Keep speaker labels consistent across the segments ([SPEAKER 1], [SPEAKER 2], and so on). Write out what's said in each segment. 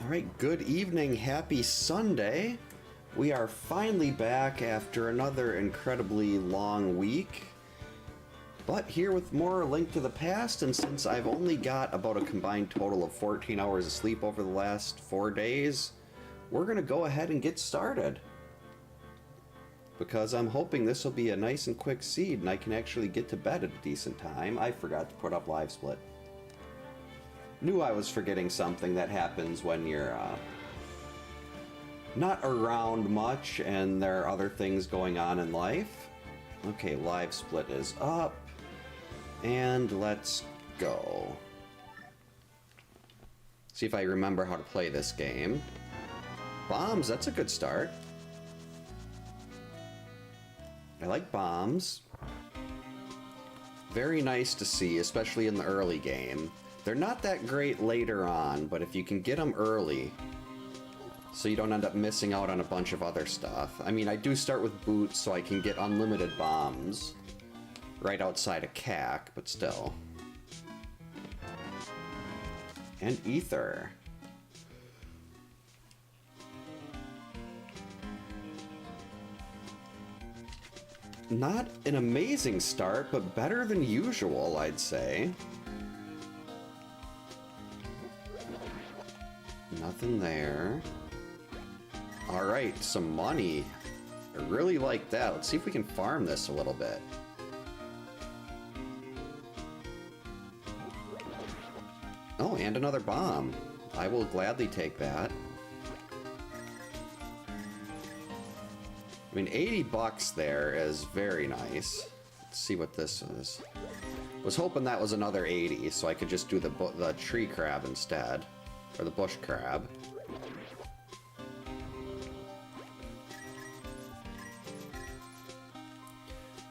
[SPEAKER 1] Alright, good evening, happy Sunday. We are finally back after another incredibly long week. But here with more Link to the Past, and since I've only got about a combined total of 14 hours of sleep over the last 4 days, we're going to go ahead and get started. Because I'm hoping this will be a nice and quick seed and I can actually get to bed at a decent time. I forgot to put up Live Split. Knew I was forgetting something that happens when you're not around much and there are other things going on in life. Okay, Live Split is up. And let's go. See if I remember how to play this game. Bombs, that's a good start. I like bombs. Very nice to see, especially in the early game. They're not that great later on, but if you can get them early, so you don't end up missing out on a bunch of other stuff. I mean, I do start with boots, so I can get unlimited bombs right outside of CAC, but still. And ether. Not an amazing start, but better than usual, I'd say. Nothing there. Alright, some money. I really like that. Let's see if we can farm this a little bit. Oh, and another bomb. I will gladly take that. I mean, 80 bucks there is very nice. Let's see what this is. Was hoping that was another 80, so I could just do the tree crab instead. Or the bush crab.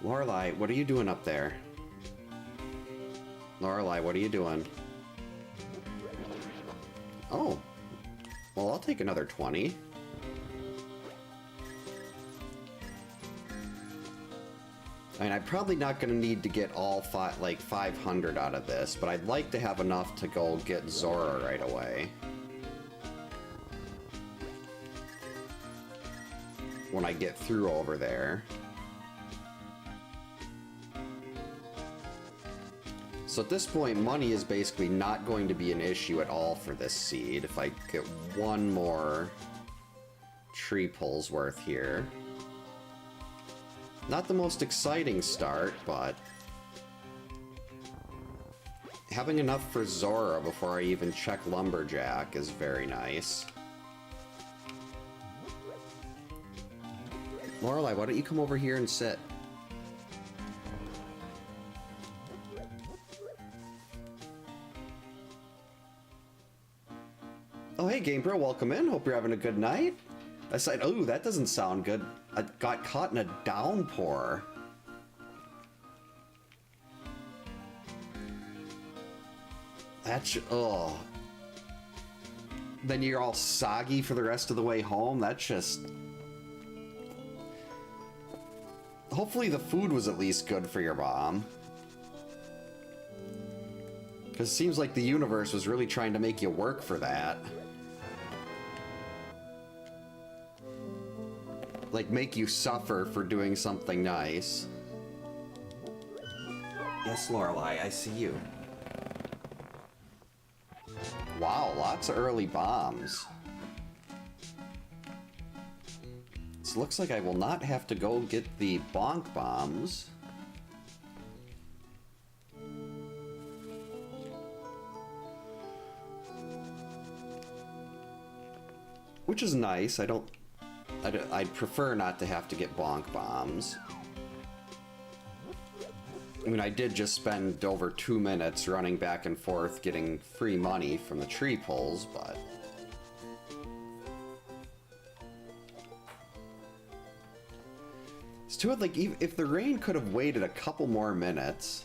[SPEAKER 1] Lorelei, what are you doing up there? Lorelei, what are you doing? Oh. Well, I'll take another 20. I mean, I'm probably not going to need to get all 500 out of this, but I'd like to have enough to go get Zora right away. When I get through over there. So at this point, money is basically not going to be an issue at all for this seed. If I get one more tree pulls worth here. Not the most exciting start, but having enough for Zora before I even check Lumberjack is very nice. Lorelei, why don't you come over here and sit? Oh, hey, Game Bro, welcome in. Hope you're having a good night. I said, oh, that doesn't sound good. I got caught in a downpour. That's, oh. Then you're all soggy for the rest of the way home? That's just... Hopefully the food was at least good for your mom. Because it seems like the universe was really trying to make you work for that. Like, make you suffer for doing something nice. Yes, Lorelei, I see you. Wow, lots of early bombs. It looks like I will not have to go get the bonk bombs. Which is nice. I'd prefer not to have to get bonk bombs. I mean, I did just spend over 2 minutes running back and forth getting free money from the tree pulls, but... It's too, like, if the rain could have waited a couple more minutes...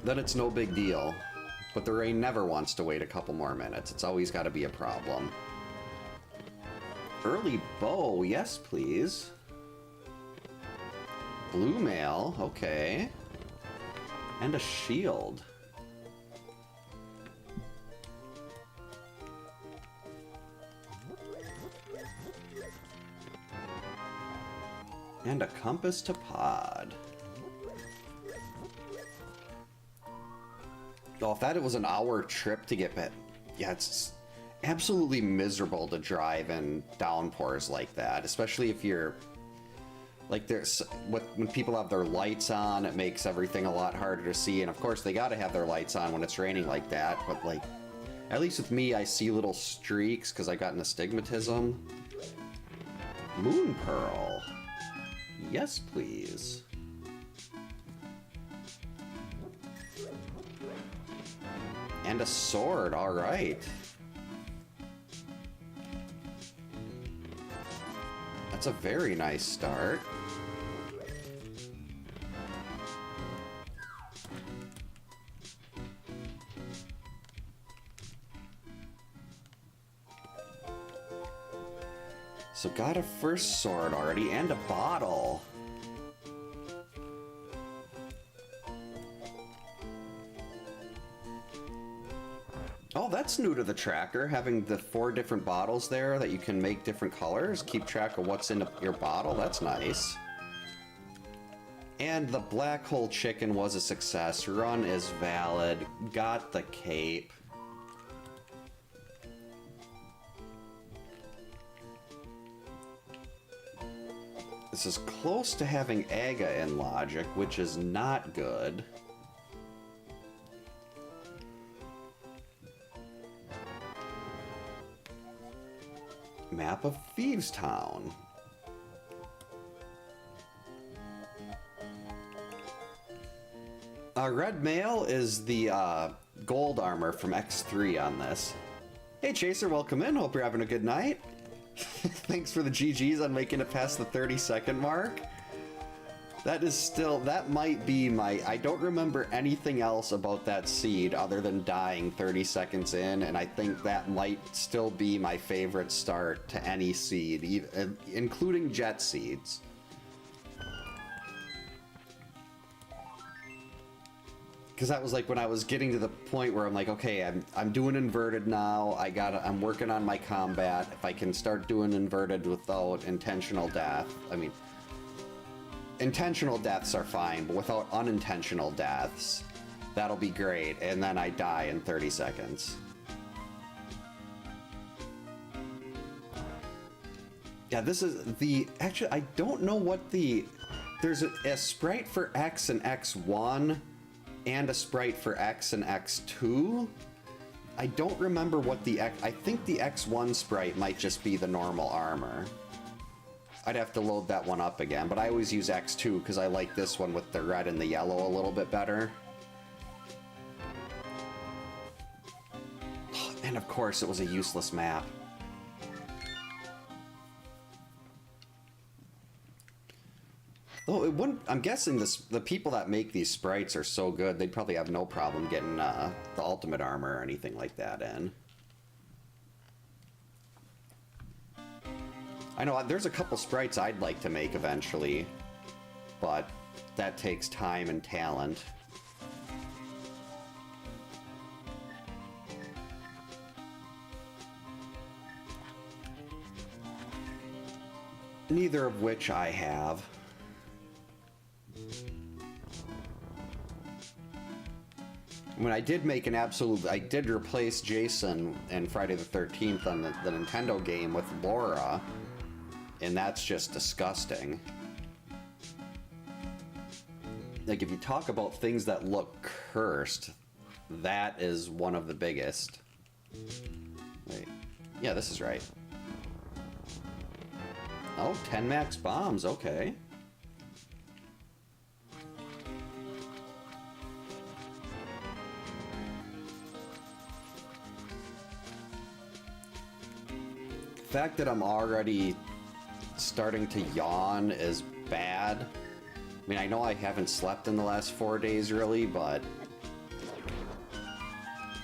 [SPEAKER 1] then it's no big deal. But the rain never wants to wait a couple more minutes. It's always got to be a problem. Early bow, yes please. Blue mail, okay. And a shield. And a compass to pod. Oh, if that was an hour trip to get back, yeah, it's absolutely miserable to drive in downpours like that, especially if you're like when people have their lights on, it makes everything a lot harder to see. And of course, they got to have their lights on when it's raining like that. But like, at least with me, I see little streaks because I got an astigmatism. Moon Pearl. Yes, please. And a sword, all right. That's a very nice start. So got a first sword already and a bottle. Oh, that's new to the tracker, having the 4 different bottles there that you can make different colors, keep track of what's in your bottle. That's nice. And the black hole chicken was a success. Run is valid. Got the cape. This is close to having Aga in logic, which is not good. Map of Thieves Town. Red Mail is the gold armor from X3 on this. Hey Chaser, welcome in. Hope you're having a good night. Thanks for the GGs on making it past the 30-second mark. That is still, that might be my, I don't remember anything else about that seed other than dying 30 seconds in, and I think that might still be my favorite start to any seed, including jet seeds. Because that was like when I was getting to the point where I'm like, okay, I'm doing inverted now. I'm working on my combat. If I can start doing inverted without intentional death, I mean, intentional deaths are fine, but without unintentional deaths, that'll be great. And then I die in 30 seconds. Yeah, this is the, actually, I don't know what the, there's a sprite for X and X1. And a sprite for X and X2. I don't remember what the X... I think the X1 sprite might just be the normal armor. I'd have to load that one up again, but I always use X2 because I like this one with the red and the yellow a little bit better. And of course, it was a useless map. Oh, it wouldn't. I'm guessing the people that make these sprites are so good, they'd probably have no problem getting the ultimate armor or anything like that in. I know there's a couple sprites I'd like to make eventually, but that takes time and talent. Neither of which I have. I mean, I did make an absolute... I did replace Jason in Friday the 13th on the Nintendo game with Laura, and that's just disgusting. Like, if you talk about things that look cursed, that is one of the biggest. Wait. Yeah, this is right. Oh, 10 max bombs, okay. The fact that I'm already starting to yawn is bad. I mean, I know I haven't slept in the last 4 days really, but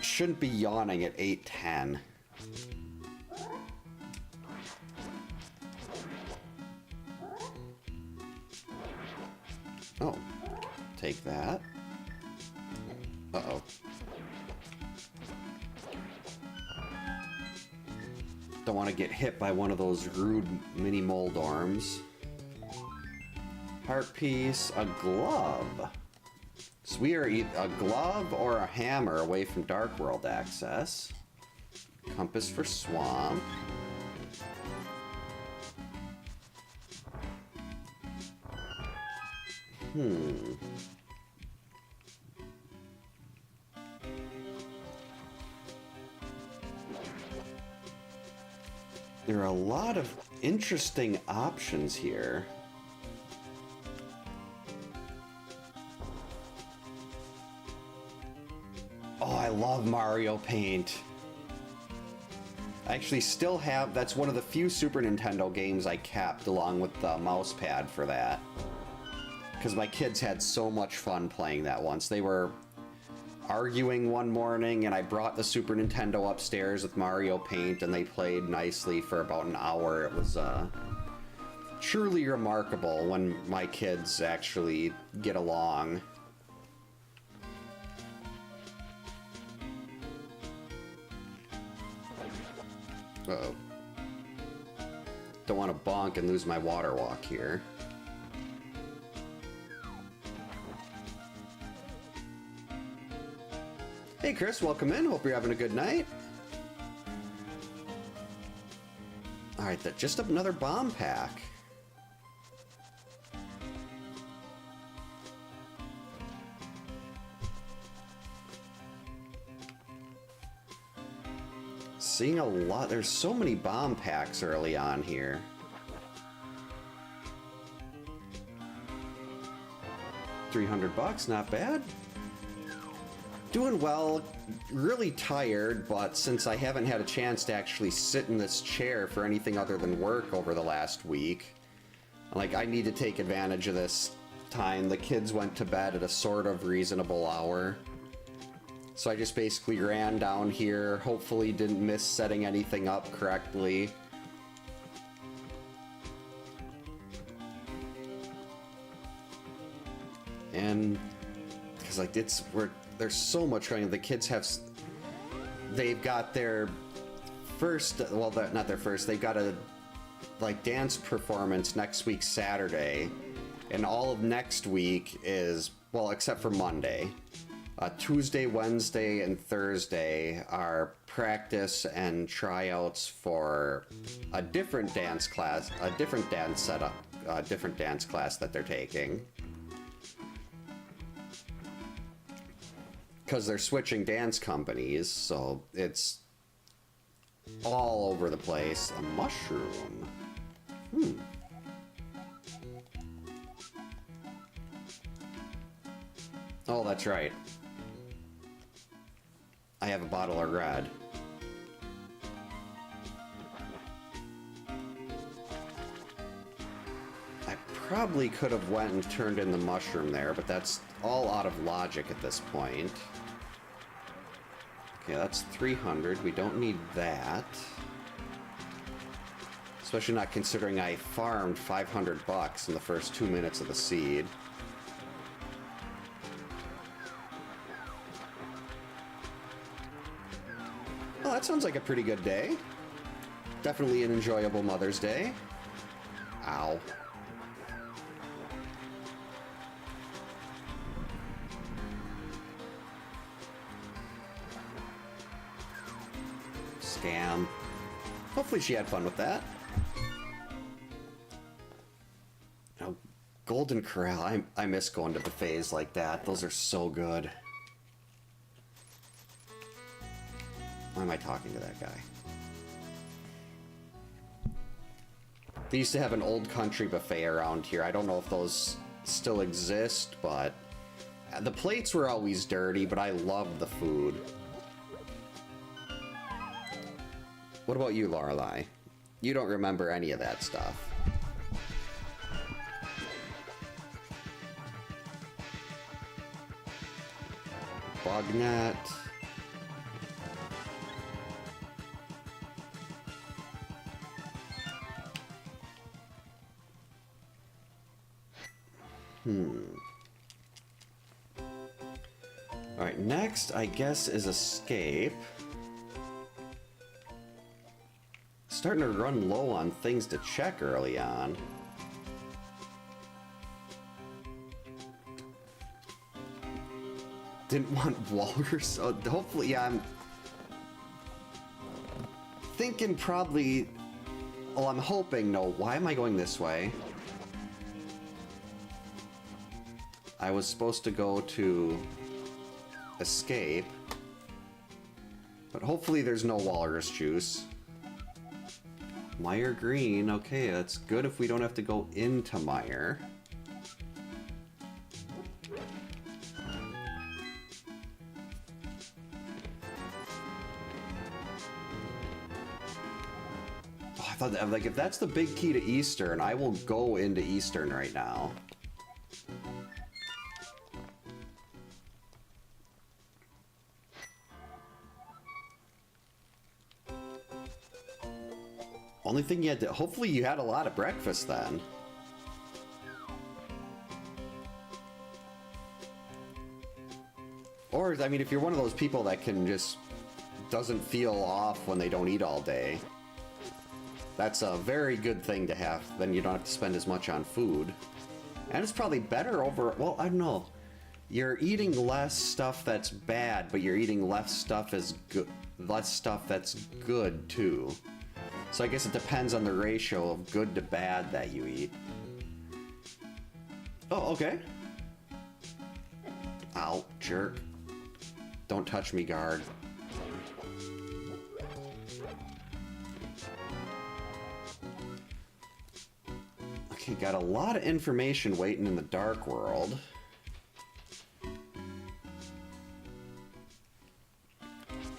[SPEAKER 1] shouldn't be yawning at 8:10. Oh, take that. Uh-oh. Don't want to get hit by one of those rude mini mold arms. Heart piece, a glove. So we are a glove or a hammer away from Dark World access. Compass for swamp. There are a lot of interesting options here. Oh, I love Mario Paint. I actually still have, that's one of the few Super Nintendo games I kept along with the mouse pad for that. Because my kids had so much fun playing that once. They were arguing one morning and I brought the Super Nintendo upstairs with Mario Paint and they played nicely for about an hour. It was truly remarkable when my kids actually get along. Uh-oh. Don't want to bonk and lose my water walk here. Hey Chris, welcome in. Hope you're having a good night. Alright, just another bomb pack. Seeing a lot. There's so many bomb packs early on here. $300, not bad. Doing well, really tired, but since I haven't had a chance to actually sit in this chair for anything other than work over the last week, like, I need to take advantage of this time. The kids went to bed at a sort of reasonable hour. So I just basically ran down here, hopefully didn't miss setting anything up correctly. And, because like, there's so much going on. The kids they've got their first, well, not their first, they've got a, like, dance performance next week, Saturday. And all of next week is, well, except for Monday. Tuesday, Wednesday, and Thursday are practice and tryouts for a different dance class, a different dance setup, a different dance class that they're taking. Because they're switching dance companies, so it's all over the place. A mushroom. Oh, that's right. I have a bottle of red. I probably could have went and turned in the mushroom there, but that's all out of logic at this point. Okay, that's 300. We don't need that. Especially not considering I farmed $500 in the first 2 minutes of the seed. Oh, that sounds like a pretty good day. Definitely an enjoyable Mother's Day. Ow. Scam. Hopefully she had fun with that. Oh, Golden Corral. I miss going to buffets like that. Those are so good. Why am I talking to that guy? They used to have an old country buffet around here. I don't know if those still exist, but the plates were always dirty, but I loved the food. What about you, Lorelei? You don't remember any of that stuff. Bugnet. Alright, next, I guess, is escape. Starting to run low on things to check early on. Didn't want walrus. So hopefully, yeah, I'm thinking probably... Oh, I'm hoping... No, why am I going this way? I was supposed to go to escape. But hopefully there's no walrus juice. Mire green. Okay, that's good if we don't have to go into mire. I thought that, like, if that's the big key to Eastern, I will go into Eastern right now. Only thing you had to... Hopefully you had a lot of breakfast then. Or, I mean, if you're one of those people that can just... doesn't feel off when they don't eat all day. That's a very good thing to have. Then you don't have to spend as much on food. And it's probably better over... Well, I don't know. You're eating less stuff that's bad, but you're eating less stuff as good... less stuff that's good, too. So I guess it depends on the ratio of good to bad that you eat. Oh, okay. Ow, jerk. Don't touch me, guard. Okay, got a lot of information waiting in the Dark World.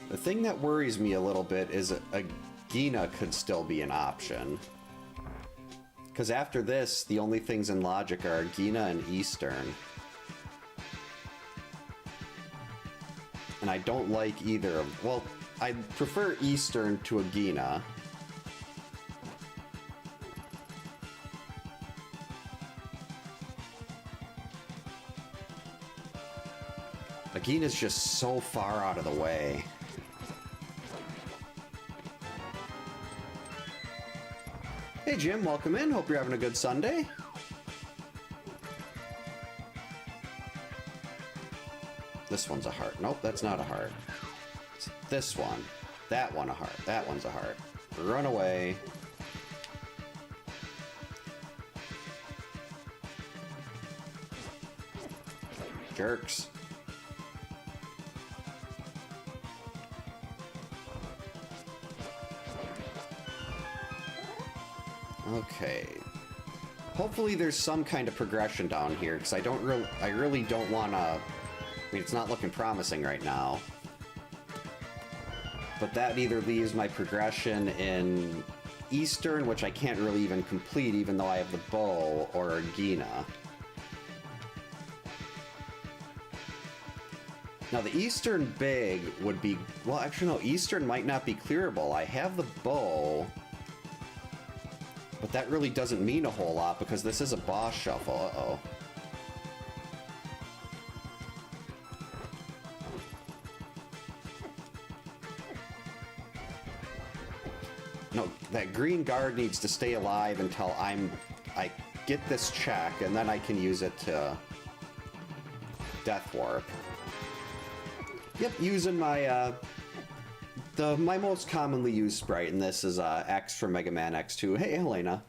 [SPEAKER 1] The thing that worries me a little bit is a Gina could still be an option. Because after this, the only things in logic are Gina and Eastern. And I don't like either of... Well, I prefer Eastern to a Gina. Agina's just so far out of the way. Hey Jim, welcome in. Hope you're having a good Sunday. This one's a heart. Nope, that's not a heart. It's this one. That one a heart. That one's a heart. Run away. Jerks. Okay. Hopefully there's some kind of progression down here, because I really don't want to... I mean, it's not looking promising right now. But that either leaves my progression in Eastern, which I can't really even complete, even though I have the bow, or Gina. Now, the Eastern big would be... Well, actually, no, Eastern might not be clearable. I have the bow... But that really doesn't mean a whole lot, because this is a boss shuffle. Uh-oh. No, that green guard needs to stay alive until I get this check, and then I can use it to Death Warp. Yep, using my, my most commonly used sprite, and this is X from Mega Man X2. Hey, Helena.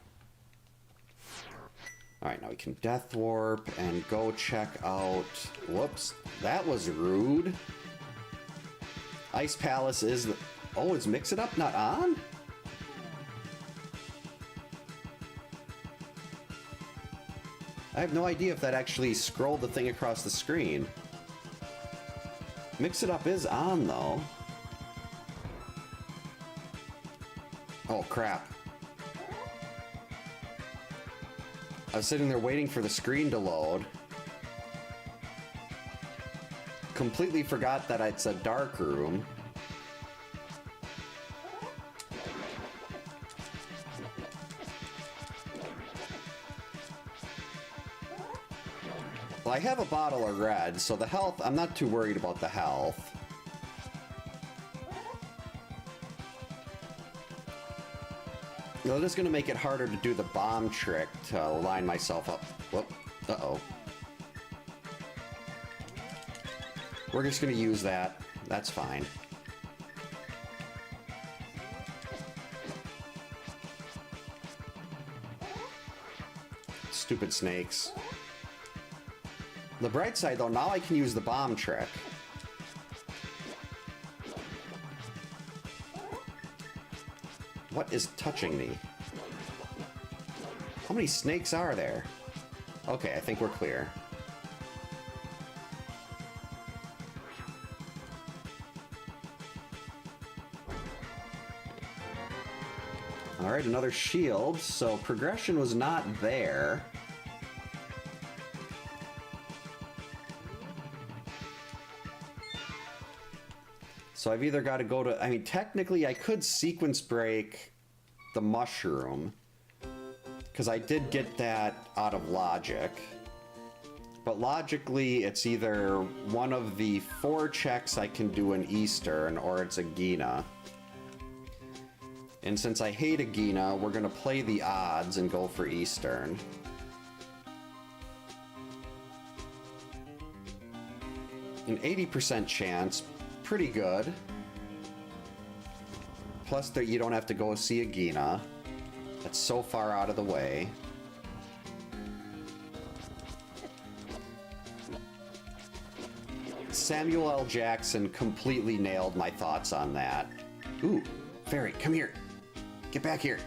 [SPEAKER 1] Alright, now we can Death Warp and go check out... Whoops, that was rude. Ice Palace is the... Oh, is Mix It Up not on? I have no idea if that actually scrolled the thing across the screen. Mix It Up is on, though. Oh, crap. I was sitting there waiting for the screen to load. Completely forgot that it's a dark room. Well, I have a bottle of red, so the health, I'm not too worried about the health. That is going to make it harder to do the bomb trick to line myself up. Whoop. Uh-oh. We're just gonna use that. That's fine. Stupid snakes. The bright side, though, now I can use the bomb trick. What is touching me? How many snakes are there? Okay, I think we're clear. Alright, another shield. So progression was not there. So I've either got to go to... I mean, technically I could sequence break the mushroom, because I did get that out of logic. But logically, it's either one of the 4 checks I can do in Eastern, or it's a Gina. And since I hate a Gina, we're going to play the odds and go for Eastern. An 80% chance, pretty good. Plus that you don't have to go see a Gina. That's so far out of the way. Samuel L. Jackson completely nailed my thoughts on that. Ooh, fairy, come here. Get back here.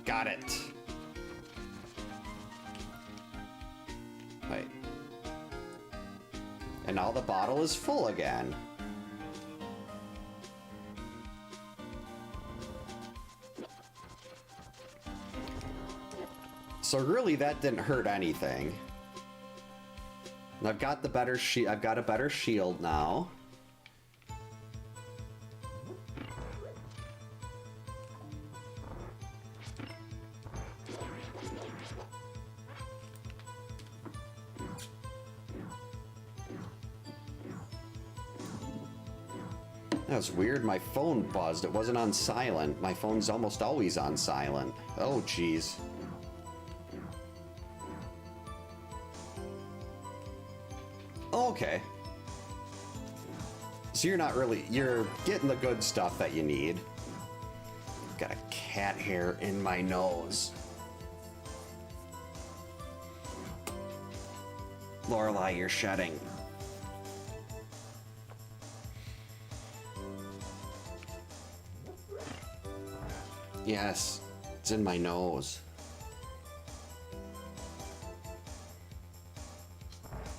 [SPEAKER 1] Got it. Wait. And now the bottle is full again. So really, that didn't hurt anything. And I've got the better I've got a better shield now. That was weird. My phone buzzed. It wasn't on silent. My phone's almost always on silent. Oh, jeez. Okay. So you're not really... You're getting the good stuff that you need. Got a cat hair in my nose. Lorelei, you're shedding. Yes, it's in my nose.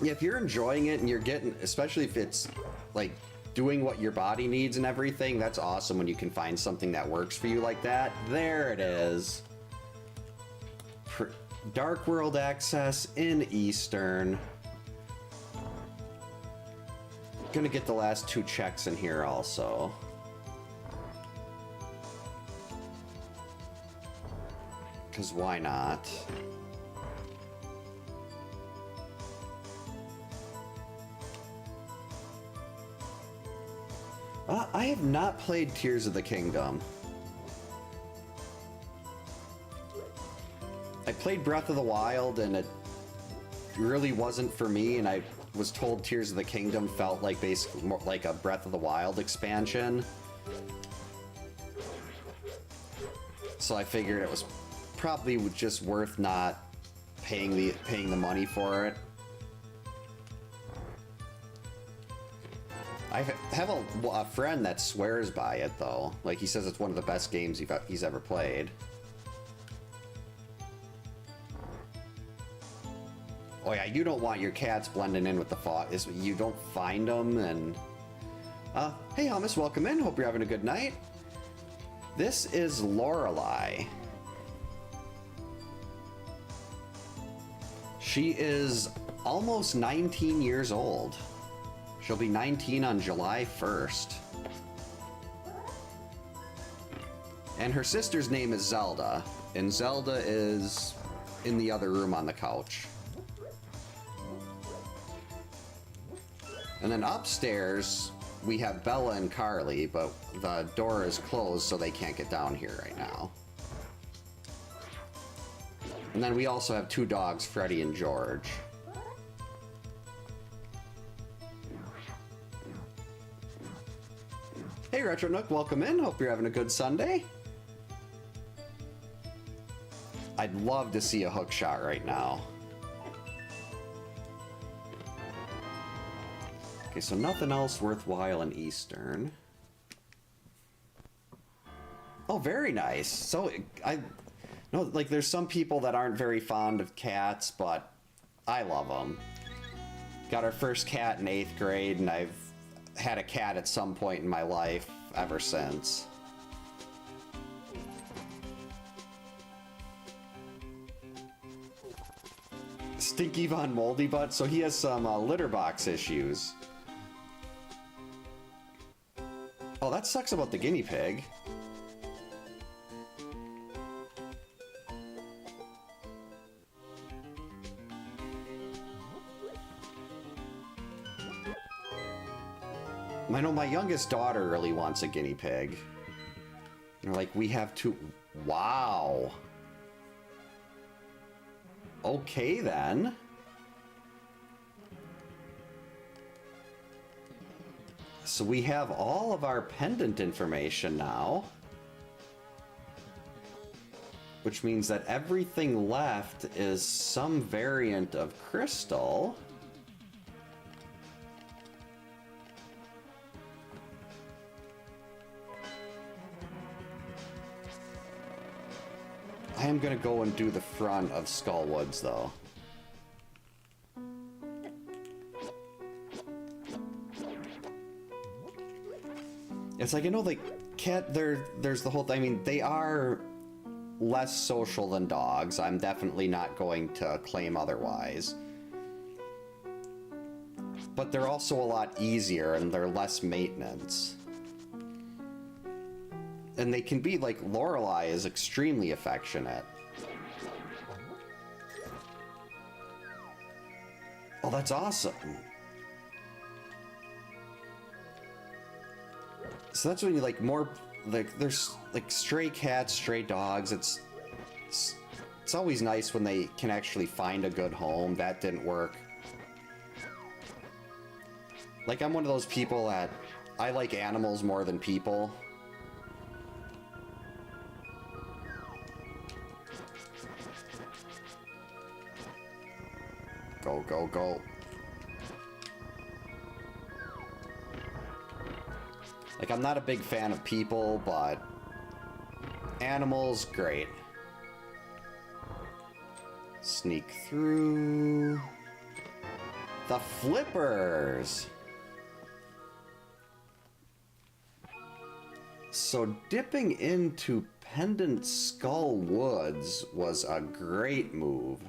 [SPEAKER 1] Yeah, if you're enjoying it and you're getting, especially if it's like doing what your body needs and everything, that's awesome when you can find something that works for you like that. There it is. Dark World access in Eastern. Gonna get the last 2 checks in here also. Because why not? I have not played Tears of the Kingdom. I played Breath of the Wild and it really wasn't for me, and I was told Tears of the Kingdom felt like basically more like a Breath of the Wild expansion. So I figured it was probably just worth not paying the money for it. I have a friend that swears by it though. Like, he says it's one of the best games he's ever played. Oh yeah, you don't want your cats blending in with the fog. You don't find them and... hey Hummus, welcome in. Hope you're having a good night. This is Lorelei. She is almost 19 years old. She'll be 19 on July 1st. And her sister's name is Zelda, and Zelda is in the other room on the couch. And then upstairs, we have Bella and Carly, but the door is closed, so they can't get down here right now. And then we also have 2 dogs, Freddy and George. Hey Retro Nook, welcome in. Hope you're having a good Sunday. I'd love to see a hook shot right now. Okay, so nothing else worthwhile in Eastern. Oh, very nice. So I know, like, there's some people that aren't very fond of cats, but I love them. Got our first cat in 8th grade, and I've had a cat at some point in my life ever since. Stinky Von Moldy Butt, so he has some litter box issues. Oh, that sucks about the guinea pig. I know my youngest daughter really wants a guinea pig. And they're like, we have two. Wow. Okay, then. So we have all of our pendant information now. Which means that everything left is some variant of crystal. I am gonna go and do the front of Skull Woods, though. It's like, you know, like, there's the whole thing. I mean, they are less social than dogs. I'm definitely not going to claim otherwise. But they're also a lot easier, and they're less maintenance. And they can be, like, Lorelei is extremely affectionate. Oh, that's awesome. So that's when you, like, more, like, there's, like, stray cats, stray dogs. It's always nice when they can actually find a good home. That didn't work. Like, I'm one of those people that I like animals more than people. Go, go, go. Like, I'm not a big fan of people, but animals, great. Sneak through. The flippers! So dipping into Pendant Skull Woods was a great move.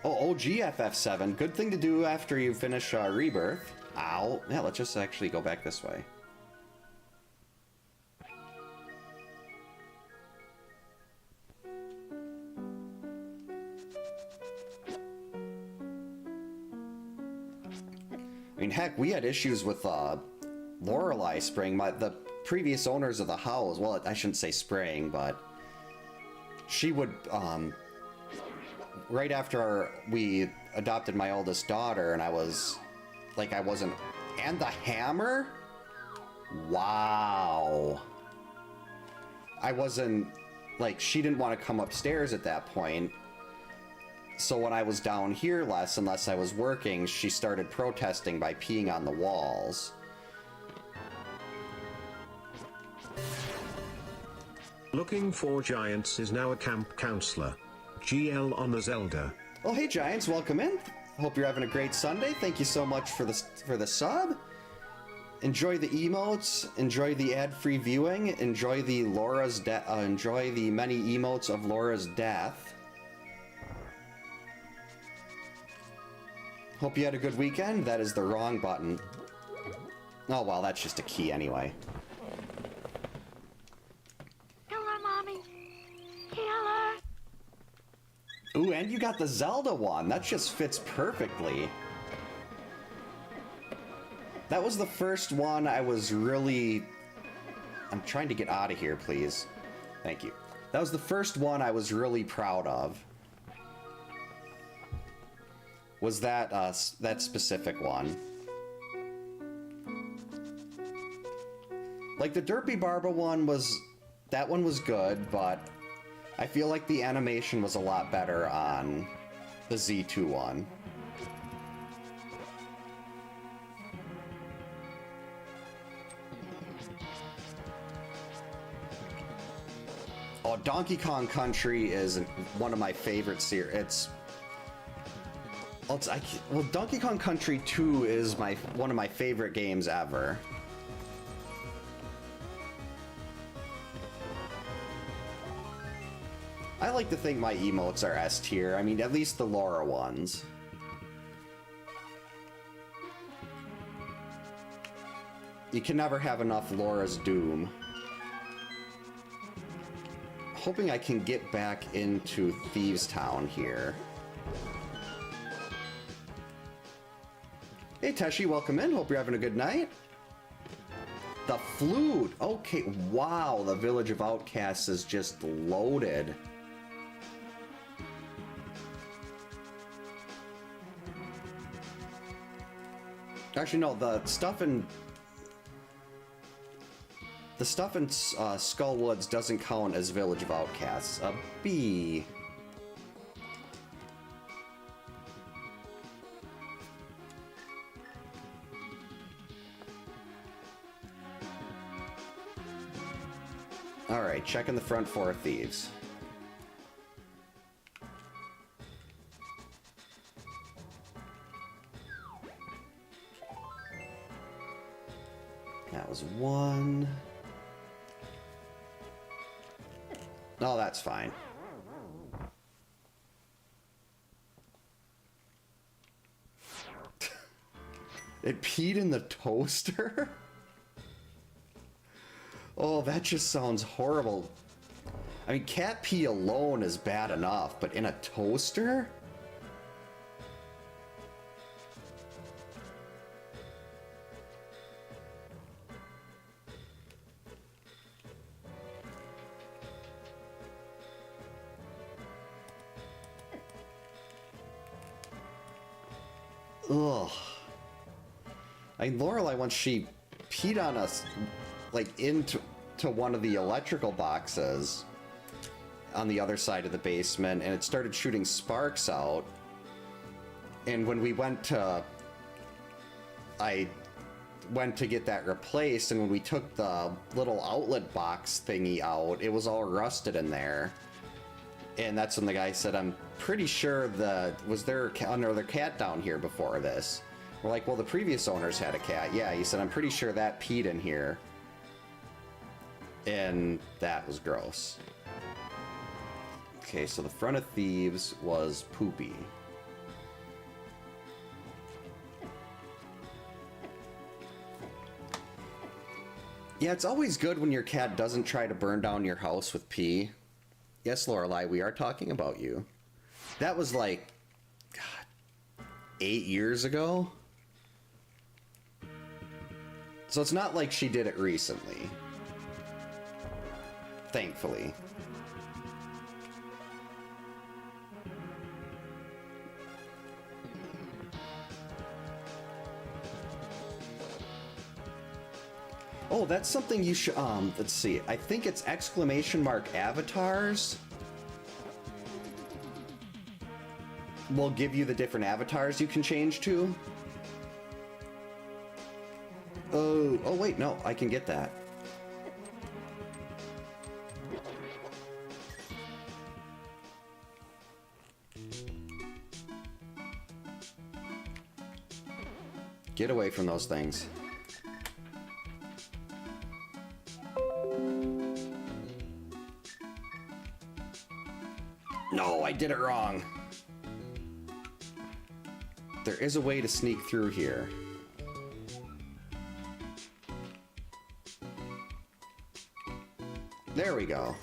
[SPEAKER 1] Oh, OGFF7. Good thing to do after you finish Rebirth. Ow. Yeah, let's just actually go back this way. I mean, heck, we had issues with Lorelei spraying. The previous owners of the house, well, I shouldn't say spraying, but she would... right after we adopted my oldest daughter, and I was, like, I wasn't... And the hammer? Wow. I wasn't... Like, she didn't want to come upstairs at that point. So when I was down here less, unless I was working, she started protesting by peeing on the walls.
[SPEAKER 2] Looking for Giants is now a camp counselor. GL on the Zelda.
[SPEAKER 1] Well, hey Giants, welcome in. Hope you're having a great Sunday. Thank you so much for the sub. Enjoy the emotes. Enjoy the ad-free viewing. Enjoy the enjoy the many emotes of Laura's death. Hope you had a good weekend. That is the wrong button. Oh well, that's just a key anyway. Ooh, and you got the Zelda one. That just fits perfectly. That was the first one I was really... I'm trying to get out of here, please. Thank you. That was the first one I was really proud of. was that that specific one. Like the Derpy Barba one was, that one was good, but I feel like the animation was a lot better on the Z2 one. Oh, Donkey Kong Country is one of my favorite series. Well, Donkey Kong Country 2 is one of my favorite games ever. I like to think my emotes are S tier. I mean, at least the Laura ones. You can never have enough Laura's Doom. Hoping I can get back into Thieves Town here. Hey Teshi, welcome in. Hope you're having a good night. The flute. Okay, wow, the Village of Outcasts is just loaded. Actually, no, the stuff in Skull Woods doesn't count as Village of Outcasts. A B. Alright, checking the front four thieves. That was one. No, that's fine. It peed in the toaster? Oh, that just sounds horrible. I mean, cat pee alone is bad enough, but in a toaster? Ugh. I mean, Lorelei, once she peed on us, like, into one of the electrical boxes on the other side of the basement, and it started shooting sparks out. And when we went to... I went to get that replaced, and when we took the little outlet box thingy out, it was all rusted in there. And that's when the guy said, I'm pretty sure was there another cat down here before this? We're like, well, the previous owners had a cat. Yeah, he said, I'm pretty sure that peed in here. And that was gross. Okay, so the front of Thieves was poopy. Yeah, it's always good when your cat doesn't try to burn down your house with pee. Yes, Lorelei, we are talking about you. That was like, God, 8 years ago? So it's not like she did it recently. Thankfully. Oh, that's something you should, let's see. I think it's exclamation mark avatars. Will give you the different avatars you can change to. Oh wait, no, I can get that. Get away from those things. No, I did it wrong. There is a way to sneak through here. There we go.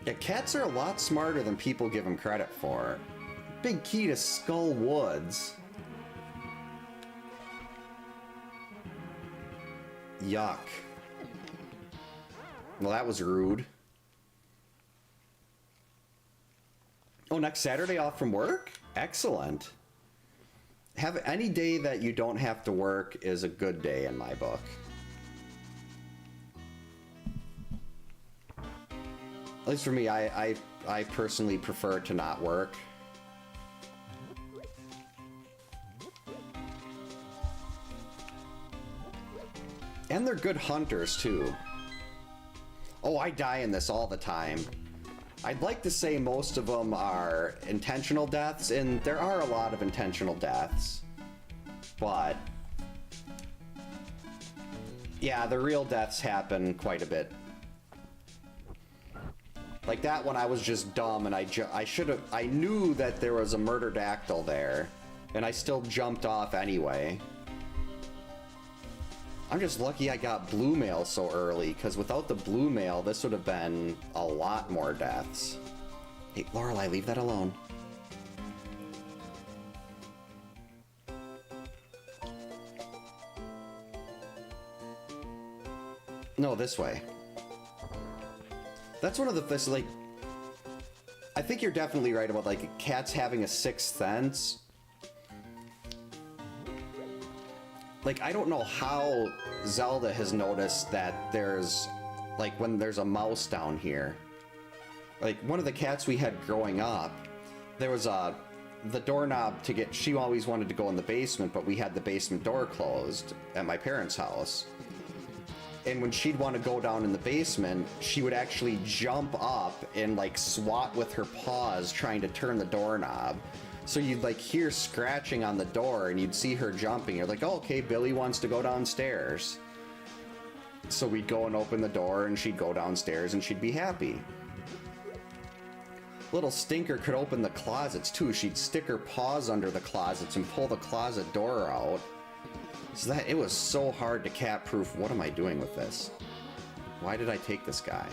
[SPEAKER 1] Yeah, cats are a lot smarter than people give them credit for. Big key to Skull Woods. Yuck. Well, that was rude. Oh, next Saturday off from work? Excellent. Have any day that you don't have to work is a good day in my book. At least for me, I personally prefer to not work. And they're good hunters, too. Oh, I die in this all the time. I'd like to say most of them are intentional deaths, and there are a lot of intentional deaths. But yeah, the real deaths happen quite a bit. Like that one, I was just dumb, and I knew that there was a murder-dactyl there, and I still jumped off anyway. I'm just lucky I got blue mail so early, because without the blue mail, this would have been a lot more deaths. Hey, Lorelei, leave that alone. No, this way. That's one of the things, like, I think you're definitely right about, like, cats having a sixth sense. Like, I don't know how Zelda has noticed that there's, like, when there's a mouse down here. Like, one of the cats we had growing up, there was the doorknob to get, she always wanted to go in the basement, but we had the basement door closed at my parents' house. And when she'd want to go down in the basement, she would actually jump up and, like, swat with her paws trying to turn the doorknob. So you'd, like, hear scratching on the door, and you'd see her jumping. You're like, oh, okay, Billy wants to go downstairs. So we'd go and open the door, and she'd go downstairs, and she'd be happy. Little Stinker could open the closets, too. She'd stick her paws under the closets and pull the closet door out. So that, it was so hard to cat-proof. What am I doing with this? Why did I take this guy?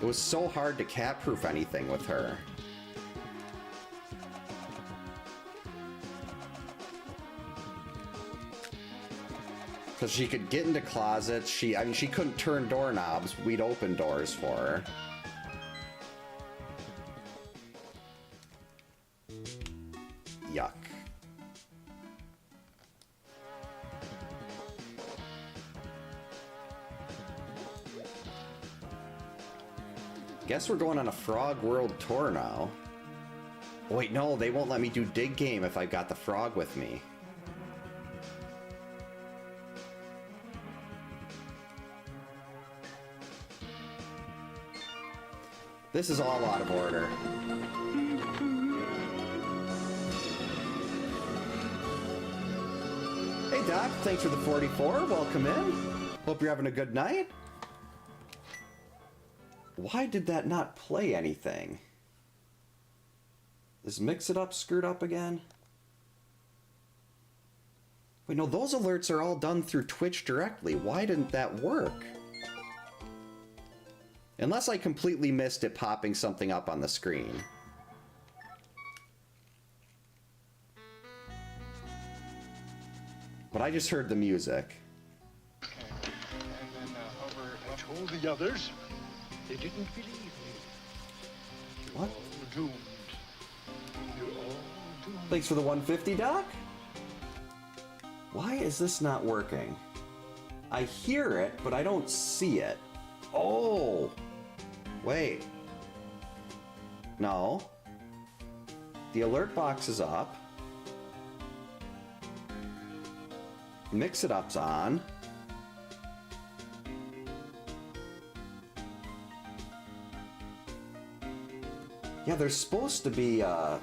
[SPEAKER 1] It was so hard to cat-proof anything with her. Because she could get into closets. I mean, she couldn't turn doorknobs. We'd open doors for her. Yuck. Guess we're going on a Frog World tour now. Wait, no, they won't let me do Dig Game if I got the frog with me. This is all out of order. Hey Doc, thanks for the 44. Welcome in. Hope you're having a good night. Why did that not play anything? Is Mix It Up screwed up again? Wait, no, those alerts are all done through Twitch directly. Why didn't that work? Unless I completely missed it popping something up on the screen. But I just heard the music.
[SPEAKER 3] Okay. And then over, I told the others, they didn't believe me. You're
[SPEAKER 1] What?
[SPEAKER 3] all doomed. You're all doomed.
[SPEAKER 1] Thanks for the 150, Doc. Why is this not working? I hear it, but I don't see it. Oh! Wait. No. The alert box is up. Mix It Up's on. Yeah, there's supposed to be, I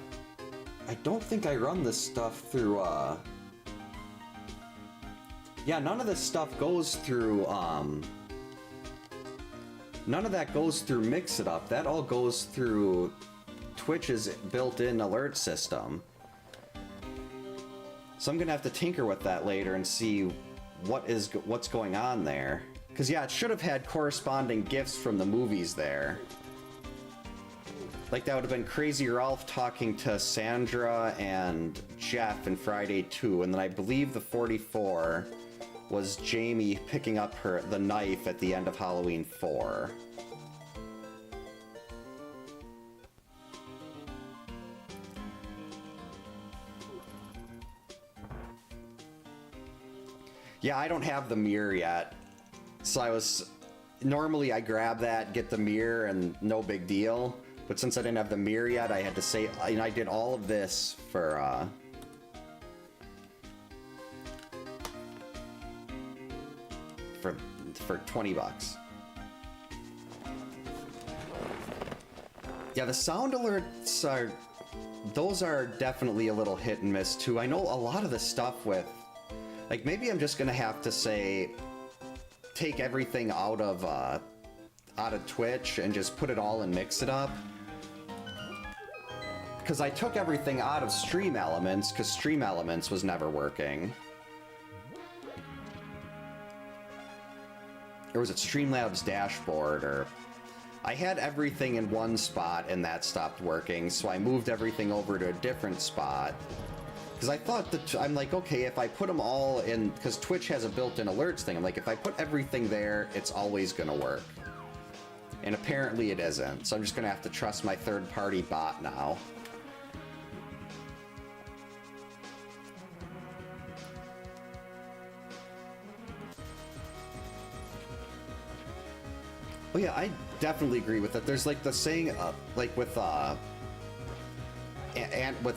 [SPEAKER 1] don't think I run this stuff through, yeah, none of this stuff goes through, none of that goes through Mix It Up. That all goes through Twitch's built-in alert system. So I'm gonna have to tinker with that later and see what's going on there. Because yeah, it should have had corresponding GIFs from the movies there. Like that would have been Crazy Ralph talking to Sandra and Jeff in Friday 2, and then I believe the 44 was Jamie picking up the knife at the end of Halloween 4. Yeah, I don't have the mirror yet. So normally I grab that, get the mirror, and no big deal. But since I didn't have the mirror yet, I had to say, and I did all of this for 20 bucks. Yeah, the sound alerts those are definitely a little hit and miss too. I know a lot of the stuff with, like, maybe I'm just gonna have to say, take everything out of Twitch and just put it all and mix it up. Because I took everything out of Stream Elements, because Stream Elements was never working. Or was it Streamlabs dashboard, or... I had everything in one spot and that stopped working, so I moved everything over to a different spot. Because I thought that, I'm like, okay, if I put them all in, because Twitch has a built-in alerts thing, I'm like, if I put everything there, it's always gonna work. And apparently it isn't, so I'm just gonna have to trust my third-party bot now. Oh yeah, I definitely agree with that. There's like the saying, like with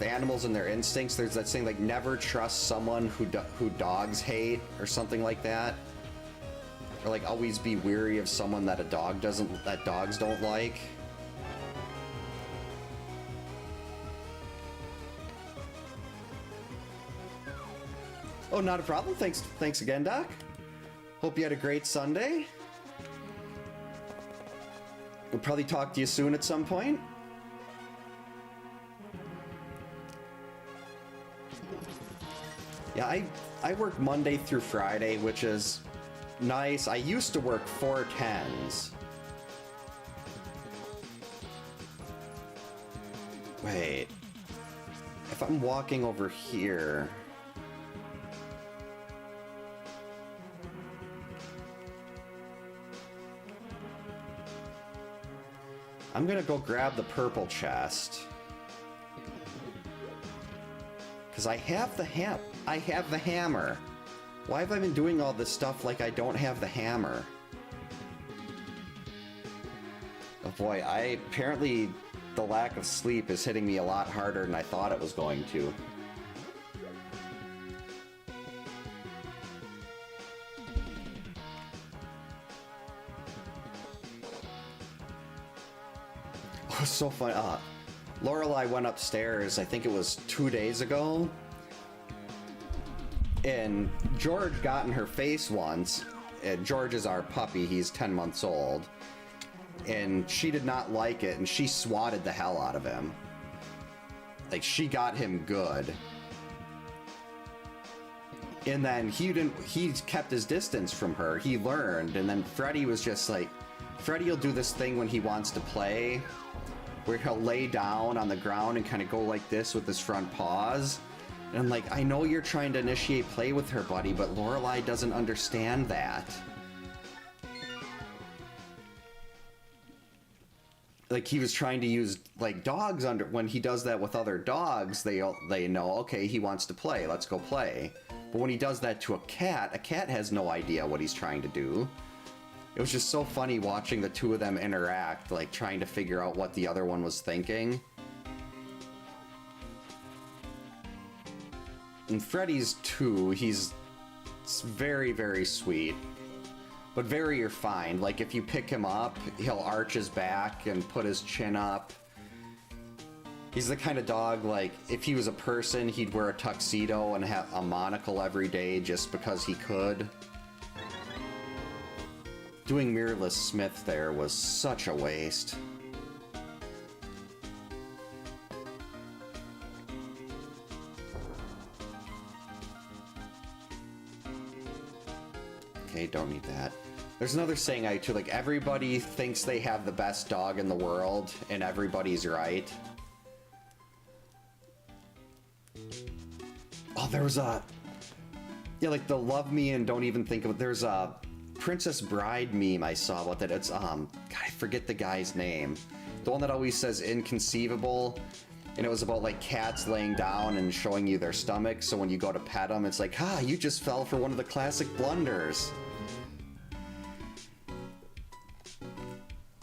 [SPEAKER 1] animals and their instincts, there's that saying like never trust someone who dogs hate or something like that, or like always be weary of someone that dogs don't like. Oh, not a problem. Thanks again, Doc. Hope you had a great Sunday. We'll probably talk to you soon at some point. Yeah, I work Monday through Friday, which is nice. I used to work 4/10s. Wait. If I'm walking over here... I'm gonna go grab the purple chest. Because I have the hammer. Why have I been doing all this stuff like I don't have the hammer? Oh boy, apparently the lack of sleep is hitting me a lot harder than I thought it was going to. Oh, so funny. Lorelei went upstairs, I think it was 2 days ago, and George got in her face once. And George is our puppy, he's 10 months old, and she did not like it, and she swatted the hell out of him. Like, she got him good. And then he kept his distance from her, he learned, and then Freddy was just like, Freddy will do this thing when he wants to play, where he'll lay down on the ground and kind of go like this with his front paws. And I'm like, I know you're trying to initiate play with her, buddy, but Lorelei doesn't understand that. Like, he was trying to use, like, dogs when he does that with other dogs, they know, okay, he wants to play, let's go play. But when he does that to a cat has no idea what he's trying to do. It was just so funny watching the two of them interact, like trying to figure out what the other one was thinking. And Freddy's 2, he's very, very sweet. But very refined. Like, if you pick him up, he'll arch his back and put his chin up. He's the kind of dog, like, if he was a person, he'd wear a tuxedo and have a monocle every day just because he could. Doing Mirrorless Smith there was such a waste. Okay, don't need that. There's another saying I too, like, everybody thinks they have the best dog in the world, and everybody's right. Oh, there was a... Yeah, like the love me and don't even think of it. There's a Princess Bride meme I saw about that. It's, God, I forget the guy's name. The one that always says inconceivable. And it was about like cats laying down and showing you their stomach. So when you go to pet them, it's like, you just fell for one of the classic blunders.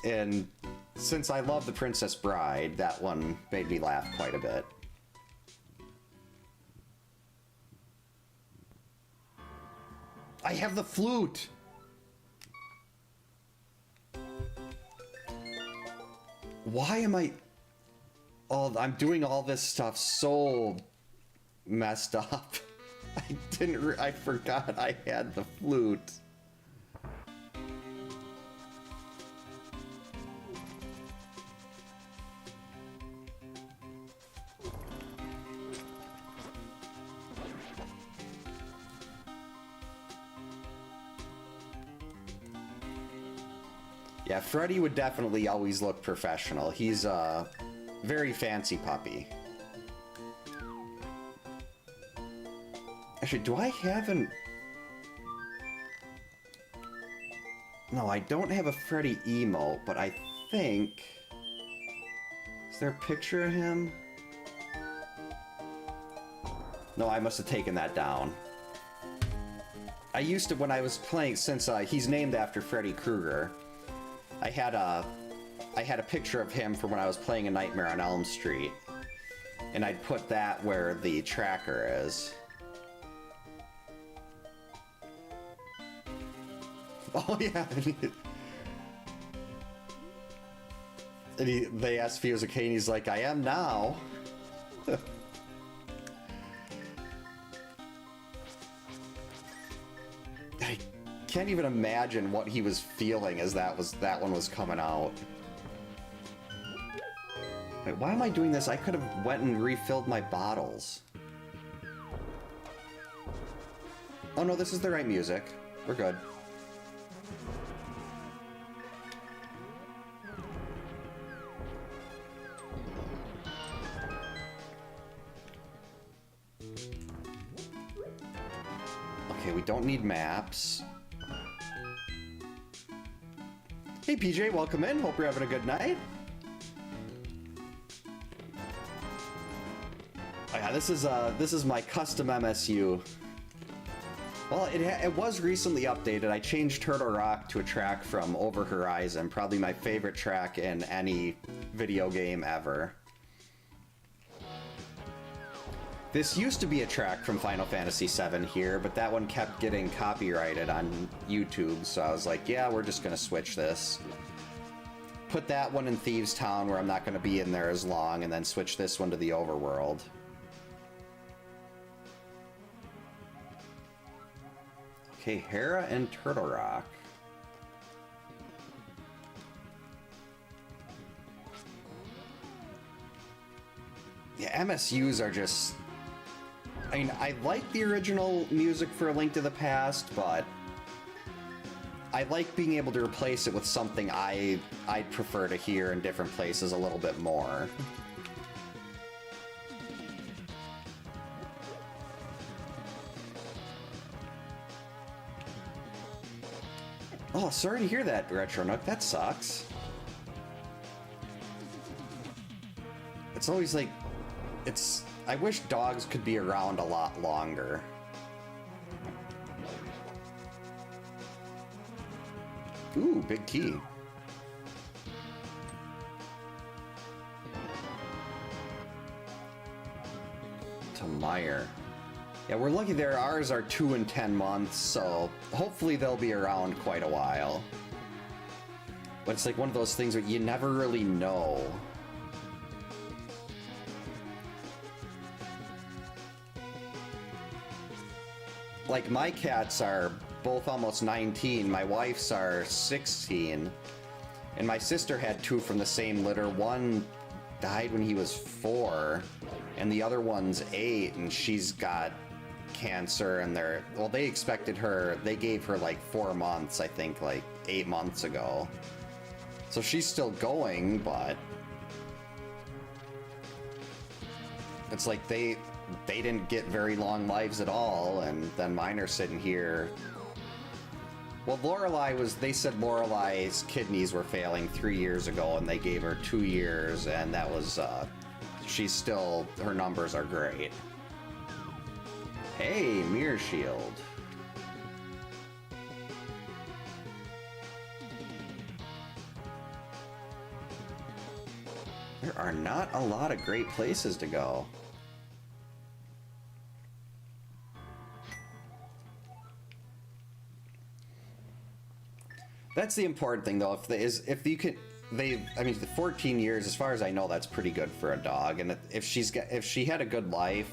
[SPEAKER 1] And since I love The Princess Bride, that one made me laugh quite a bit. I have the flute! Why am I... Oh, I'm doing all this stuff so messed up. I forgot I had the flute. Yeah, Freddy would definitely always look professional. He's a very fancy puppy. Actually, do I have an... No, I don't have a Freddy emote, but I think... Is there a picture of him? No, I must have taken that down. I used to, when I was playing, since he's named after Freddy Krueger, I had a picture of him from when I was playing A Nightmare on Elm Street, and I'd put that where the tracker is. Oh yeah. And they asked if he was okay, and he's like, I am now. I can't even imagine what he was feeling as that one was coming out. Wait, why am I doing this? I could have went and refilled my bottles. Oh no, this is the right music. We're good. Okay, we don't need maps. Hey PJ, welcome in. Hope you're having a good night. Oh yeah, this is my custom MSU. Well, it was recently updated. I changed Turtle Rock to a track from Over Horizon, probably my favorite track in any video game ever. This used to be a track from Final Fantasy VII here, but that one kept getting copyrighted on YouTube, so I was like, yeah, we're just gonna switch this. Put that one in Thieves Town, where I'm not gonna be in there as long, and then switch this one to the Overworld. Okay, Hera and Turtle Rock. Yeah, MSUs are just... I mean, I like the original music for A Link to the Past, but I like being able to replace it with something I'd prefer to hear in different places a little bit more. Oh, sorry to hear that, Retro Nook. That sucks. It's always like... I wish dogs could be around a lot longer. Ooh, big key. To Meyer. Yeah, we're lucky there. Ours are 2 and 10 months, so hopefully they'll be around quite a while. But it's like one of those things where you never really know. Like, my cats are both almost 19, my wife's are 16, and my sister had 2 from the same litter. One died when he was 4, and the other one's 8, and she's got cancer, and they expected her, they gave her like 4 months, I think, like 8 months ago. So she's still going, but it's like they didn't get very long lives at all, and then mine are sitting here. Well, they said Lorelai's kidneys were failing 3 years ago, and they gave her 2 years, and that was, her numbers are great. Hey, Mirror Shield. There are not a lot of great places to go. That's the important thing, though. I mean, the 14 years, as far as I know, that's pretty good for a dog. And if she had a good life,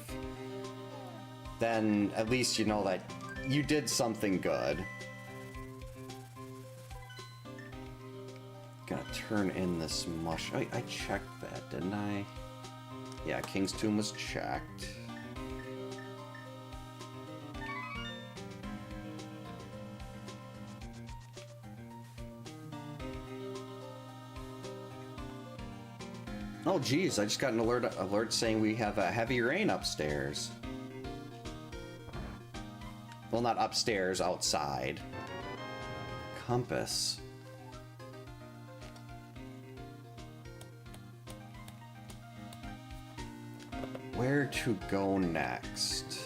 [SPEAKER 1] then at least you know that you did something good. Gonna turn in this mush. I checked that, didn't I? Yeah, King's Tomb was checked. Oh geez, I just got an alert saying we have a heavy rain upstairs. Well, not upstairs, outside. Compass. Where to go next?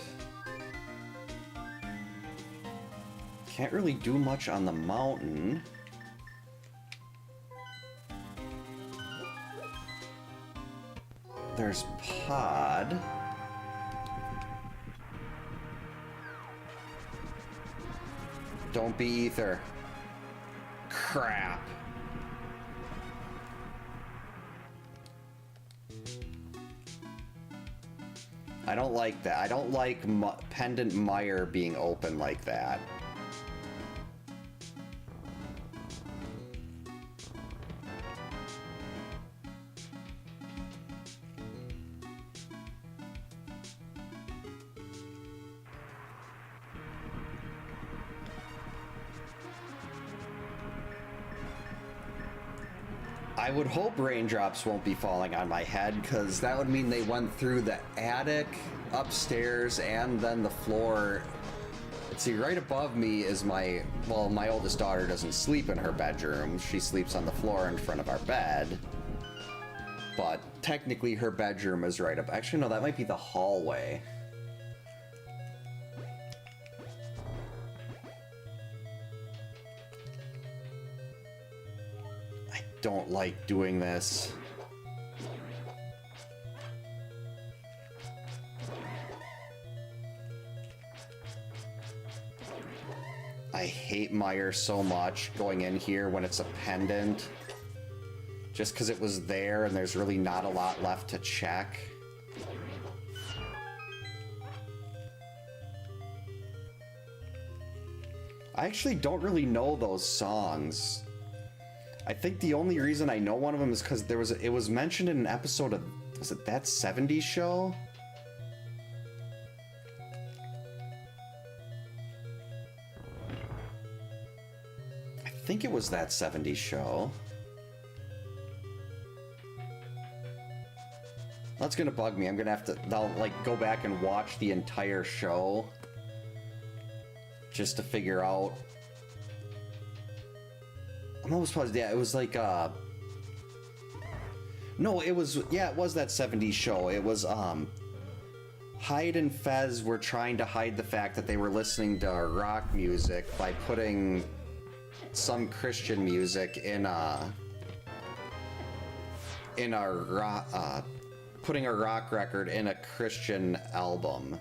[SPEAKER 1] Can't really do much on the mountain. There's Pod. Don't be Ether. Crap. I don't like that. I don't like Pendant Mire being open like that. I would hope raindrops won't be falling on my head, because that would mean they went through the attic, upstairs, and then the floor. See, right above me is my oldest daughter doesn't sleep in her bedroom. She sleeps on the floor in front of our bed. But technically her bedroom is right up. Actually, no, that might be the hallway. Don't like doing this. I hate Mire so much going in here when it's a pendant. Just because it was there and there's really not a lot left to check. I actually don't really know those songs. I think the only reason I know one of them is because it was mentioned in an episode of, was it That 70s Show? I think it was That 70s Show. That's gonna bug me. I'm gonna have to, I'll like go back and watch the entire show just to figure out. I'm almost positive, yeah, it was like, no, it was, yeah, it was That 70s Show. It was, Hyde and Fez were trying to hide the fact that they were listening to rock music by putting some Christian music putting a rock record in a Christian album.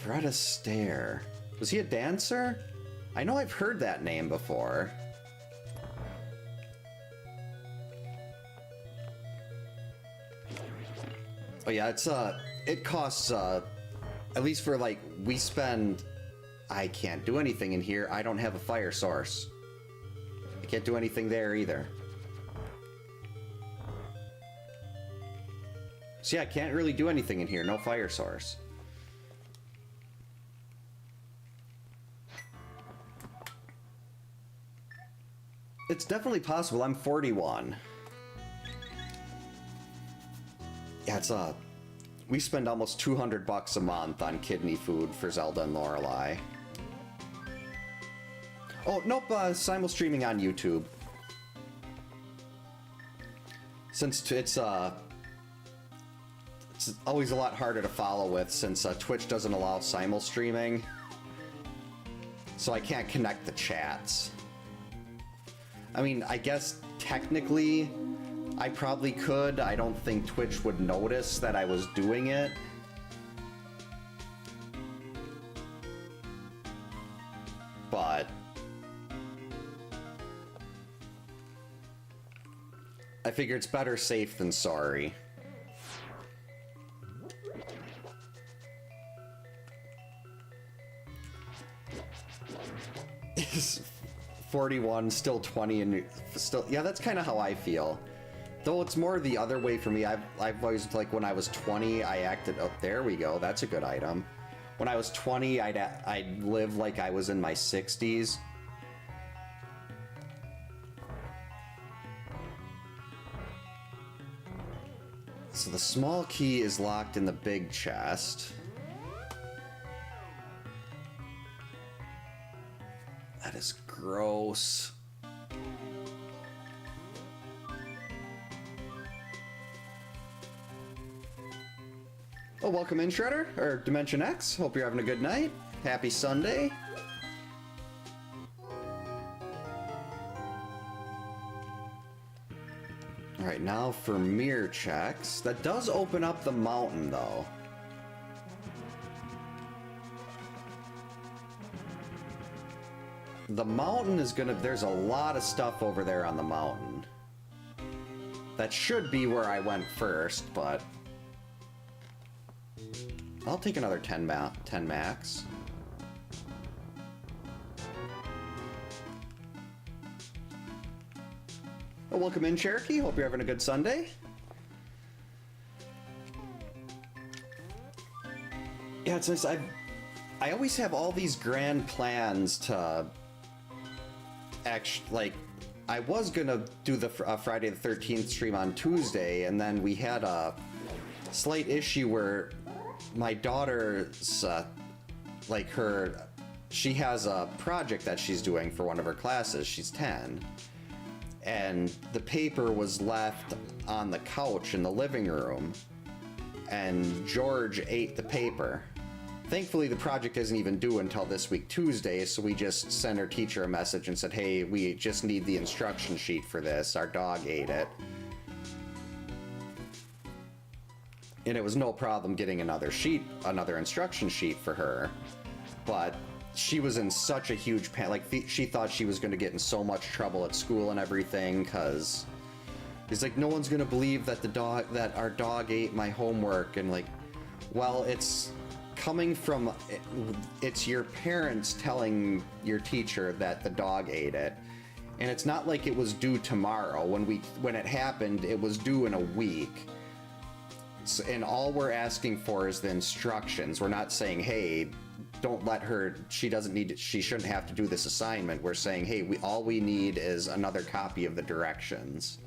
[SPEAKER 1] Fred Astaire. Was he a dancer? I know I've heard that name before. Oh yeah, it's it costs at least for like we spend. I can't do anything in here. I don't have a fire source. I can't do anything there either. So yeah, I can't really do anything in here. No fire source. It's definitely possible. I'm 41. Yeah, it's we spend almost $200 a month on kidney food for Zelda and Lorelei. Oh, nope, simul streaming on YouTube. Since it's always a lot harder to follow with since Twitch doesn't allow simul streaming. So I can't connect the chats. I mean, I guess technically I probably could. I don't think Twitch would notice that I was doing it. But I figure it's better safe than sorry. 41, still 20, and still, yeah, that's kind of how I feel. Though it's more the other way for me. I've always, like, when I was 20, I acted, oh, there we go, that's a good item. When I was 20, I'd live like I was in my 60s. So the small key is locked in the big chest. That is gross. Oh, welcome in, Shredder, or Dimension X. Hope you're having a good night. Happy Sunday. All right, now for mirror checks. That does open up the mountain, though. The mountain is gonna... There's a lot of stuff over there on the mountain. That should be where I went first, but... I'll take another 10 max. Oh, welcome in, Cherokee. Hope you're having a good Sunday. Yeah, it's nice. I always have all these grand plans to... Actually, like, I was gonna do the Friday the 13th stream on Tuesday, and then we had a slight issue where my daughter's, like, she has a project that she's doing for one of her classes. She's 10. And the paper was left on the couch in the living room, and George ate the paper. Thankfully, the project isn't even due until this week, Tuesday, so we just sent her teacher a message and said, hey, we just need the instruction sheet for this. Our dog ate it. And it was no problem getting another instruction sheet for her. But she was in such a huge panic. Like, she thought she was going to get in so much trouble at school and everything, because he's like, no one's going to believe that our dog ate my homework. And, like, well, it's coming from, it's your parents telling your teacher that the dog ate it. And it's not like it was due tomorrow. When it happened, it was due in a week. So, and all we're asking for is the instructions. We're not saying, hey, don't let her, she shouldn't have to do this assignment. We're saying, hey, all we need is another copy of the directions.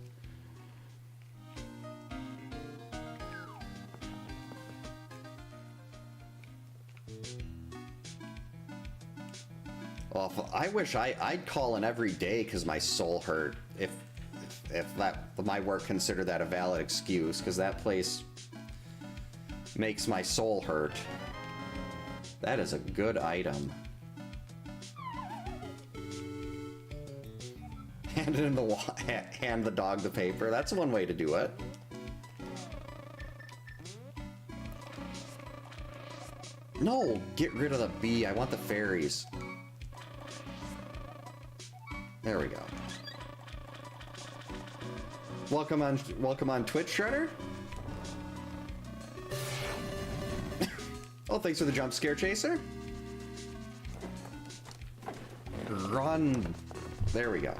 [SPEAKER 1] Well, I wish I'd call in every day because my soul hurt, if my work considered that a valid excuse, because that place makes my soul hurt. That is a good item. Hand the dog the paper. That's one way to do it. No, get rid of the bee. I want the fairies. There we go. Welcome on Twitch, Shredder. Oh, thanks for the jump scare, Chaser. Run. There we go.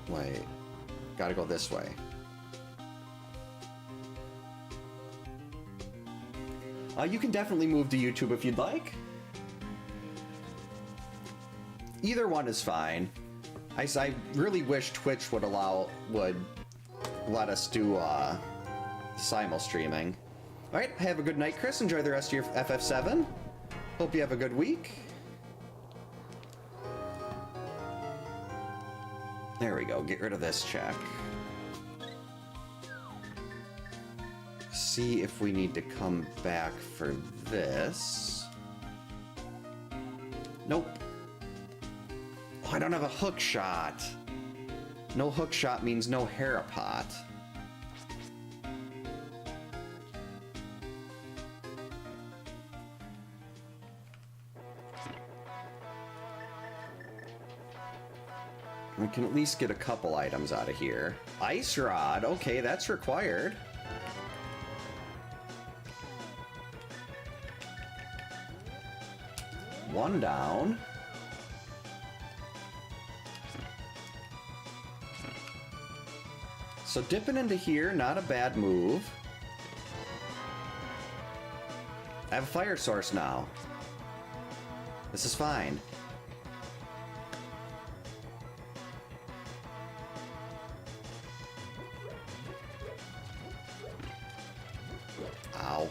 [SPEAKER 1] Wait. Gotta go this way. You can definitely move to YouTube if you'd like. Either one is fine. I really wish Twitch would let us do simul streaming. All right, have a good night, Chris. Enjoy the rest of your FF7. Hope you have a good week. There we go. Get rid of this check. See if we need to come back for this. Nope. Oh, I don't have a hook shot. No hook shot means no Harapot. We can at least get a couple items out of here. Ice Rod, okay, that's required. One down. So dipping into here, not a bad move. I have a fire source now. This is fine. Ow.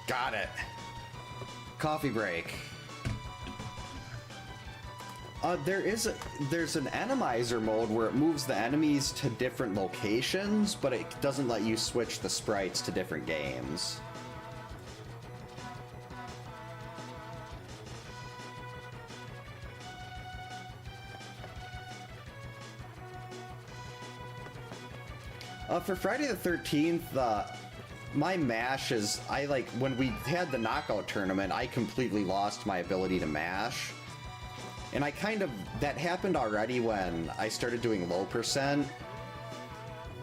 [SPEAKER 1] Got it. Coffee break. There's an Randomizer mode where it moves the enemies to different locations, but it doesn't let you switch the sprites to different games. For Friday the 13th, my mash is, when we had the knockout tournament, I completely lost my ability to mash. And that happened already when I started doing low percent.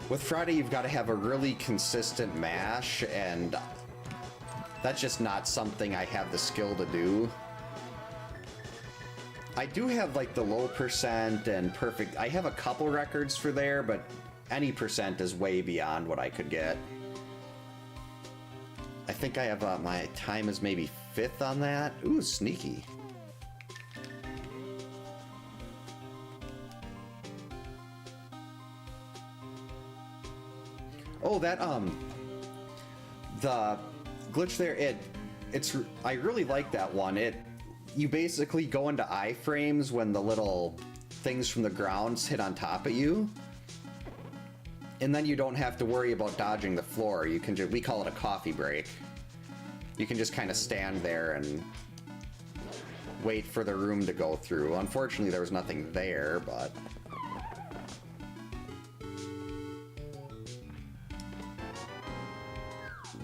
[SPEAKER 1] With Friday, you've got to have a really consistent mash, and that's just not something I have the skill to do. I do have the low percent and perfect, I have a couple records for there, but any percent is way beyond what I could get. I think I have, my time is maybe 5th on that. Ooh, sneaky. Oh, that, the glitch there, I really like that one. You basically go into iframes when the little things from the grounds hit on top of you. And then you don't have to worry about dodging the floor. You can we call it a coffee break. You can just kind of stand there and wait for the room to go through. Unfortunately, there was nothing there, but...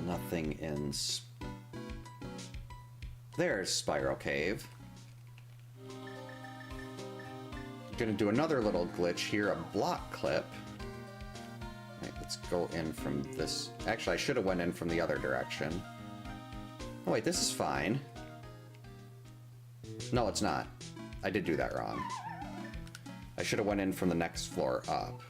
[SPEAKER 1] Nothing in... There's Spiral Cave. Gonna do another little glitch here, a block clip. Right, let's go in from this... Actually, I should have went in from the other direction. Oh wait, this is fine. No, it's not. I did do that wrong. I should have went in from the next floor up.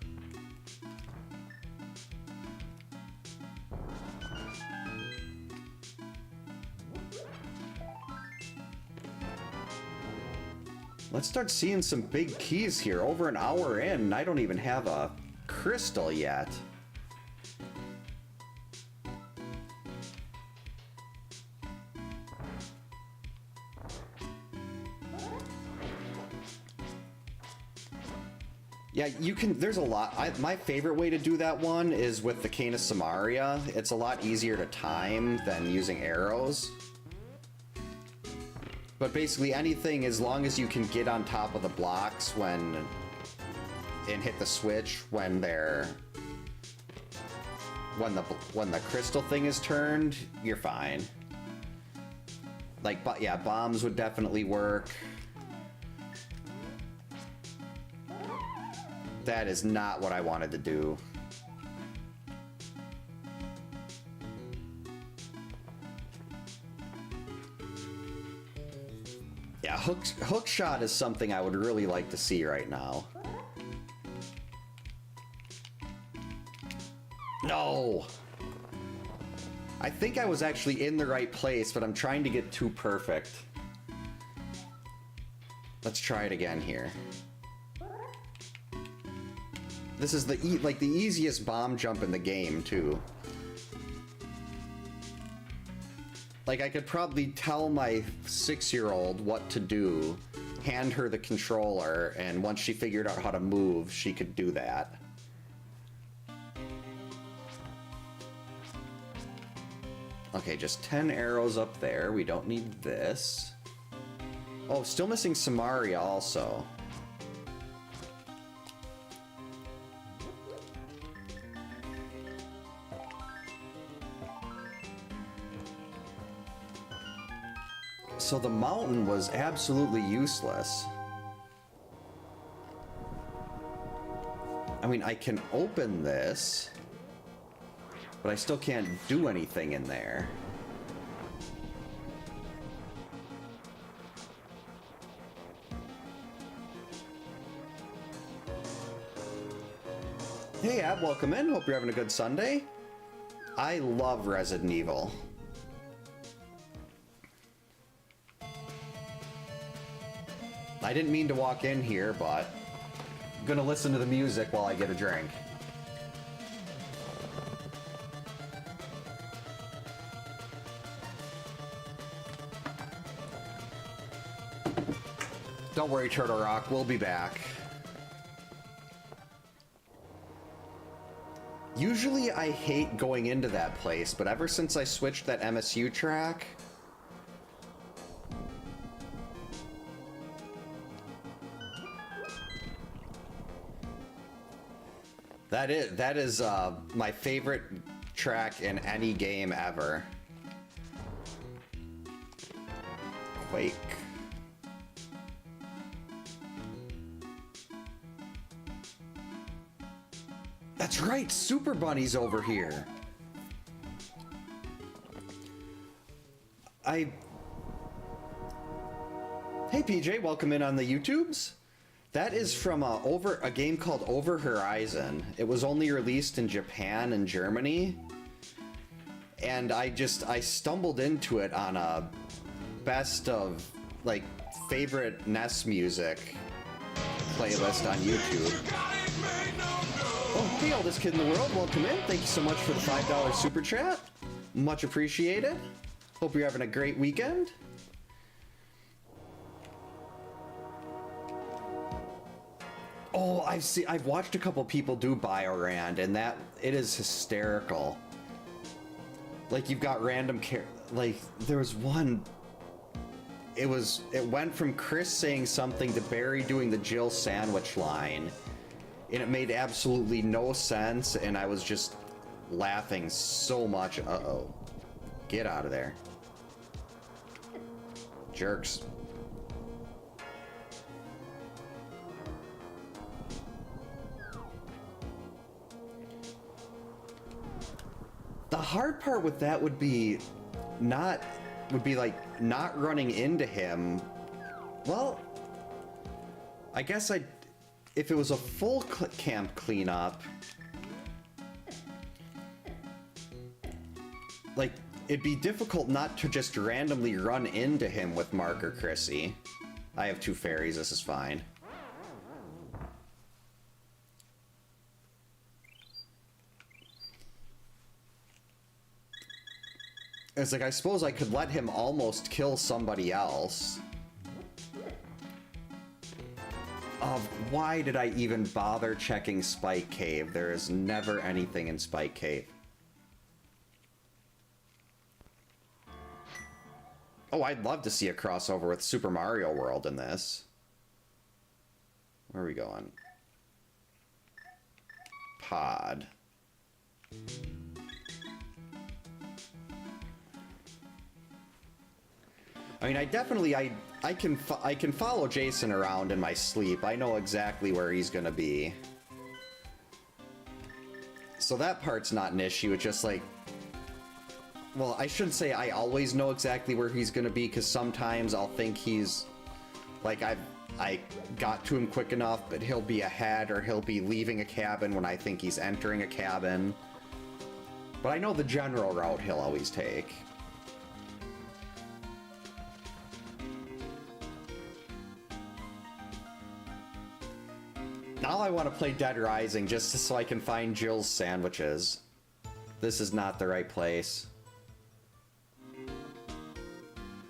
[SPEAKER 1] Let's start seeing some big keys here. Over an hour in, and I don't even have a crystal yet. Yeah, you can, there's a lot. My favorite way to do that one is with the Cane of Samaria. It's a lot easier to time than using arrows. But basically anything, as long as you can get on top of the blocks and hit the switch when the crystal thing is turned, you're fine. But yeah, bombs would definitely work. That is not what I wanted to do. Yeah, hook shot is something I would really like to see right now. No! I think I was actually in the right place, but I'm trying to get too perfect. Let's try it again here. This is the the easiest bomb jump in the game, too. Like, I could probably tell my 6-year-old what to do, hand her the controller, and once she figured out how to move, she could do that. Okay, just 10 arrows up there. We don't need this. Oh, still missing Samaria also. So the mountain was absolutely useless. I mean, I can open this, but I still can't do anything in there. Hey Ab, welcome in. Hope you're having a good Sunday. I love Resident Evil. I didn't mean to walk in here, but I'm gonna listen to the music while I get a drink. Don't worry, Turtle Rock, we'll be back. Usually I hate going into that place, but ever since I switched that MSU track... That is my favorite track in any game ever. Quake. That's right, Super Bunny's over here. Hey PJ, welcome in on the YouTubes. That is from a game called Over Horizon. It was only released in Japan and Germany. And I stumbled into it on a best of, like, favorite NES music playlist on YouTube. Oh, hey, oldest kid in the world, welcome in. Thank you so much for the $5 super chat. Much appreciated. Hope you're having a great weekend. Oh, I've watched a couple people do Biorand, and it is hysterical. Like, you've got random like, there was one, it went from Chris saying something to Barry doing the Jill sandwich line, and it made absolutely no sense, and I was just laughing so much. Uh-oh. Get out of there. Jerks. The hard part with that would be like not running into him. Well, I guess if it was a full camp cleanup, like, it'd be difficult not to just randomly run into him with Mark or Chrissy. I have 2 fairies, this is fine. It's like, I suppose I could let him almost kill somebody else. Why did I even bother checking Spike Cave? There is never anything in Spike Cave. Oh, I'd love to see a crossover with Super Mario World in this. Where are we going? Pod. I mean, I can follow Jason around in my sleep. I know exactly where he's gonna be. So that part's not an issue. It's just like, well, I shouldn't say I always know exactly where he's gonna be, because sometimes I'll think he's like, I got to him quick enough, but he'll be ahead, or he'll be leaving a cabin when I think he's entering a cabin. But I know the general route he'll always take. Now I want to play Dead Rising just so I can find Jill's sandwiches. This is not the right place.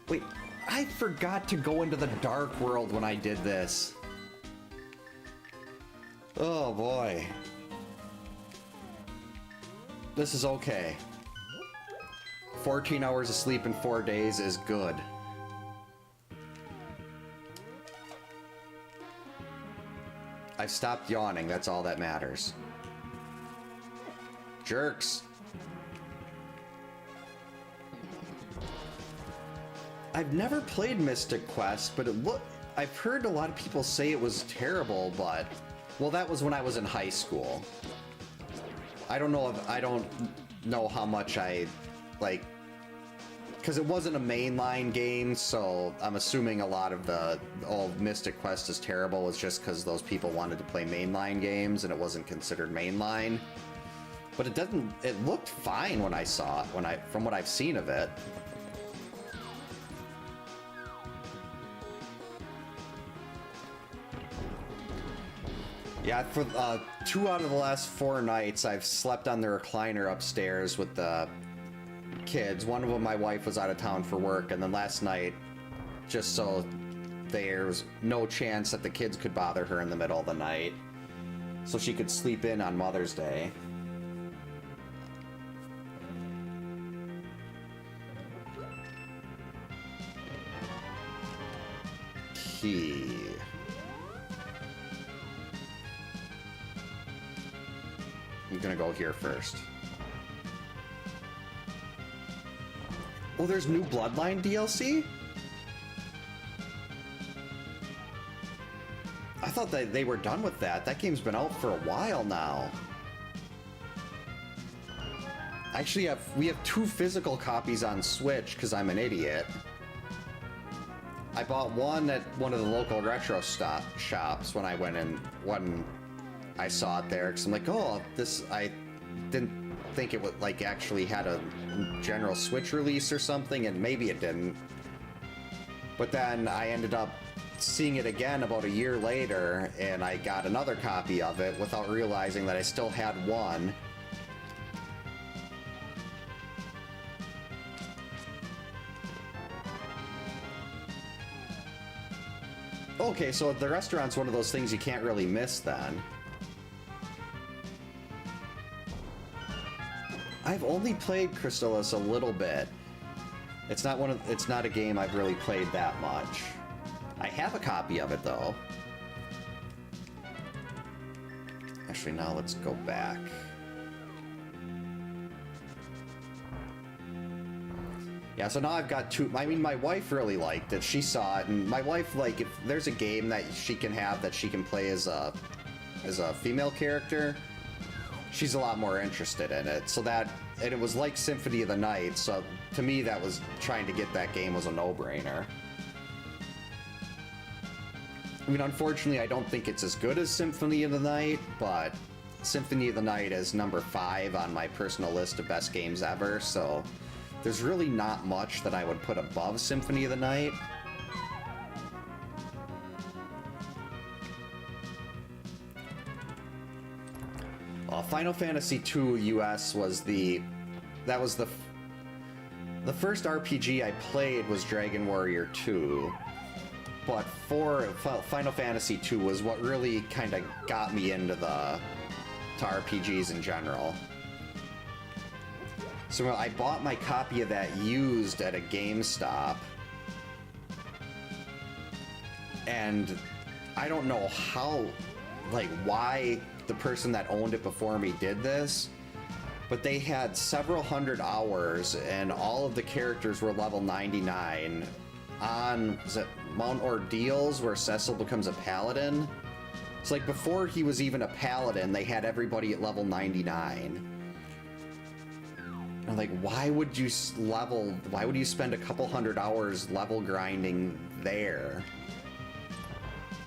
[SPEAKER 1] Wait, I forgot to go into the dark world when I did this. Oh boy. This is okay. 14 hours of sleep in 4 days is good. I've stopped yawning, that's all that matters. Jerks. I've never played Mystic Quest, but I've heard a lot of people say it was terrible, but... Well, that was when I was in high school. I don't know how much I, like... Because it wasn't a mainline game, so I'm assuming a lot of the old Mystic Quest is terrible was just because those people wanted to play mainline games and it wasn't considered mainline. But it looked fine when I saw it, from what I've seen of it. Yeah, for 2 out of the last 4 nights, I've slept on the recliner upstairs with the kids. One of them, my wife was out of town for work, and then last night, just so there's no chance that the kids could bother her in the middle of the night, so she could sleep in on Mother's Day. Key. I'm gonna go here first. Oh, there's new Bloodline DLC? I thought that they were done with that. That game's been out for a while now. Actually, we have 2 physical copies on Switch because I'm an idiot. I bought one at one of the local retro shops when I saw it there, because I'm like, oh, I didn't think it would, like, actually had a general Switch release or something, and maybe it didn't. But then I ended up seeing it again about a year later, and I got another copy of it without realizing that I still had one. Okay, so the restaurant's one of those things you can't really miss then. I've only played Crystalis a little bit. It's not a game I've really played that much. I have a copy of it though. Actually, now let's go back. Yeah, so now I've got 2. I mean, my wife really liked it. She saw it, and my wife, like, if there's a game that she can have that she can play as a female character, she's a lot more interested in it. So and it was like Symphony of the Night, so to me that was, trying to get that game was a no-brainer. I mean, unfortunately, I don't think it's as good as Symphony of the Night, but Symphony of the Night is number 5 on my personal list of best games ever, so there's really not much that I would put above Symphony of the Night. Final Fantasy II US was the first RPG I played was Dragon Warrior 2, but Final Fantasy II was what really kind of got me into to RPGs in general. So I bought my copy of that used at a GameStop, and I don't know how, like, why the person that owned it before me did this, but they had several hundred hours and all of the characters were level 99 on, is it Mount Ordeals, where Cecil becomes a paladin? It's like before he was even a paladin, they had everybody at level 99. I'm like, why would you spend a couple hundred hours level grinding there?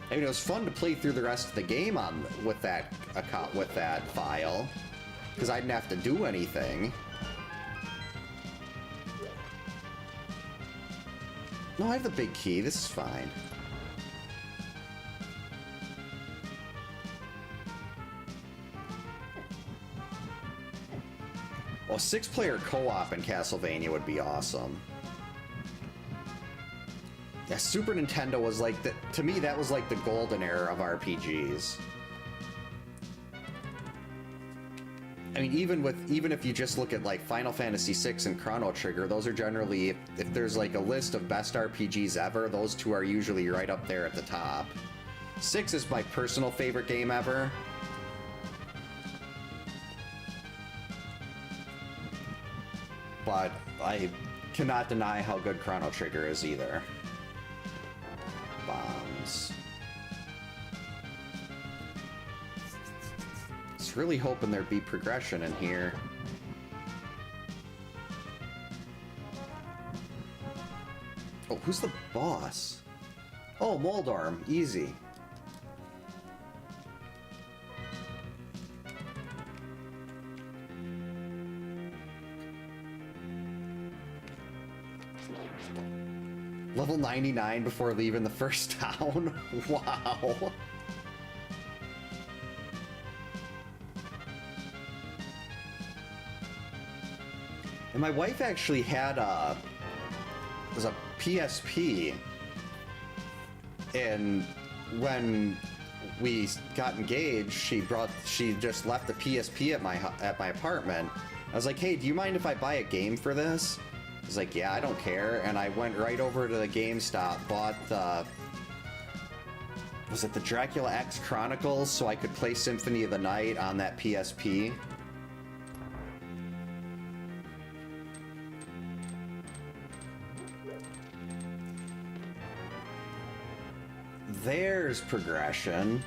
[SPEAKER 1] I mean, it was fun to play through the rest of the game with that file, because I didn't have to do anything. No, I have the big key. This is fine. Well, 6-player co-op in Castlevania would be awesome. Yeah, Super Nintendo was like the, to me that was like the golden era of RPGs. I mean, even if you just look at like Final Fantasy VI and Chrono Trigger, those are generally, if there's like a list of best RPGs ever, those two are usually right up there at the top. 6 is my personal favorite game ever. But I cannot deny how good Chrono Trigger is either. Bombs. I was really hoping there'd be progression in here. Oh, who's the boss? Oh, Moldorm. Easy. Level 99 before leaving the first town? Wow. And my wife actually had a PSP, and when we got engaged, she just left the PSP at my apartment. I was like, "Hey, do you mind if I buy a game for this?" He's like, "Yeah, I don't care." And I went right over to the GameStop, bought the, was it the Dracula X Chronicles, so I could play Symphony of the Night on that PSP. There's progression.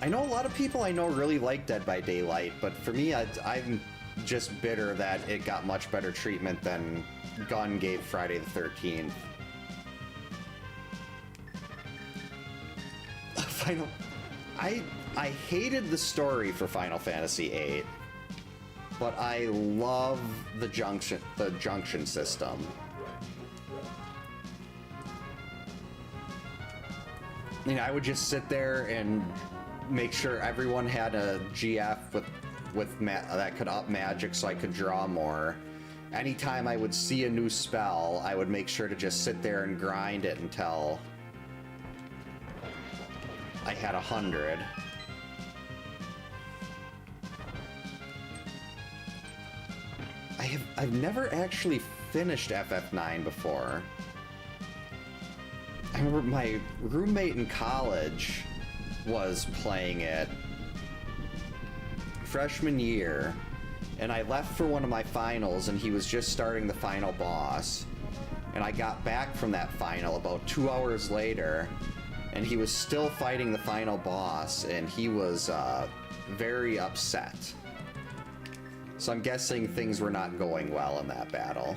[SPEAKER 1] I know a lot of people I know really like Dead by Daylight, but for me, I'm just bitter that it got much better treatment than Gunn gave Friday the 13th. I hated the story for Final Fantasy VIII, but I love the junction system. You know, I would just sit there and make sure everyone had a GF that could up magic so I could draw more. Anytime I would see a new spell, I would make sure to just sit there and grind it until I had 100. I've never actually finished FF9 before. I remember my roommate in college was playing it freshman year, and I left for one of my finals, and he was just starting the final boss, and I got back from that final about 2 hours later, and he was still fighting the final boss, and he was very upset. So I'm guessing things were not going well in that battle.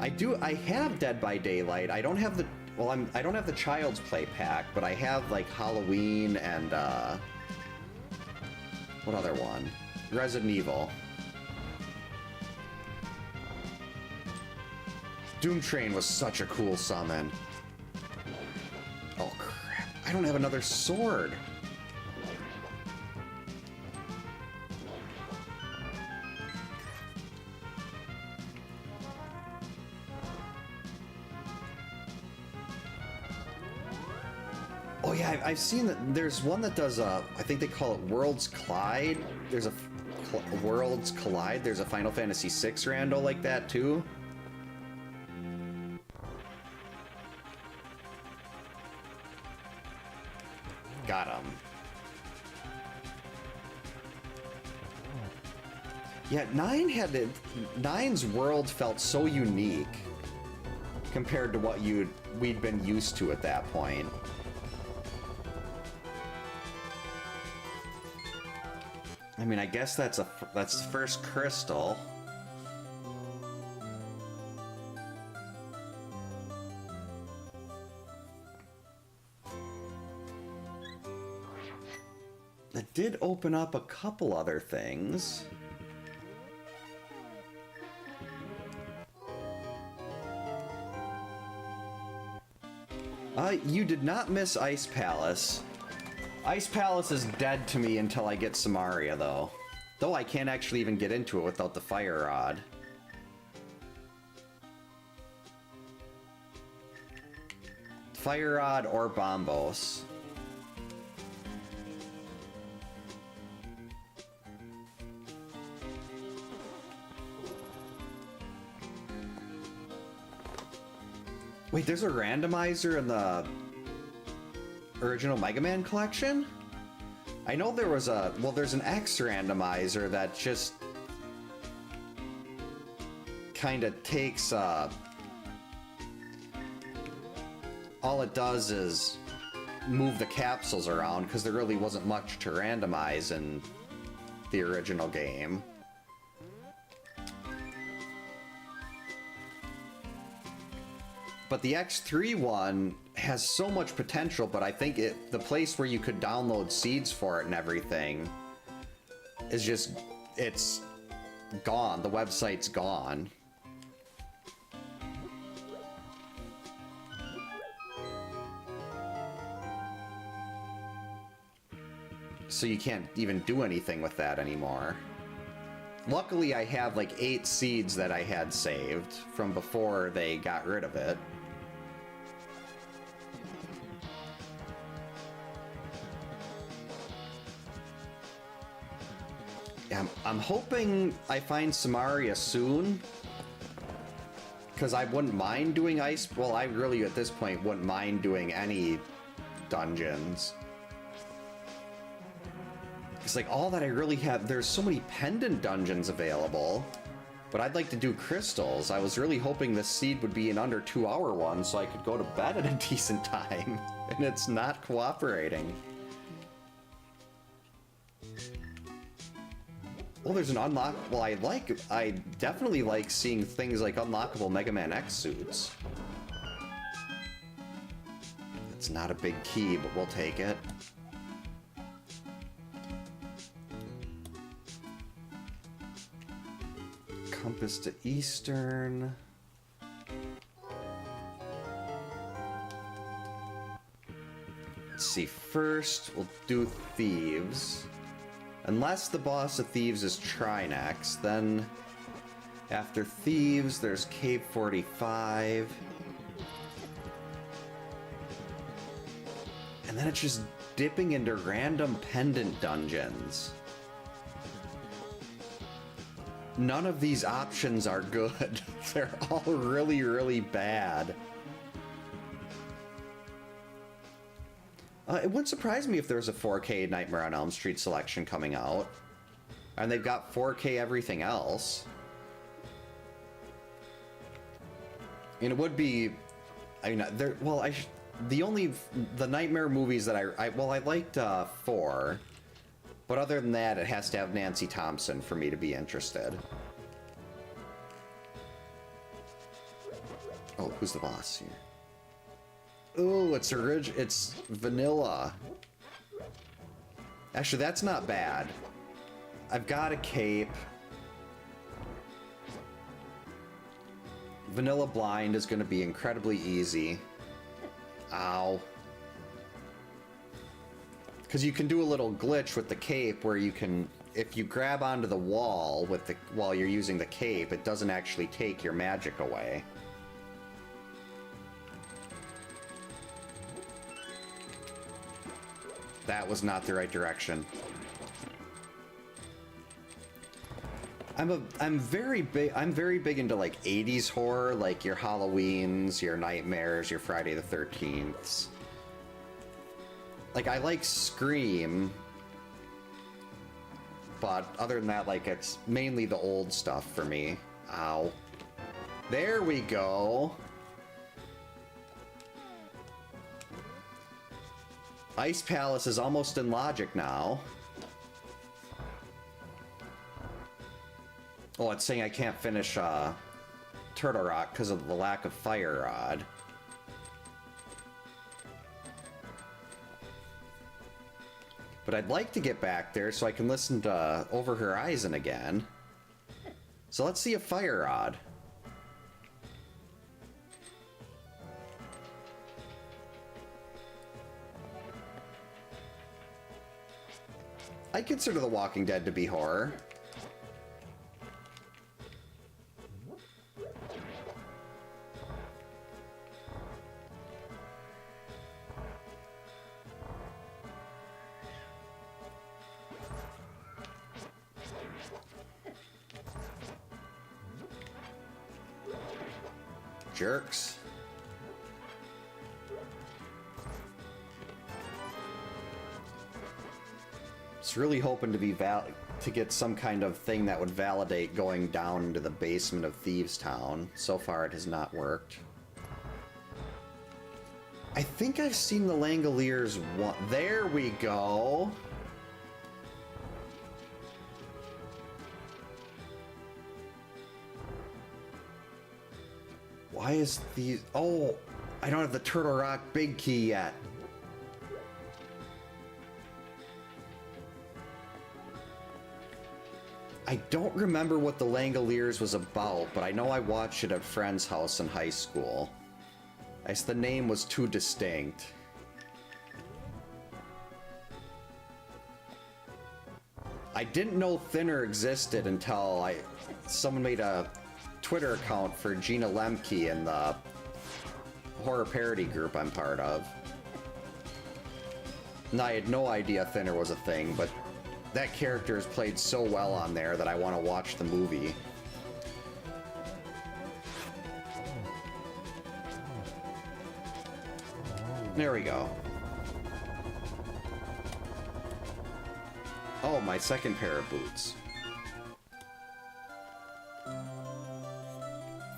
[SPEAKER 1] I have Dead by Daylight. I don't have the, well, I don't have the Child's Play pack, but I have like Halloween and what other one? Resident Evil. Doom Train was such a cool summon. Oh crap, I don't have another sword. Oh yeah, I've seen that there's one that does I think they call it Worlds Collide. There's a Worlds Collide. There's a Final Fantasy VI rando like that too. Got him. Yeah, 9's world felt so unique compared to what we'd been used to at that point. I mean, I guess that's the first crystal. That did open up a couple other things. You did not miss Ice Palace. Ice Palace is dead to me until I get Samaria, though. Though I can't actually even get into it without the Fire Rod. Fire Rod or Bombos. Wait, there's a randomizer in the original Mega Man collection? I know there was a... Well, there's an X randomizer that just... kind of takes, all it does is move the capsules around, because there really wasn't much to randomize in the original game. But the X3 one has so much potential, but I think the place where you could download seeds for it and everything is just, it's gone. The website's gone. So you can't even do anything with that anymore. Luckily, I have like 8 seeds that I had saved from before they got rid of it. I'm hoping I find Samaria soon, because I wouldn't mind doing ice. Well, I really at this point wouldn't mind doing any dungeons. It's like all that I really have. There's so many pendant dungeons available, but I'd like to do crystals. I was really hoping this seed would be an under 2-hour one so I could go to bed at a decent time, and it's not cooperating. Well, there's an unlock. Well, I definitely like seeing things like unlockable Mega Man X suits. It's not a big key, but we'll take it. Compass to Eastern. Let's see. First, we'll do Thieves. Unless the boss of Thieves is Trinex, then after Thieves, there's Cave 45. And then it's just dipping into random pendant dungeons. None of these options are good. They're all really, really bad. It wouldn't surprise me if there was a 4K Nightmare on Elm Street selection coming out. And they've got 4K everything else. And it would be... I mean, there... Well, the Nightmare movies that I liked 4. But other than that, it has to have Nancy Thompson for me to be interested. Oh, who's the boss here? Oh, it's vanilla. Actually, that's not bad. I've got a cape. Vanilla Blind is going to be incredibly easy. Ow. Because you can do a little glitch with the cape where you can, if you grab onto the wall while you're using the cape, it doesn't actually take your magic away. That was not the right direction. I'm very big into like 80s horror, like your Halloweens, your Nightmares, your Friday the 13ths. Like, I like Scream, but other than that, like, it's mainly the old stuff for me. Ow. There we go. Ice Palace is almost in logic now. Oh, it's saying I can't finish Turtle Rock because of the lack of Fire Rod. But I'd like to get back there so I can listen to Over Horizon again. So let's see a fire rod. I consider The Walking Dead to be horror. Jerks. Just really hoping to be to get some kind of thing that would validate going down into the basement of Thieves Town. So far it has not worked. I think I've seen the Langoliers one. There we go. Why is these... Oh, I don't have the Turtle Rock Big Key yet. I don't remember what the Langoliers was about, but I know I watched it at a friend's house in high school. The name was too distinct. I didn't know Thinner existed until someone made a Twitter account for Gina Lemke in the horror parody group I'm part of. And I had no idea Thinner was a thing, but that character is played so well on there that I want to watch the movie. There we go. Oh, my second pair of boots.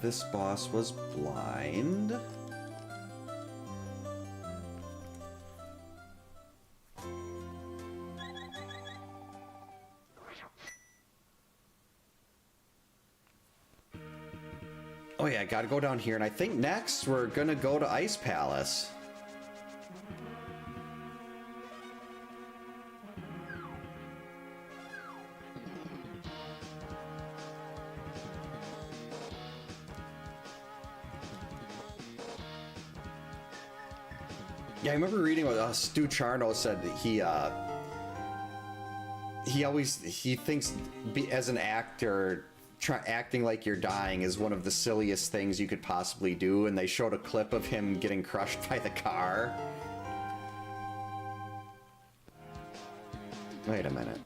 [SPEAKER 1] This boss was blind. Oh yeah, gotta go down here, and I think next we're gonna go to Ice Palace. Yeah, I remember reading what Stu Charno said that he thinks as an actor acting like you're dying is one of the silliest things you could possibly do, and they showed a clip of him getting crushed by the car. Wait a minute.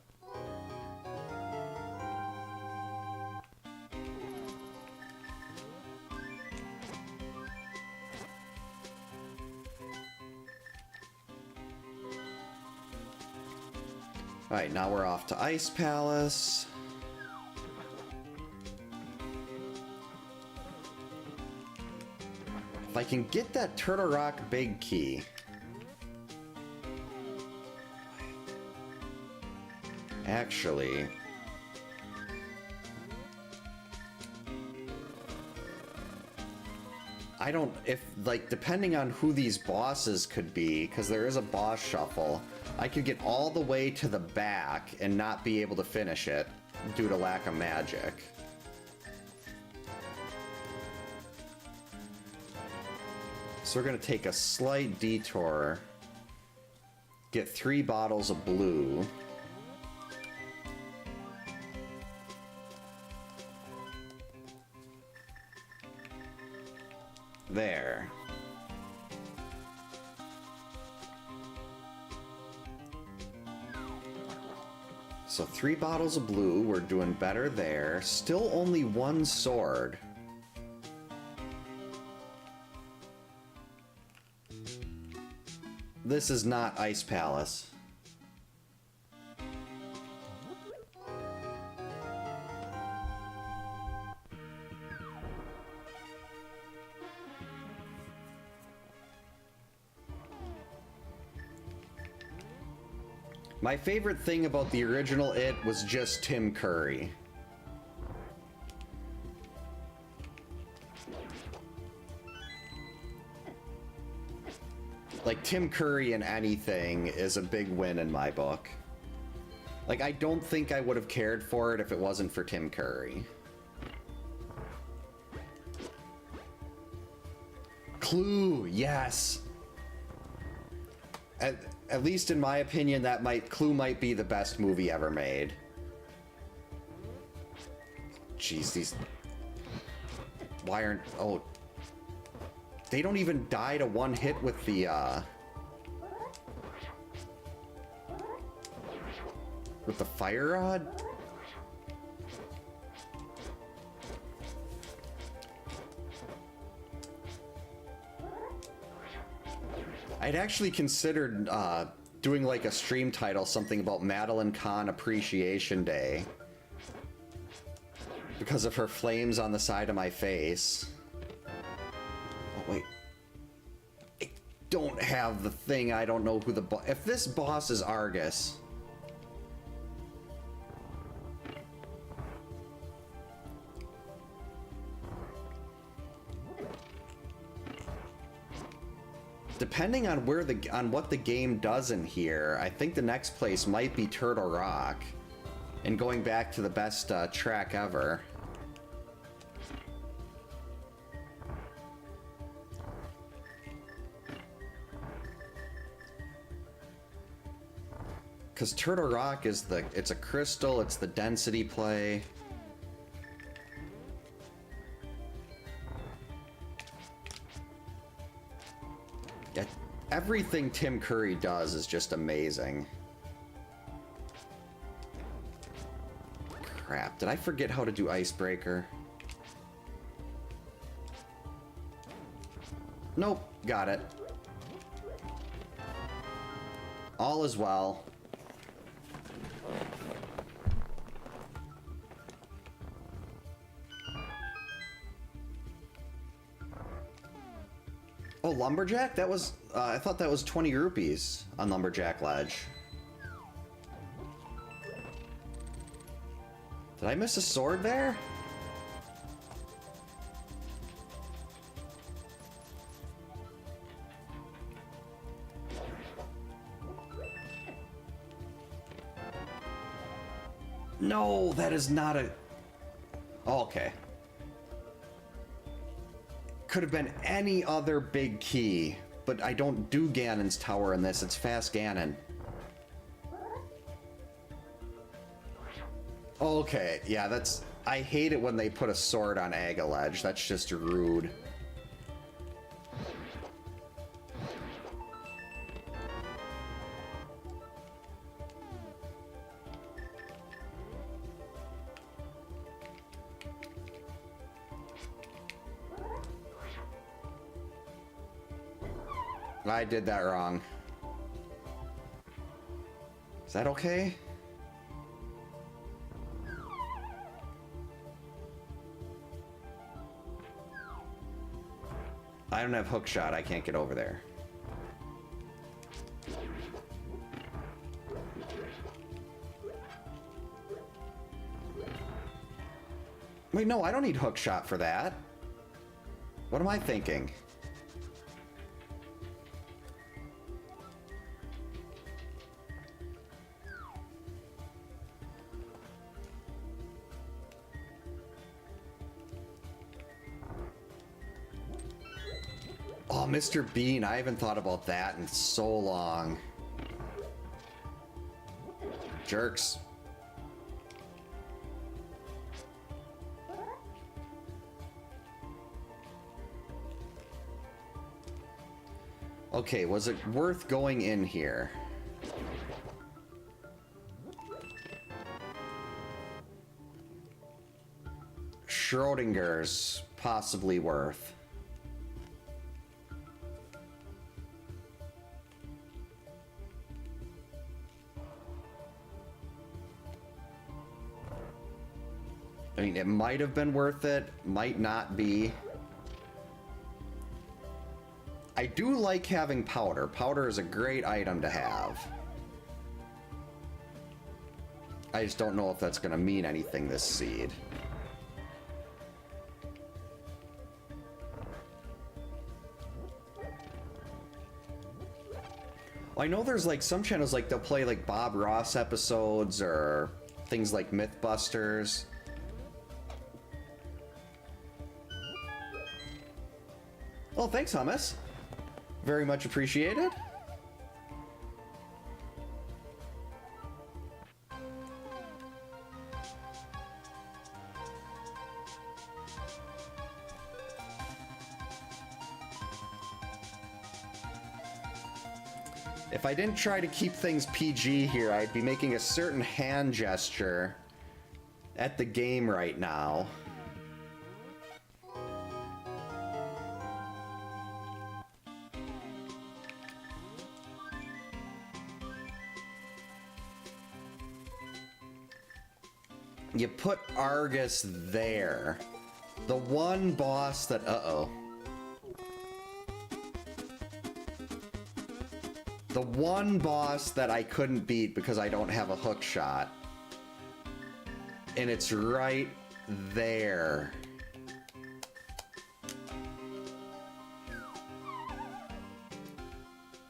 [SPEAKER 1] Alright, now we're off to Ice Palace. If I can get that Turtle Rock Big Key. Actually... I don't... depending on who these bosses could be, because there is a boss shuffle, I could get all the way to the back and not be able to finish it due to lack of magic. So we're going to take a slight detour, get 3 bottles of blue. There. So 3 bottles of blue, we're doing better there. Still only 1 sword. This is not Ice Palace. My favorite thing about the original It was just Tim Curry. Like, Tim Curry in anything is a big win in my book. Like, I don't think I would have cared for it if it wasn't for Tim Curry. Clue, yes. At least in my opinion, Clue might be the best movie ever made. Jeez, these... Why aren't... Oh. They don't even die to one hit with the, with the fire rod? I'd actually considered doing like a stream title, something about Madeline Kahn Appreciation Day, because of her flames on the side of my face. Oh wait, I don't have the thing. I don't know who the boss. If this boss is Argus, depending on where what the game does in here, I think the next place might be Turtle Rock, and going back to the best track ever. Because Turtle Rock is it's a crystal, it's the density play. Yeah, everything Tim Curry does is just amazing. Crap, did I forget how to do Icebreaker? Nope, got it. All is well. Oh, Lumberjack? That was, I thought that was 20 rupees on Lumberjack Ledge. Did I miss a sword there? No, that is not a... Oh, okay. Could have been any other big key, but I don't do Ganon's tower in this. It's fast Ganon. Okay, yeah, that's... I hate it when they put a sword on Aga Ledge. That's just rude. I did that wrong. Is that okay? I don't have hook shot. I can't get over there. Wait, no, I don't need hook shot for that. What am I thinking? Oh, Mr. Bean, I haven't thought about that in so long. Jerks. Okay, was it worth going in here? Schrodinger's possibly worth. I mean, it might have been worth it, might not be. I do like having powder. Powder is a great item to have. I just don't know if that's going to mean anything this seed. I know there's like some channels like they'll play like Bob Ross episodes or things like Mythbusters. Well, thanks, Hummus. Very much appreciated. If I didn't try to keep things PG here, I'd be making a certain hand gesture at the game right now. You put Argus there. The one boss that... Uh-oh. The one boss that I couldn't beat because I don't have a hook shot. And it's right there.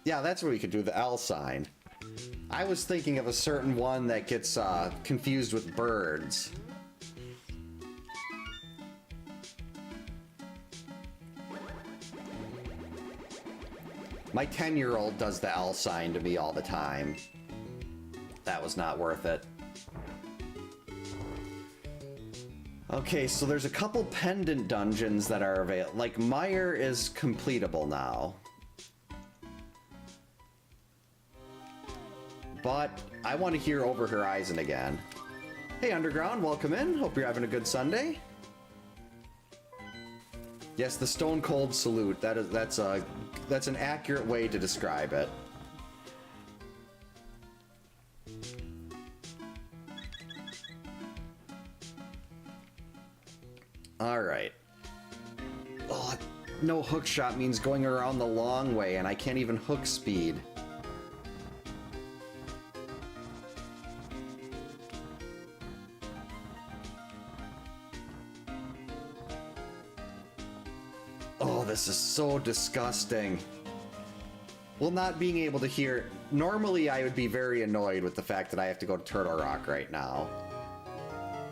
[SPEAKER 1] Yeah, that's where we could do the L sign. I was thinking of a certain one that gets confused with birds. My 10-year-old does the L sign to me all the time. That was not worth it. Okay, so there's a couple pendant dungeons that are available. Like, Meyer is completable now. But I want to hear Over Horizon again. Hey, Underground, welcome in. Hope you're having a good Sunday. Yes, the Stone Cold Salute. That's an accurate way to describe it. All right. Oh, no hook shot means going around the long way, and I can't even hook speed. Oh, this is so disgusting. Well, not being able to hear... Normally, I would be very annoyed with the fact that I have to go to Turtle Rock right now.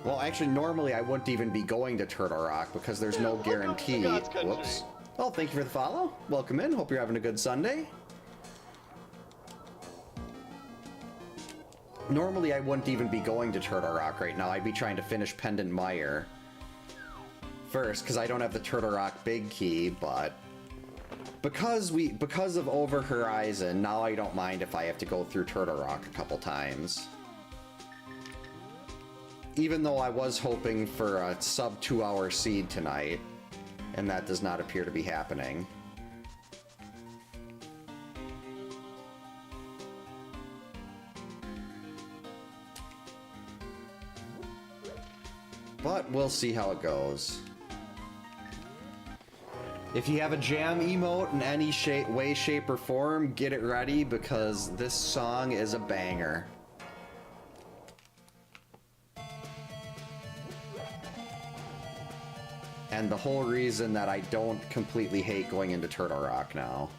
[SPEAKER 1] Well, actually, normally I wouldn't even be going to Turtle Rock because there's no guarantee. Whoops. Well, thank you for the follow. Welcome in. Hope you're having a good Sunday. Normally, I wouldn't even be going to Turtle Rock right now. I'd be trying to finish Pendant Meyer first because I don't have the Turtle Rock big key, but because of Over Horizon, now I don't mind if I have to go through Turtle Rock a couple times. Even though I was hoping for a sub 2-hour seed tonight, and that does not appear to be happening. But we'll see how it goes. If you have a jam emote in any way, shape, or form, get it ready because this song is a banger. And the whole reason that I don't completely hate going into Turtle Rock now.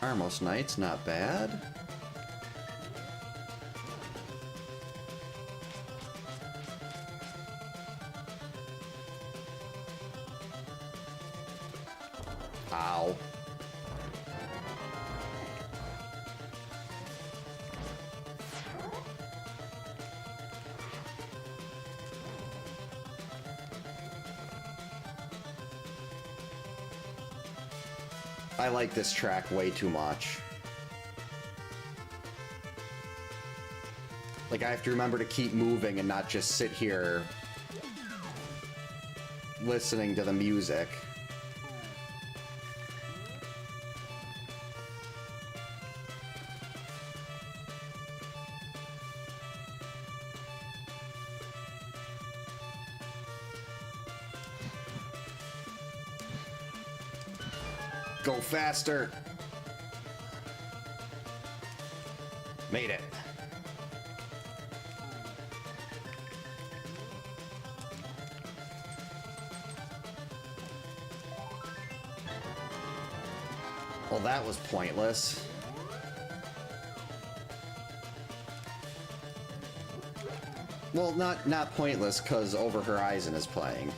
[SPEAKER 1] Armos Knights, not bad. Ow. I like this track way too much. Like, I have to remember to keep moving and not just sit here listening to the music. Go faster. Made it. Well, that was pointless. Well, not pointless, because Over Horizon is playing.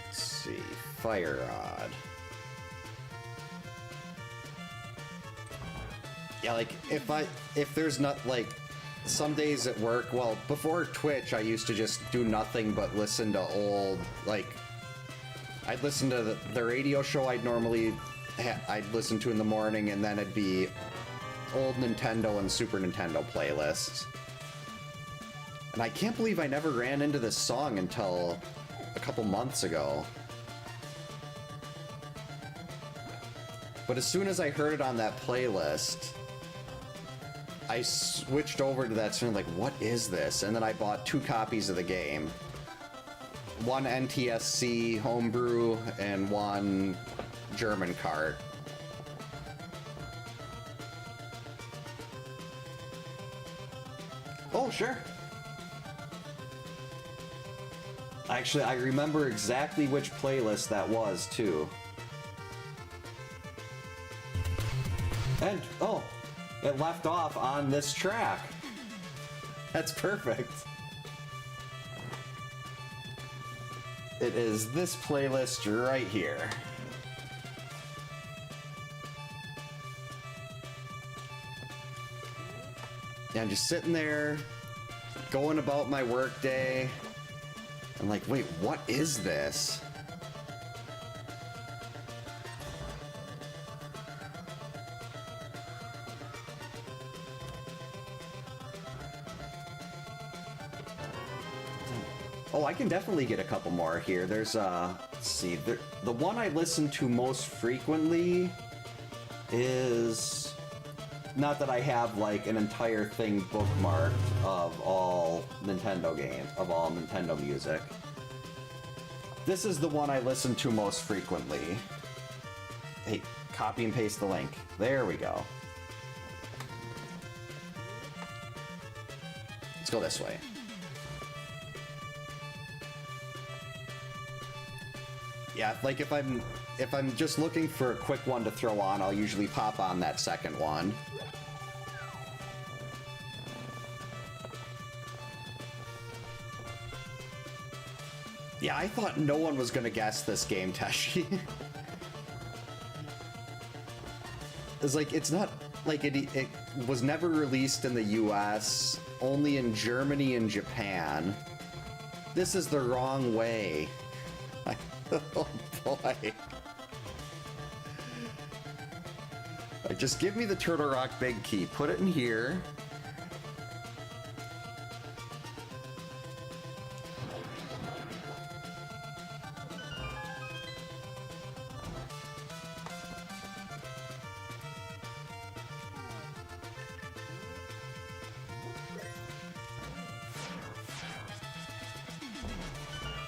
[SPEAKER 1] Let's see. Fire Rod. Yeah, like, if there's not, like, some days at work, well, before Twitch, I used to just do nothing but listen to old, like, I'd listen to the radio show I'd listen to in the morning, and then it'd be old Nintendo and Super Nintendo playlists. And I can't believe I never ran into this song until a couple months ago. But as soon as I heard it on that playlist, I switched over to that song, like, what is this? And then I bought 2 copies of the game. One NTSC homebrew and one German cart. Oh, sure. Actually, I remember exactly which playlist that was, too. And, oh, it left off on this track. That's perfect. It is this playlist right here. Yeah, I'm just sitting there, going about my work day. I'm like, wait, what is this? Oh, I can definitely get a couple more here. There's, let's see, the one I listen to most frequently is, not that I have, like, an entire thing bookmarked of all Nintendo games, of all Nintendo music. This is the one I listen to most frequently. Hey, copy and paste the link. There we go. Let's go this way. Yeah, like if I'm just looking for a quick one to throw on, I'll usually pop on that second one. Yeah, I thought no one was gonna guess this game, Teshi. It's like, it's not like it was never released in the US, only in Germany and Japan. This is the wrong way. Oh boy. Just give me the Turtle Rock Big Key. Put it in here.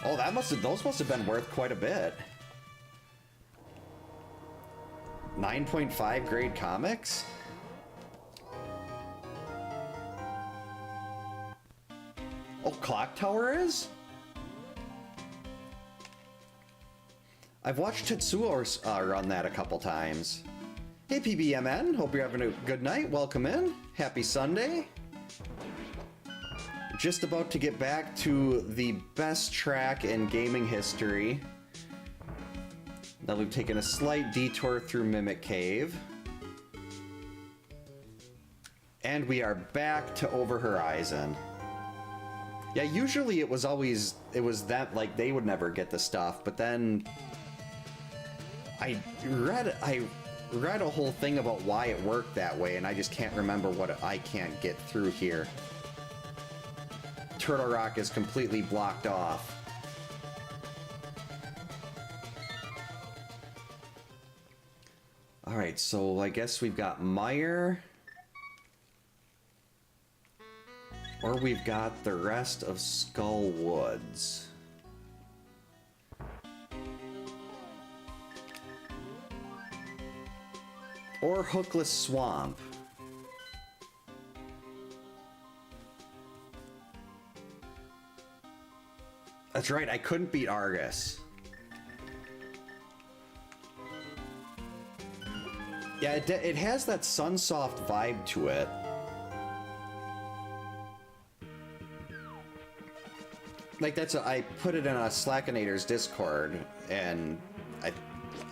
[SPEAKER 1] Oh, those must have been worth quite a bit. 9.5 grade comics? Oh, Clock Tower is? I've watched Tetsuo run that a couple times. Hey PBMN, hope you're having a good night. Welcome in. Happy Sunday. Just about to get back to the best track in gaming history. Now we've taken a slight detour through Mimic Cave. And we are back to Over Horizon. Yeah, usually it was that, like, they would never get the stuff, but then I read a whole thing about why it worked that way, and I just can't remember what I can't get through here. Turtle Rock is completely blocked off. Alright, so I guess we've got Meyer. Or we've got the rest of Skull Woods. Or Hookless Swamp. That's right, I couldn't beat Argus. Yeah, it has that Sunsoft vibe to it. Like, I put it in a Slackinator's Discord, and I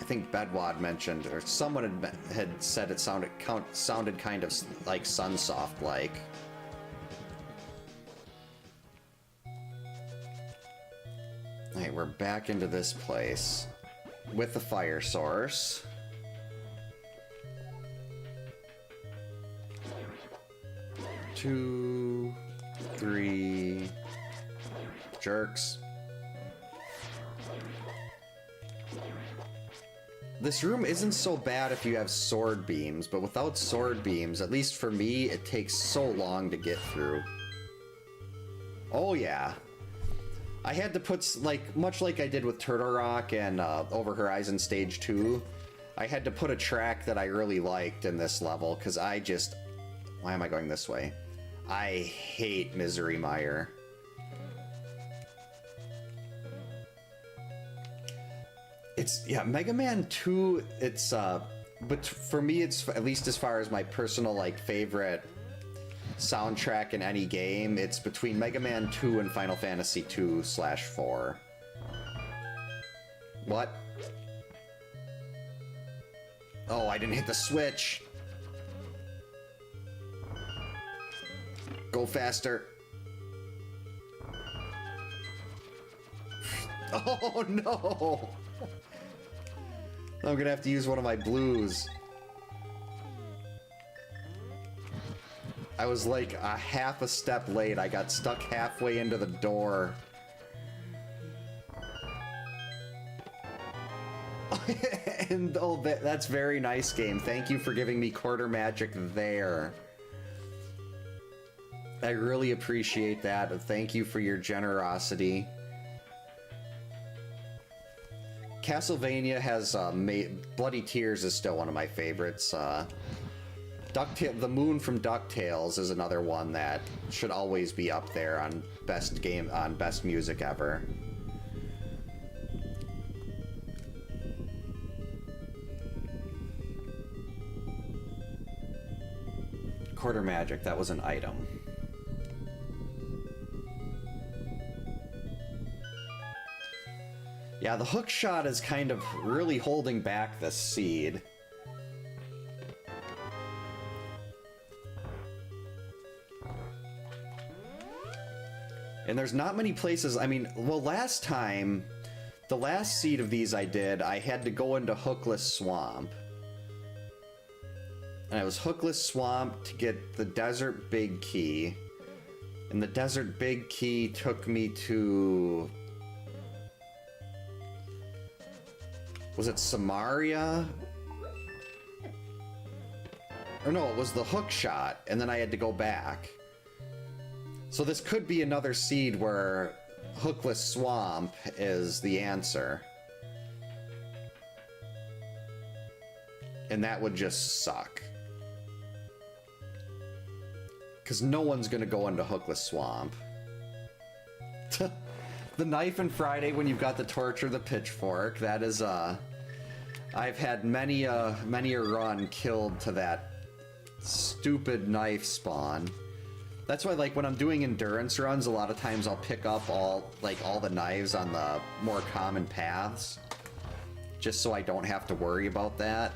[SPEAKER 1] think Bedwad mentioned, or someone had said it sounded kind of like Sunsoft-like. Alright, we're back into this place with the fire source. Two, three, jerks. This room isn't so bad if you have sword beams, but without sword beams, at least for me, it takes so long to get through. Oh yeah. I had to put, much like I did with Turtle Rock and Over Horizon Stage 2, I had to put a track that I really liked in this level, because I just... Why am I going this way? I hate Misery Mire. Yeah, Mega Man 2, but for me, it's, at least as far as my personal, favorite soundtrack in any game, it's between Mega Man 2 and Final Fantasy 2/4. What? Oh, I didn't hit the switch! Go faster. Oh, no! I'm gonna have to use one of my blues. I was like a half a step late. I got stuck halfway into the door. And oh, that's very nice, game. Thank you for giving me quarter magic there. I really appreciate that. Thank you for your generosity. Castlevania has Bloody Tears is still one of my favorites. The Moon from DuckTales is another one that should always be up there on best music ever. Quarter magic, that was an item. Yeah, the hook shot is kind of really holding back this seed. And there's not many places, I mean, well, last time, the last seed of these I had to go into Hookless Swamp. And I was Hookless Swamp to get the Desert Big Key. And the Desert Big Key took me to... Was it Samaria? Or no, it was the hook shot, and then I had to go back. So this could be another seed where Hookless Swamp is the answer. And that would just suck. Because no one's gonna go into Hookless Swamp. The knife and Friday when you've got the torch or the pitchfork, that is, I've had many a run killed to that stupid knife spawn. That's why, when I'm doing endurance runs, a lot of times I'll pick up all the knives on the more common paths, just so I don't have to worry about that.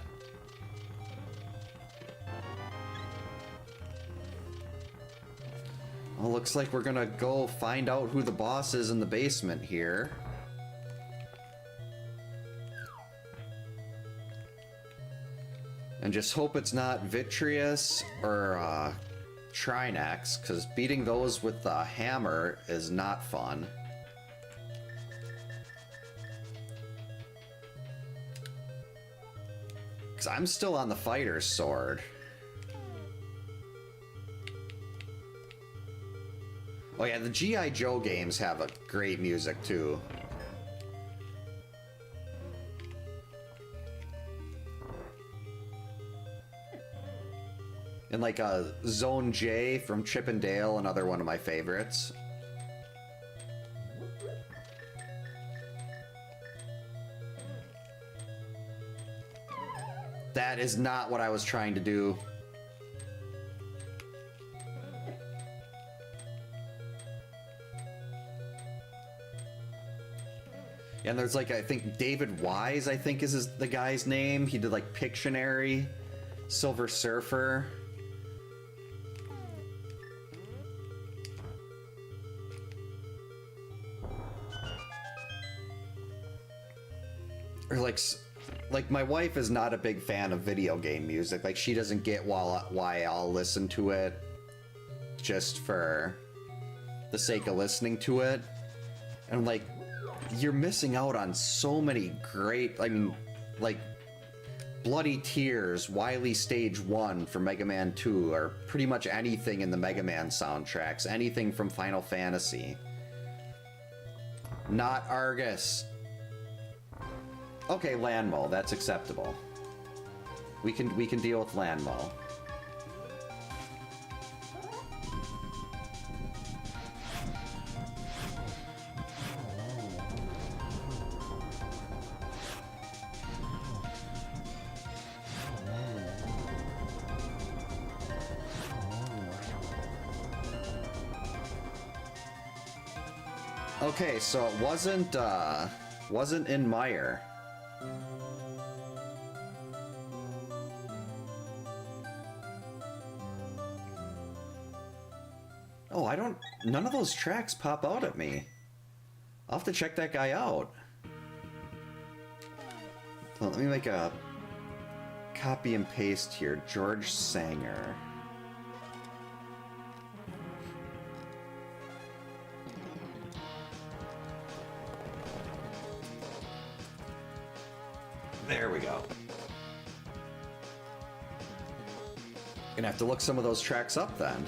[SPEAKER 1] Well, looks like we're gonna go find out who the boss is in the basement here. And just hope it's not Vitreous or Trinex, because beating those with the hammer is not fun. Because I'm still on the fighter's sword. Oh yeah, the G.I. Joe games have a great music too. And Zone J from Chip and Dale, another one of my favorites. That is not what I was trying to do. And there's like, I think David Wise, I think is the guy's name. He did like Pictionary, Silver Surfer. Or like my wife is not a big fan of video game music. Like she doesn't get why I'll listen to it just for the sake of listening to it. And I'm like, you're missing out on so many great, I mean, like Bloody Tears, Wily Stage 1 from Mega Man 2, or pretty much anything in the Mega Man soundtracks, anything from Final Fantasy. Not Argus. Okay, Landmo, that's acceptable. We can deal with Landmo. Okay, so it wasn't in Meyer. Oh, none of those tracks pop out at me. I'll have to check that guy out. Well, let me make a copy and paste here. George Sanger. There we go. Gonna have to look some of those tracks up then.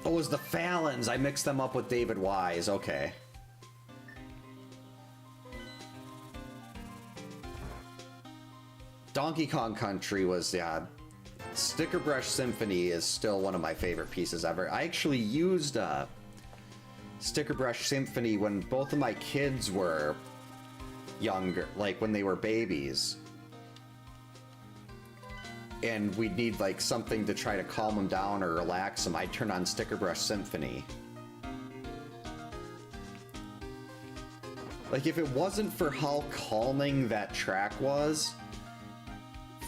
[SPEAKER 1] Oh, it was the Fallons. I mixed them up with David Wise. Okay. Donkey Kong Country was, yeah. Sticker Brush Symphony is still one of my favorite pieces ever. I actually used Sticker Brush Symphony when both of my kids were younger, like when they were babies. And we'd need like something to try to calm them down or relax them. I'd turn on Sticker Brush Symphony. Like if it wasn't for how calming that track was,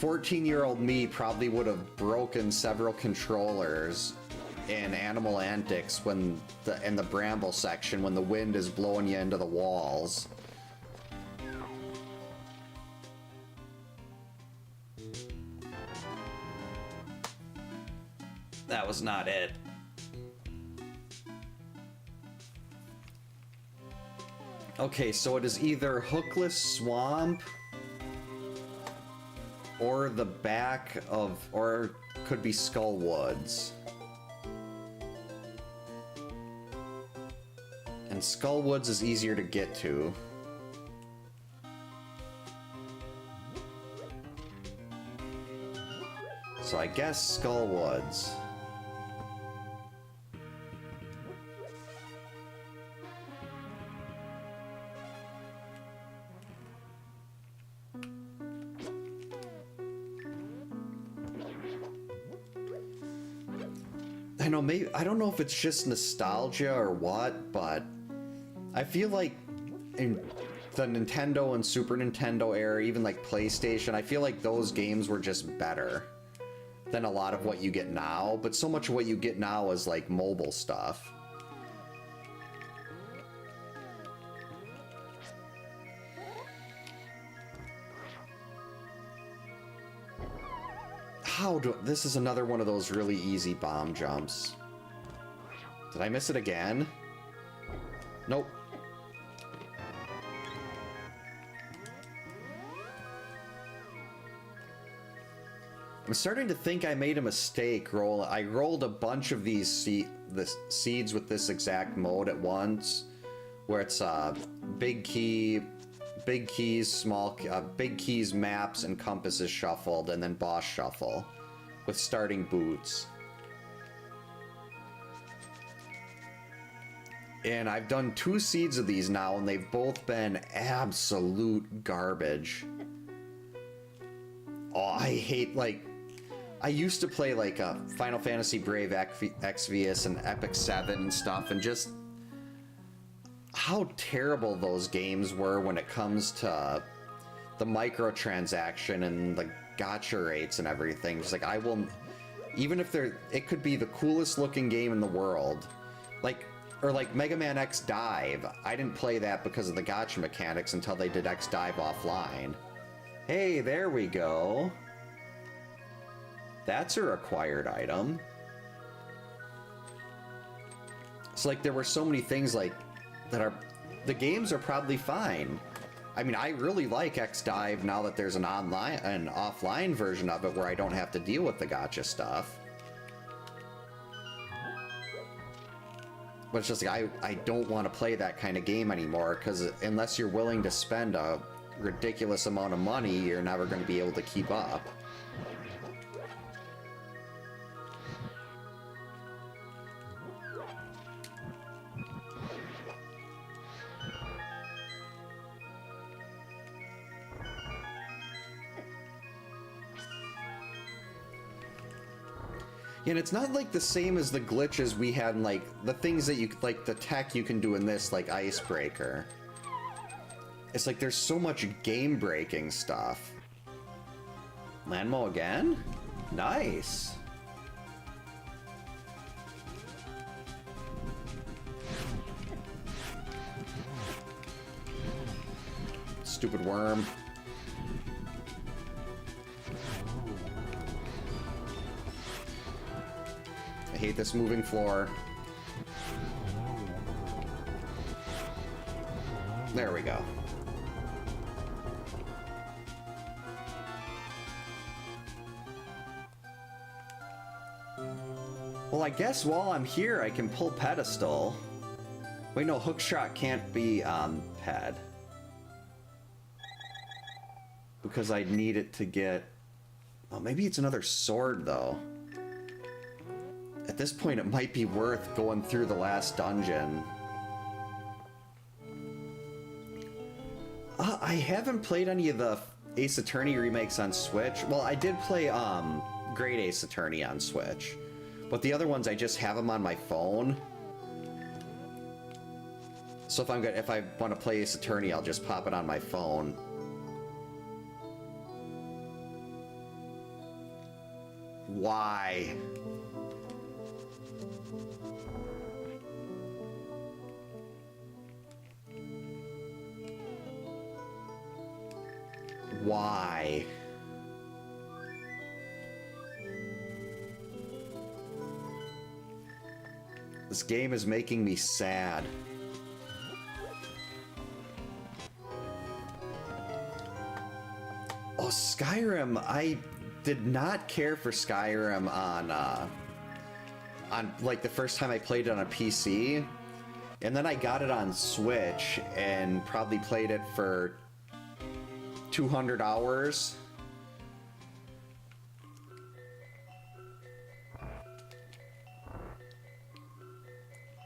[SPEAKER 1] 14-year-old me probably would have broken several controllers in Animal Antics in the bramble section when the wind is blowing you into the walls. That was not it. Okay, so it is either Hookless Swamp or the back of, or could be Skull Woods. And Skull Woods is easier to get to. So I guess Skull Woods. I know, maybe, I don't know if it's just nostalgia or what, but I feel like in the Nintendo and Super Nintendo era, even like PlayStation, I feel like those games were just better than a lot of what you get now, but so much of what you get now is like mobile stuff. This is another one of those really easy bomb jumps. Did I miss it again? Nope. I'm starting to think I made a mistake. I rolled a bunch of these seeds with this exact mode at once, where it's big keys, big keys, maps, and compasses shuffled, and then boss shuffle with starting boots. And I've done 2 seeds of these now, and they've both been absolute garbage. Oh, I hate, like... I used to play, like, Final Fantasy Brave Exvius and Epic 7 and stuff, and just... how terrible those games were when it comes to the microtransaction and the gacha rates and everything. Just like, I will... even if they're... it could be the coolest looking game in the world. Like... or like Mega Man X Dive. I didn't play that because of the gacha mechanics until they did X Dive offline. Hey, there we go. That's a required item. It's like there were so many things like that are... the games are probably fine. I mean, I really like X Dive now that there's an offline version of it where I don't have to deal with the gacha stuff. But it's just like, I don't want to play that kind of game anymore, because unless you're willing to spend a ridiculous amount of money, you're never going to be able to keep up. And it's not like the same as the glitches we had in, like, the things that you, like, the tech you can do in this, like Icebreaker. It's like there's so much game-breaking stuff. Landmo again? Nice. Stupid worm. I hate this moving floor. There we go. Well, I guess while I'm here, I can pull pedestal. Wait, no, hookshot can't be ped. Because I need it to get... oh, maybe it's another sword, though. At this point, it might be worth going through the last dungeon. I haven't played any of the Ace Attorney remakes on Switch. Well, I did play Great Ace Attorney on Switch. But the other ones, I just have them on my phone. So if I want to play Ace Attorney, I'll just pop it on my phone. Why? Why? This game is making me sad. Oh, Skyrim, I did not care for Skyrim on like the first time I played it on a PC. And then I got it on Switch and probably played it for 200 hours.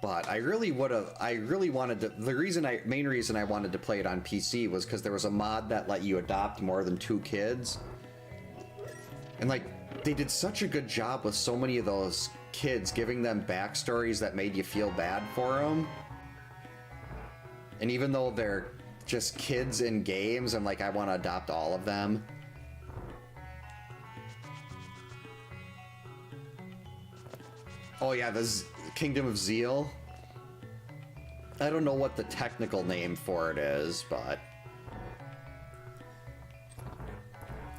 [SPEAKER 1] But I really wanted to, main reason I wanted to play it on PC was because there was a mod that let you adopt more than 2 kids. And like, they did such a good job with so many of those kids, giving them backstories that made you feel bad for them. And even though they're just kids in games, I'm like, I want to adopt all of them. Oh yeah, the Kingdom of Zeal. I don't know what the technical name for it is, but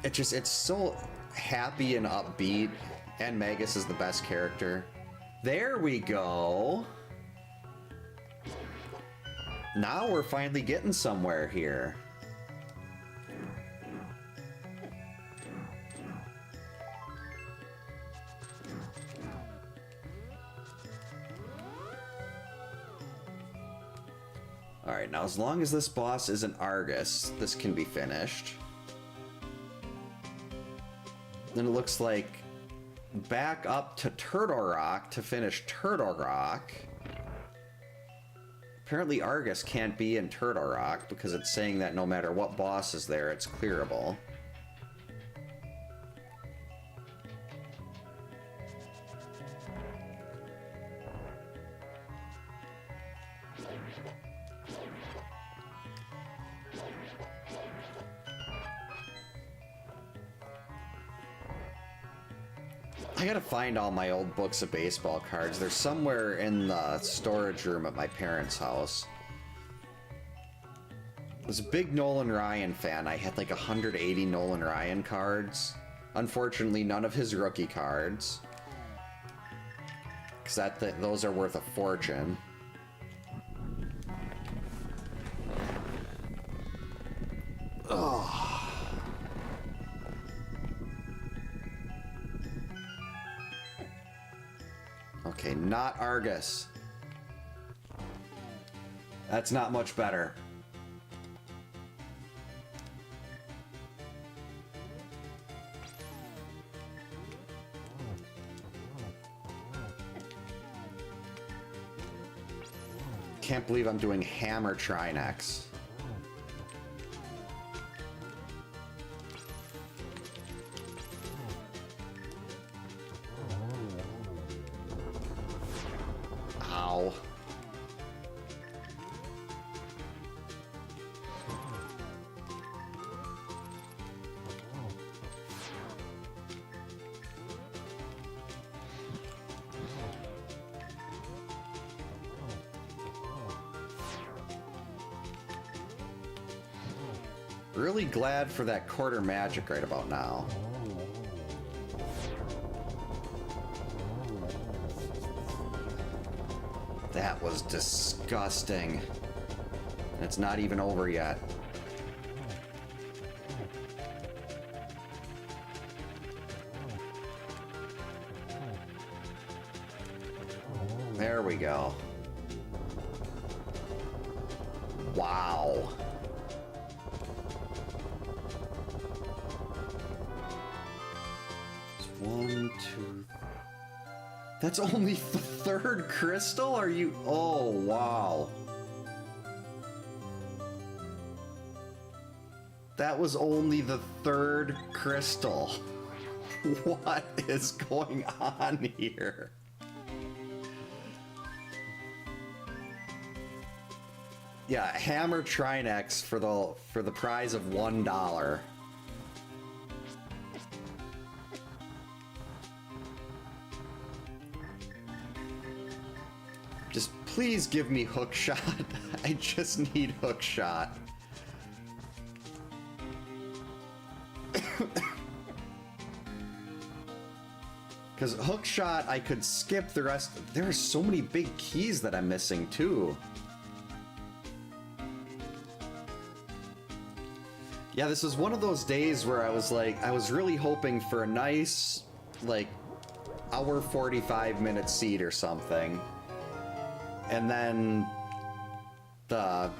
[SPEAKER 1] it's so happy and upbeat, and Magus is the best character. There we go. Now we're finally getting somewhere here. Alright, now as long as this boss isn't Argus, this can be finished. Then it looks like back up to Turtle Rock to finish Turtle Rock. Apparently Argus can't be in Turtle Rock because it's saying that no matter what boss is there, it's clearable. I gotta find all my old books of baseball cards. They're somewhere in the storage room at my parents' house. I was a big Nolan Ryan fan. I had like 180 Nolan Ryan cards. Unfortunately, none of his rookie cards. Because those are worth a fortune. Oh. Okay, not Argus. That's not much better. Can't believe I'm doing Hammer Trinex. Ow. Really glad for that quarter magic right about now. That was disgusting. It's not even over yet. There we go. Wow. One, two. That's only the third crystal? Are you? Oh, wow. That was only the third crystal. What is going on here? Yeah, Hammer Trinex for the prize of $1. Just please give me hook shot. I just need hook shot. Because hook shot, I could skip the rest. There are so many big keys that I'm missing too. Yeah, this was one of those days where I was like, I was really hoping for a nice, like, hour 45-minute seed or something. And then the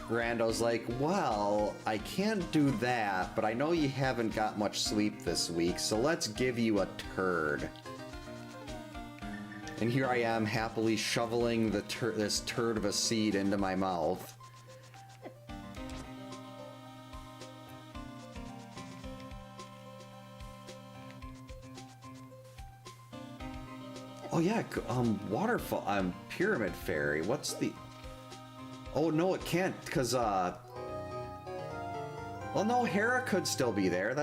[SPEAKER 1] rando's like, well, I can't do that, but I know you haven't got much sleep this week, so let's give you a turd. And here I am happily shoveling this turd of a seed into my mouth. Oh yeah, waterfall, Pyramid Fairy, what's the... Oh no, it can't, because, well no, Hera could still be there,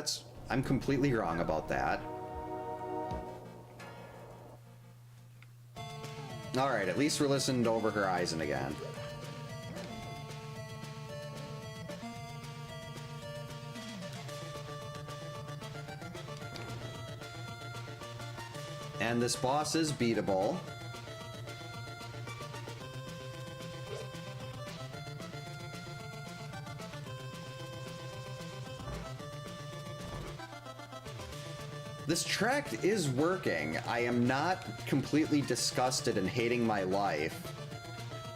[SPEAKER 1] I'm completely wrong about that. Alright, at least we're listening to Over Horizon again. And this boss is beatable. This track is working. I am not completely disgusted and hating my life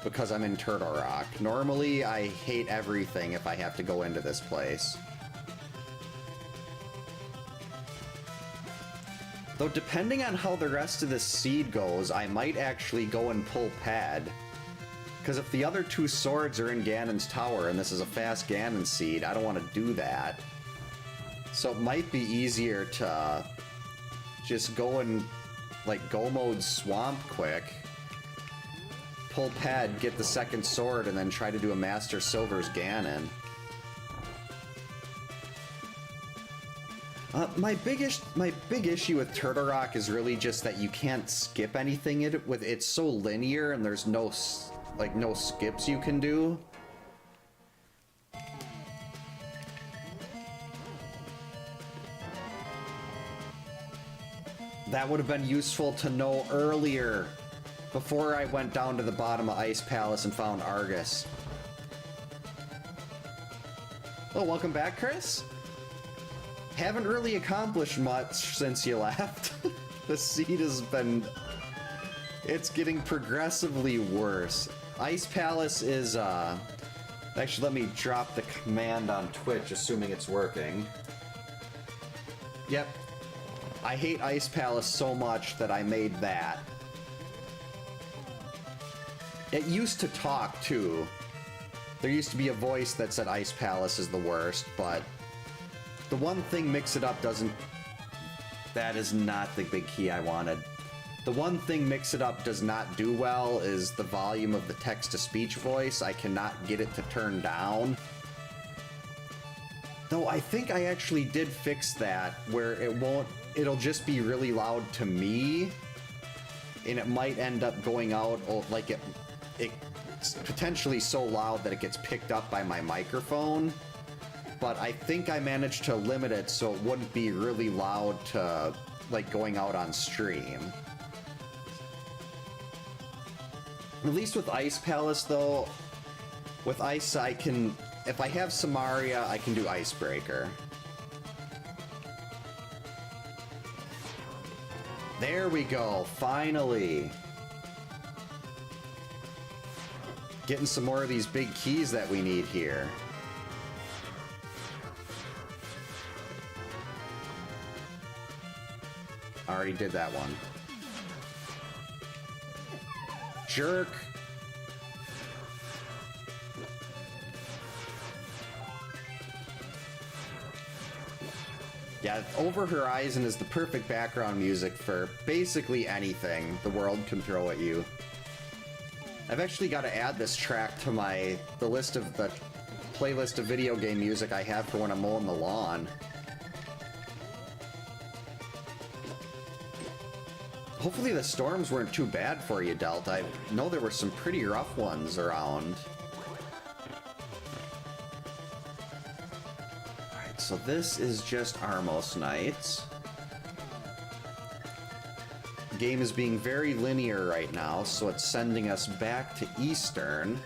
[SPEAKER 1] because I'm in Turtle Rock. Normally, I hate everything if I have to go into this place. Though depending on how the rest of this seed goes, I might actually go and pull Pad. Because if the other two swords are in Ganon's tower and this is a fast Ganon seed, I don't want to do that. So it might be easier to just go and, like, go mode Swamp quick, pull Ped, get the second sword, and then try to do a Master Silver's Ganon. My big issue with Turtle Rock is really just that you can't skip anything. It's so linear and there's no skips you can do. That would have been useful to know earlier, before I went down to the bottom of Ice Palace and found Argus. Oh, welcome back, Chris. Haven't really accomplished much since you left. The seed has been... It's getting progressively worse. Ice Palace is, Actually, let me drop the command on Twitch, assuming it's working. Yep. I hate Ice Palace so much that I made that. It used to talk, too. There used to be a voice that said Ice Palace is the worst, but... The one thing Mix It Up doesn't... That is not the big key I wanted. The one thing Mix It Up does not do well is the volume of the text-to-speech voice. I cannot get it to turn down. Though I think I actually did fix that, where it won't... It'll just be really loud to me, and it might end up going out, like it's potentially so loud that it gets picked up by my microphone. But I think I managed to limit it so it wouldn't be really loud to, like, going out on stream. At least with Ice Palace, though, with Ice, I can... If I have Samaria, I can do Icebreaker. There we go, finally! Getting some more of these big keys that we need here. Already did that one. Jerk! Yeah, Over Horizon is the perfect background music for basically anything the world can throw at you. I've actually got to add this track to the playlist of video game music I have for when I'm mowing the lawn. Hopefully the storms weren't too bad for you, Delta. I know there were some pretty rough ones around. Alright, so this is just Armos Knights. The game is being very linear right now, so it's sending us back to Eastern.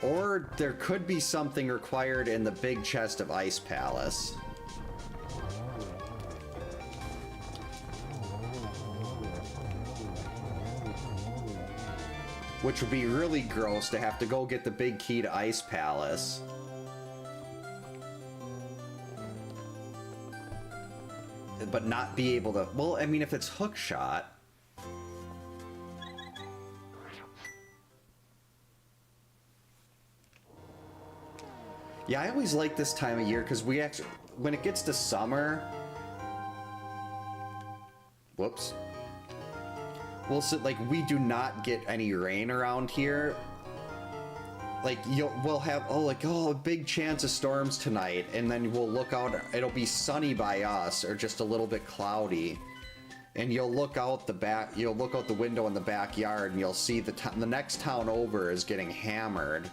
[SPEAKER 1] Or there could be something required in the big chest of Ice Palace. Which would be really gross to have to go get the big key to Ice Palace. But not be able to... Well, I mean, if it's hookshot... Yeah, I always like this time of year because we actually, when it gets to summer, whoops, we do not get any rain around here. Like, we'll have, a big chance of storms tonight, and then we'll look out, it'll be sunny by us, or just a little bit cloudy. And you'll look out the window in the backyard, and you'll see the next town over is getting hammered.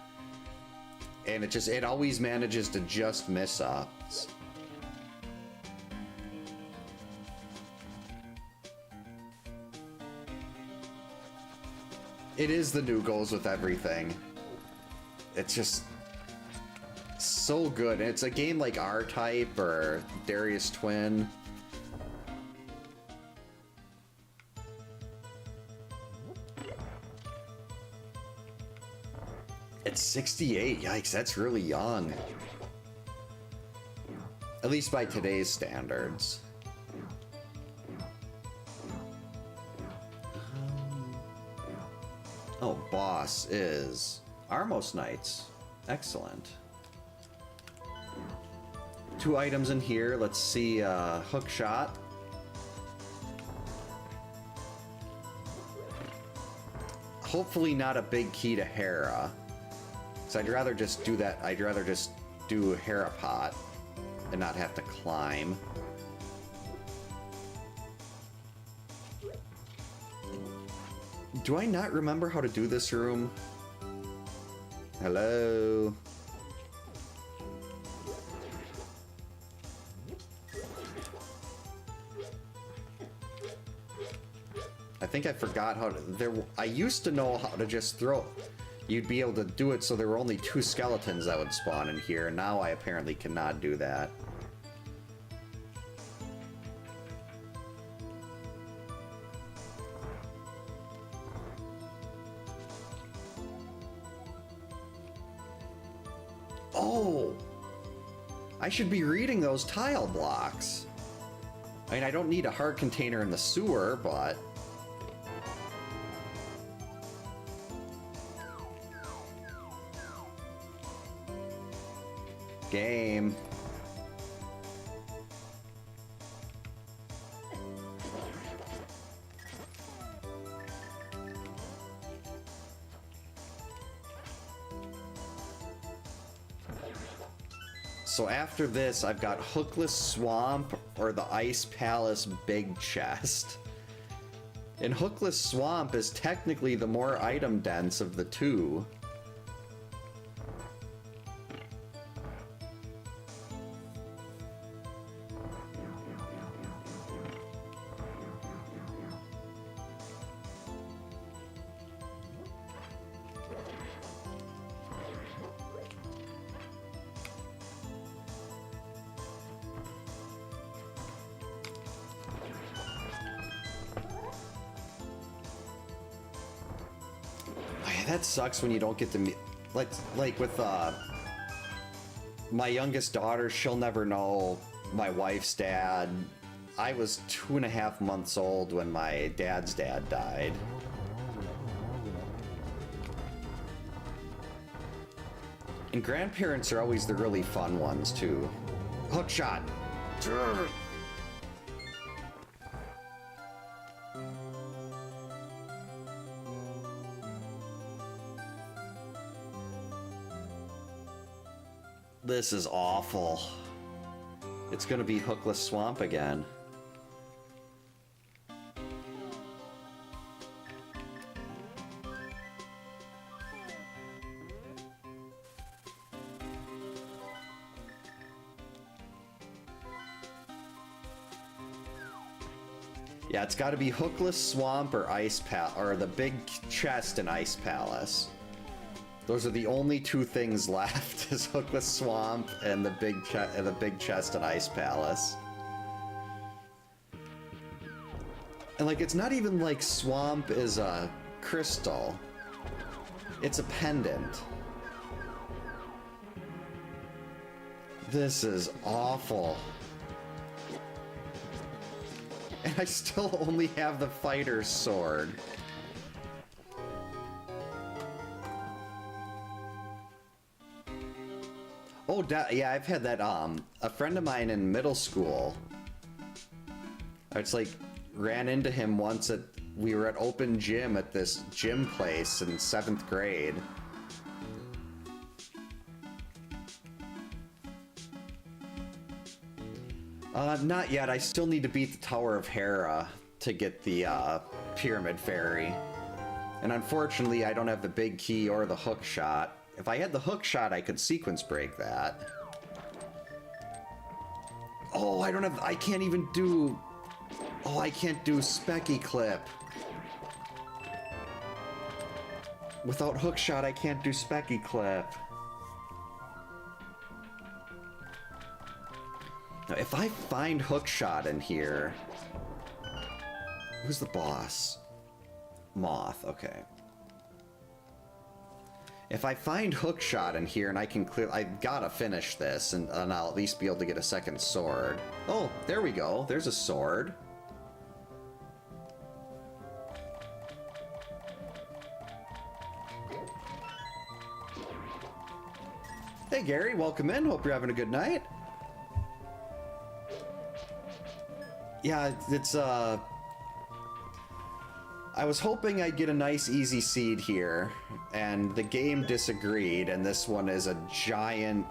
[SPEAKER 1] And it always manages to just miss us. It is the new goes with everything. It's just so good. And it's a game like R-Type or Darius Twin. It's 68. Yikes, that's really young. At least by today's standards. Oh, boss is Armos Knights. Excellent. 2 items in here. Let's see, hook shot. Hopefully not a big key to Hera. So I'd rather just do that. I'd rather just do Hera pot and not have to climb. Do I not remember how to do this room? Hello? I think I forgot how to... I used to know how to just throw... You'd be able to do it so there were only 2 skeletons that would spawn in here, and now I apparently cannot do that. Oh! I should be reading those tile blocks. I mean, I don't need a heart container in the sewer, but... Game. So after this, I've got Hookless Swamp or the Ice Palace Big Chest. And Hookless Swamp is technically the more item dense of the 2. That sucks when you don't get to meet, like with my youngest daughter. She'll never know my wife's dad. I was 2.5 months old when my dad's dad died. And grandparents are always the really fun ones too. Hook shot. This is awful. It's gonna be Hookless Swamp again. Yeah, it's gotta be Hookless Swamp or or the Big Chest and Ice Palace. Those are the only 2 things left, is Hookless Swamp and the Big Chest and Ice Palace. And like, it's not even like Swamp is a crystal. It's a pendant. This is awful. And I still only have the fighter's sword. Oh, yeah, I've had that, a friend of mine in middle school, it's like, ran into him once we were at open gym at this gym place in 7th grade. Not yet. I still need to beat the Tower of Hera to get the, Pyramid Fairy. And unfortunately, I don't have the big key or the hook shot. If I had the hook shot, I could sequence break that. Oh, I can't even do... Oh, I can't do Specky Clip. Without hook shot, I can't do Specky Clip. Now, if I find hook shot in here... Who's the boss? Moth, okay. If I find hookshot in here and I can clear... I gotta finish this and I'll at least be able to get a second sword. Oh, there we go. There's a sword. Hey Gary, welcome in. Hope you're having a good night. Yeah, it's I was hoping I'd get a nice easy seed here, and the game disagreed, and this one is a giant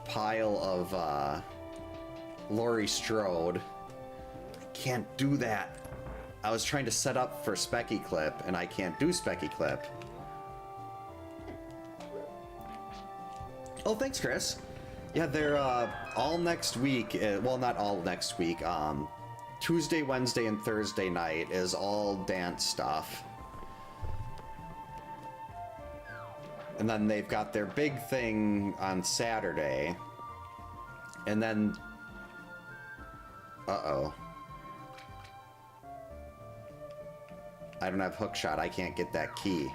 [SPEAKER 1] pile of Laurie Strode. Can't do that. I was trying to set up for Specky Clip, and I can't do Specky Clip. Oh, thanks, Chris. Yeah, they're all next week. Well, not all next week. Tuesday, Wednesday, and Thursday night is all dance stuff. And then they've got their big thing on Saturday. And then... Uh-oh. I don't have hookshot. I can't get that key.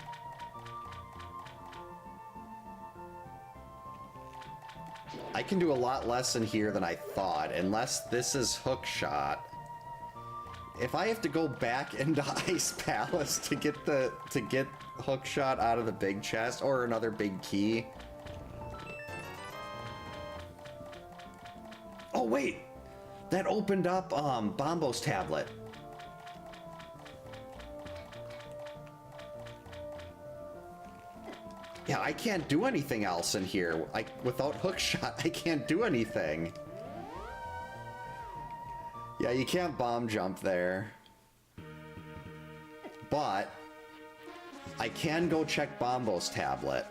[SPEAKER 1] I can do a lot less in here than I thought, unless this is hookshot. If I have to go back into Ice Palace to get hookshot out of the big chest or another big key. Oh wait, that opened up Bombo's tablet. Yeah, I can't do anything else in here. Without hookshot, I can't do anything. Yeah, you can't bomb jump there. But I can go check Bombo's tablet.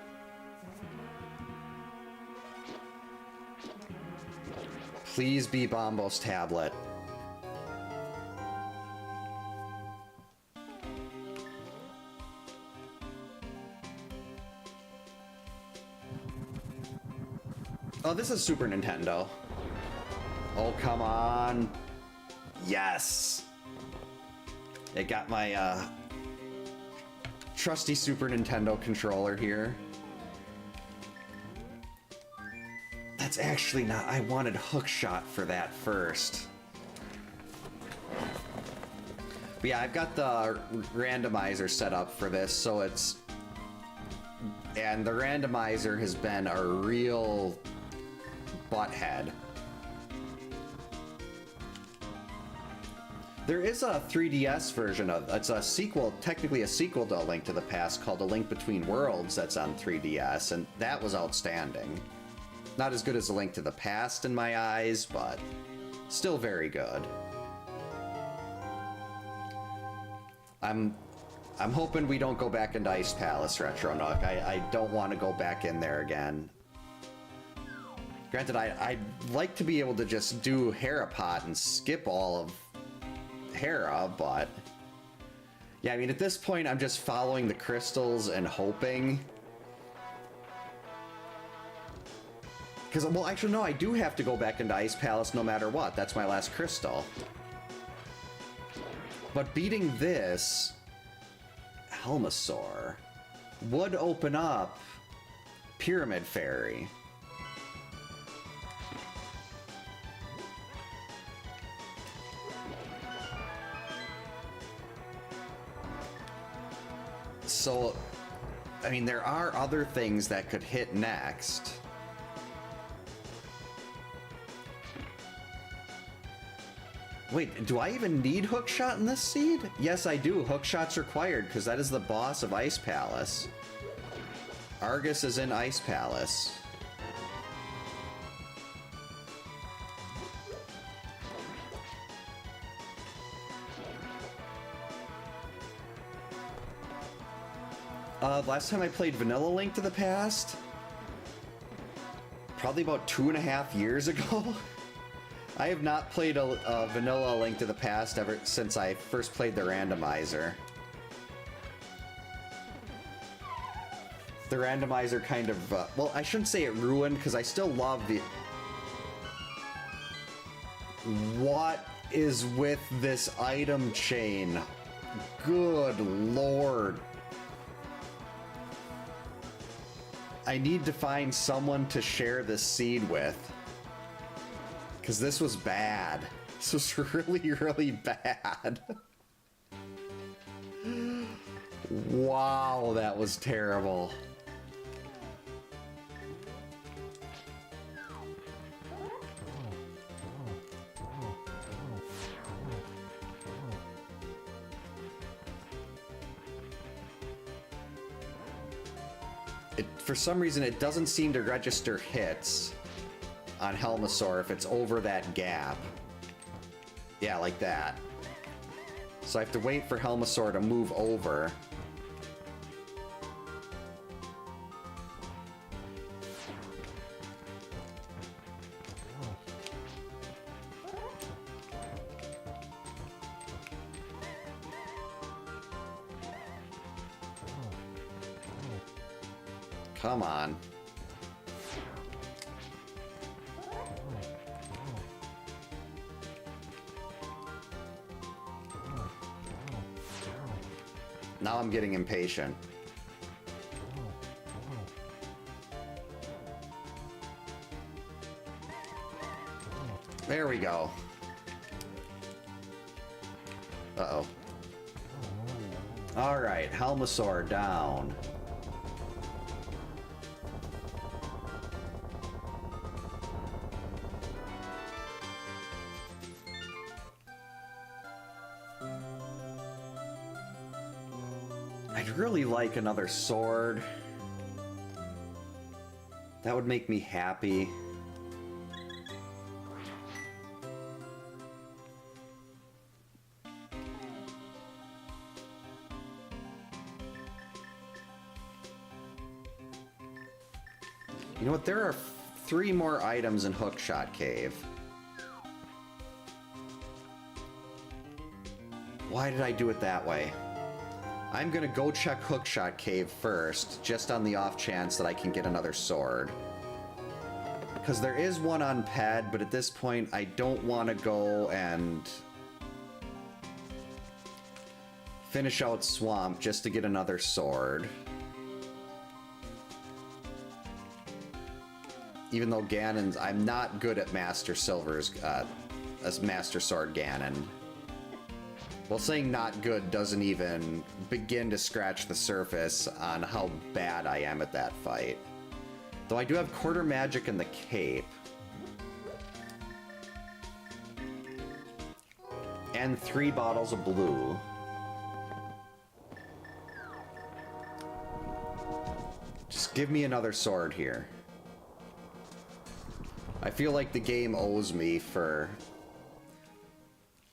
[SPEAKER 1] Please be Bombo's tablet. Oh, this is Super Nintendo. Oh, come on. Yes! It got my, trusty Super Nintendo controller here. That's actually not... I wanted hookshot for that first. But yeah, I've got the randomizer set up for this, so it's... And the randomizer has been a real butthead. There is a 3DS version of it's a sequel, technically a sequel to A Link to the Past called A Link Between Worlds that's on 3DS, and that was outstanding. Not as good as A Link to the Past in my eyes, but still very good. I'm hoping we don't go back into Ice Palace, Retro Nook. I don't want to go back in there again. Granted, I'd like to be able to just do Harapot and skip all of Hera, but... Yeah, I mean, at this point, I'm just following the crystals and hoping. Because, well, actually, no, I do have to go back into Ice Palace no matter what. That's my last crystal. But beating this... Helmasaur would open up Pyramid Fairy. So, I mean, there are other things that could hit next. Wait, do I even need hookshot in this seed? Yes, I do. Hookshot's required, because that is the boss of Ice Palace. Argus is in Ice Palace. Last time I played Vanilla Link to the Past, probably about 2.5 years ago. I have not played a Vanilla Link to the Past ever since I first played the randomizer. The randomizer kind of, well, I shouldn't say it ruined, because I still love the... What is with this item chain? Good lord. I need to find someone to share this seed with. Because this was bad. This was really, really bad. Wow, that was terrible. For some reason, it doesn't seem to register hits on Helmasaur if it's over that gap. Yeah, like that. So I have to wait for Helmasaur to move over. Come on. Now I'm getting impatient. There we go. Uh-oh. Alright, Helmasaur down. I'd really like another sword. That would make me happy. You know what? There are 3 more items in Hookshot Cave. Why did I do it that way? I'm gonna go check Hookshot Cave first, just on the off chance that I can get another sword. Because there is one on Ped, but at this point I don't want to go and finish out Swamp just to get another sword. Even though Ganon's... I'm not good at Master Silver's... as Master Sword Ganon. Well, saying not good doesn't even begin to scratch the surface on how bad I am at that fight. Though I do have Quarter Magic in the Cape. And 3 bottles of blue. Just give me another sword here. I feel like the game owes me for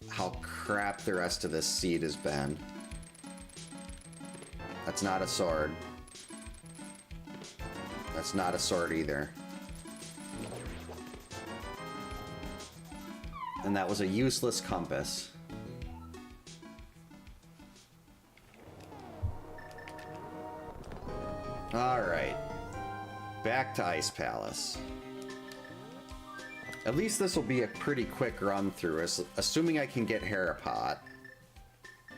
[SPEAKER 1] how crap the rest of this seed has been. That's not a sword. That's not a sword either. And that was a useless compass. Alright. Back to Ice Palace. At least this will be a pretty quick run through, assuming I can get Harapot.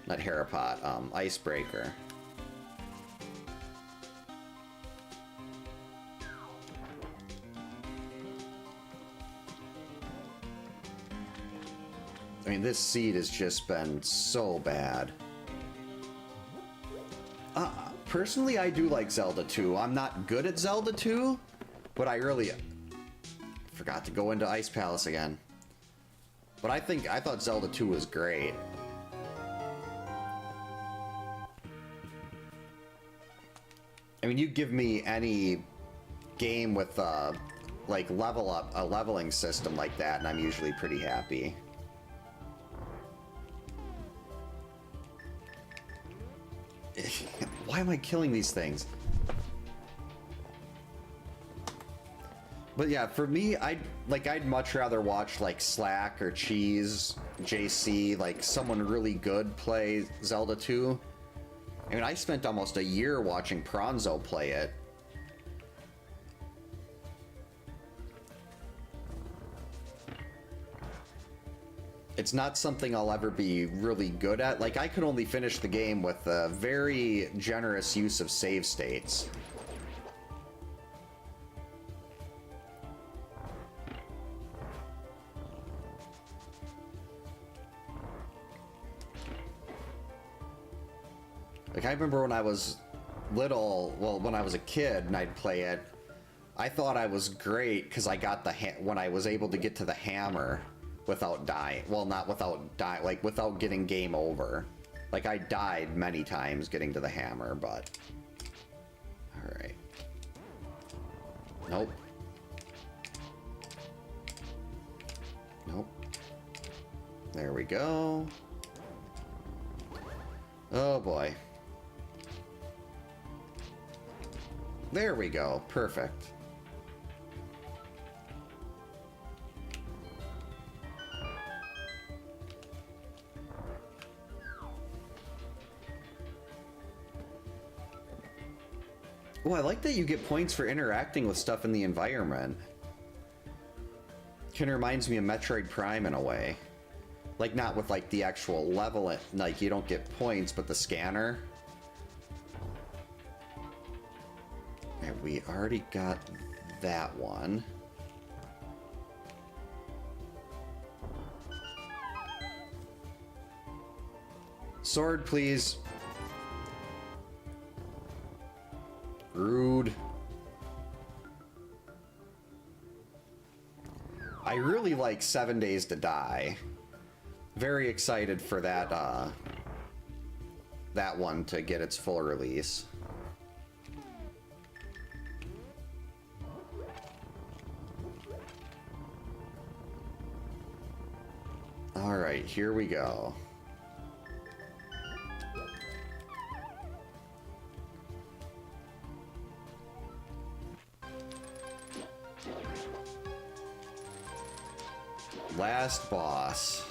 [SPEAKER 1] Not Harapot, Icebreaker. I mean, this seed has just been so bad. Personally, I do like Zelda 2. I'm not good at Zelda 2, but I really... Forgot to go into Ice Palace again. But I thought Zelda 2 was great. I mean, you give me any game with like a leveling system like that, and I'm usually pretty happy. Why am I killing these things? But yeah, for me, I'd much rather watch like Slack or Cheese, JC, like someone really good play Zelda 2. I mean, I spent almost a year watching Pronzo play it. It's not something I'll ever be really good at. Like, I could only finish the game with a very generous use of save states. Like, I remember when I was little, well, when I was a kid and I'd play it, I thought I was great because I got when I was able to get to the hammer without dying. Well, not without dying, like without getting game over. Like, I died many times getting to the hammer, but... Alright. Nope. Nope. There we go. Oh boy. There we go. Perfect. Oh, I like that you get points for interacting with stuff in the environment. Kind of reminds me of Metroid Prime in a way. Like, not with, like, the actual level, like, you don't get points, but the scanner. And we already got that one. Sword, please. Rude. I really like 7 Days to Die. Very excited for that, that one to get its full release. Alright, here we go. Last boss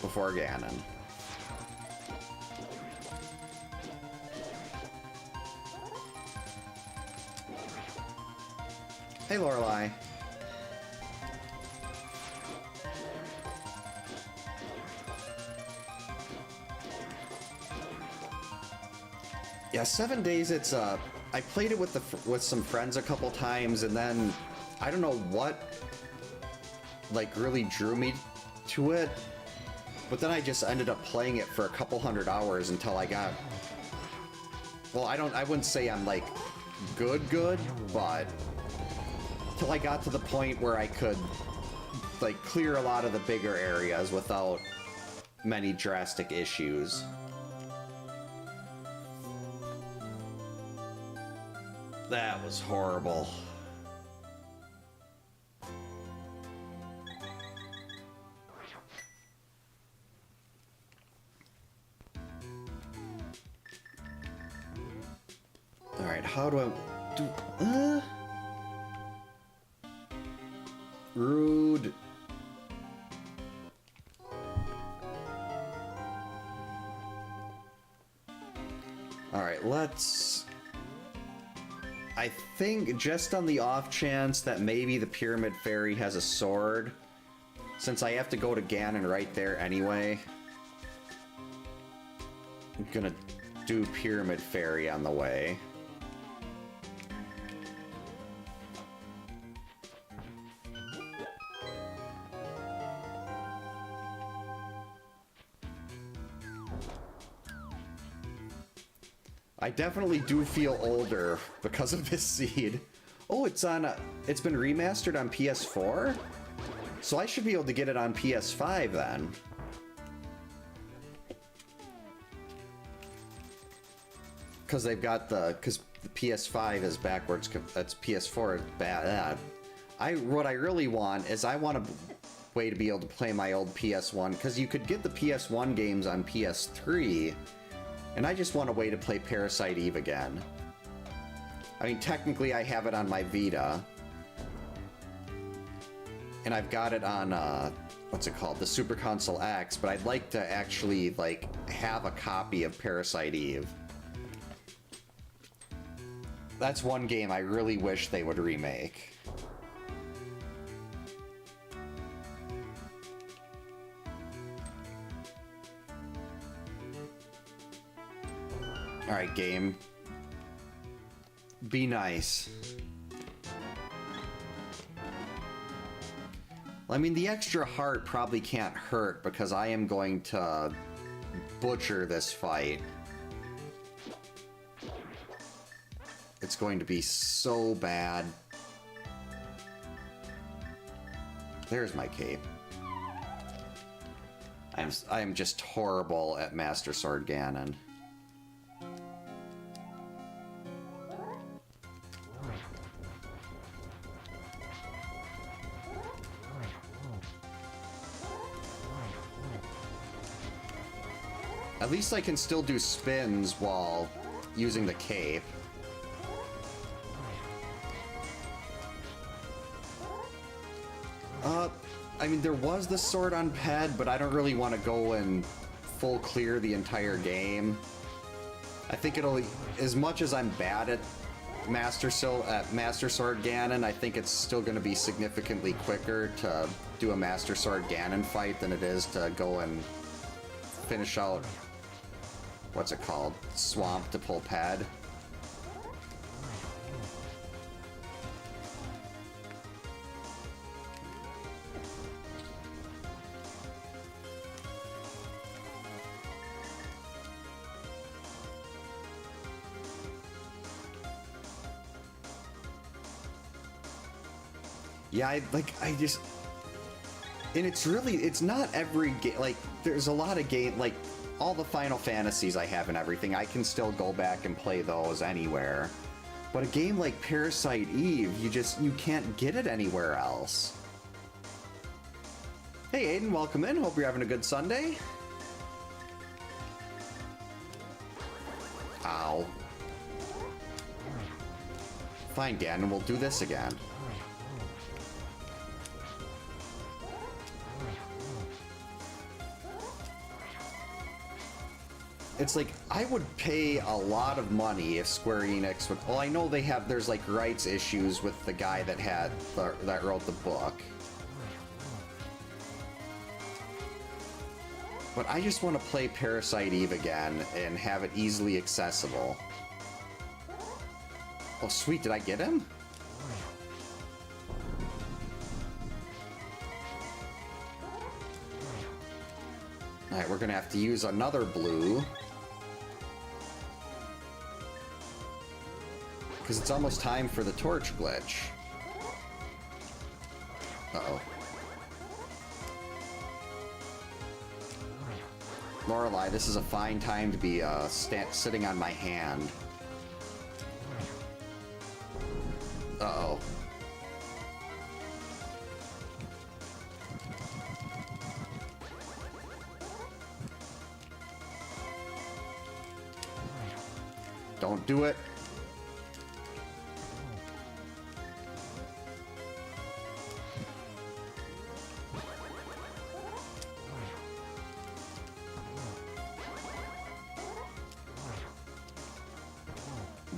[SPEAKER 1] before Ganon. Hey, Lorelei. Yeah, 7 Days. It's I played it with some friends a couple times, and then I don't know what like really drew me to it, but then I just ended up playing it for a couple 100 hours until I got, well, I wouldn't say I'm like good, but till I got to the point where I could like clear a lot of the bigger areas without many drastic issues. That was horrible. Alright, how do I do... Rude. Alright, let's... I think just on the off chance that maybe the Pyramid Fairy has a sword, since I have to go to Ganon right there anyway, I'm gonna do Pyramid Fairy on the way. I definitely do feel older because of this seed. Oh, it's been remastered on PS4? So I should be able to get it on PS5 then. Because they've got because the PS5 is backwards, that's PS4 is bad. What I really want is I want a way to be able to play my old PS1, because you could get the PS1 games on PS3, and I just want a way to play Parasite Eve again. I mean, technically I have it on my Vita, and I've got it on, what's it called, the Super Console X, but I'd like to actually, like, have a copy of Parasite Eve. That's one game I really wish they would remake. Alright, game. Be nice. I mean, the extra heart probably can't hurt because I am going to butcher this fight. It's going to be so bad. There's my cape. I am just horrible at Master Sword Ganon. At least I can still do spins while using the cape. I mean, there was the sword on pad, but I don't really want to go and full clear the entire game. I think it'll, as much as I'm bad at Master Sword Ganon, I think it's still going to be significantly quicker to do a Master Sword Ganon fight than it is to go and finish out, what's it called, Swamp to pull pad. Yeah, I just... And it's really, it's not every game, like, there's a lot of game, like, all the Final Fantasies I have and everything, I can still go back and play those anywhere. But a game like Parasite Eve, you can't get it anywhere else. Hey Aiden, welcome in, hope you're having a good Sunday. Ow. Fine, Ganon, we'll do this again. It's like, I would pay a lot of money if Square Enix would... Well, I know there's like rights issues with the guy that wrote the book. But I just want to play Parasite Eve again and have it easily accessible. Oh sweet, did I get him? Alright, we're gonna have to use another blue. Because it's almost time for the torch glitch. Uh-oh. Lorelei, this is a fine time to be sitting on my hand. Uh-oh. Don't do it.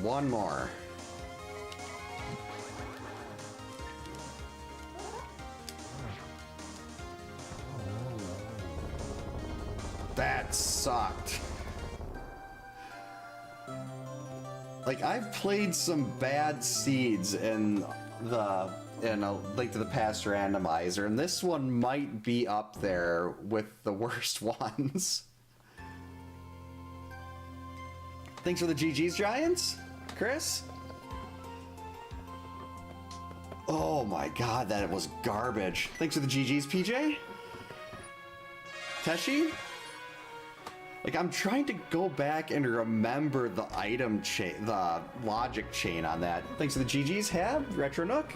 [SPEAKER 1] One more. That sucked. Like, I've played some bad seeds in a Link to the Past Randomizer, and this one might be up there with the worst ones. Thanks for the GG's, Giants, Chris. Oh my god, that was garbage. Thanks for the GG's, PJ. Teshi? Like, I'm trying to go back and remember the item chain, the logic chain on that. Thanks to the GG's, Hab, Retro Nook.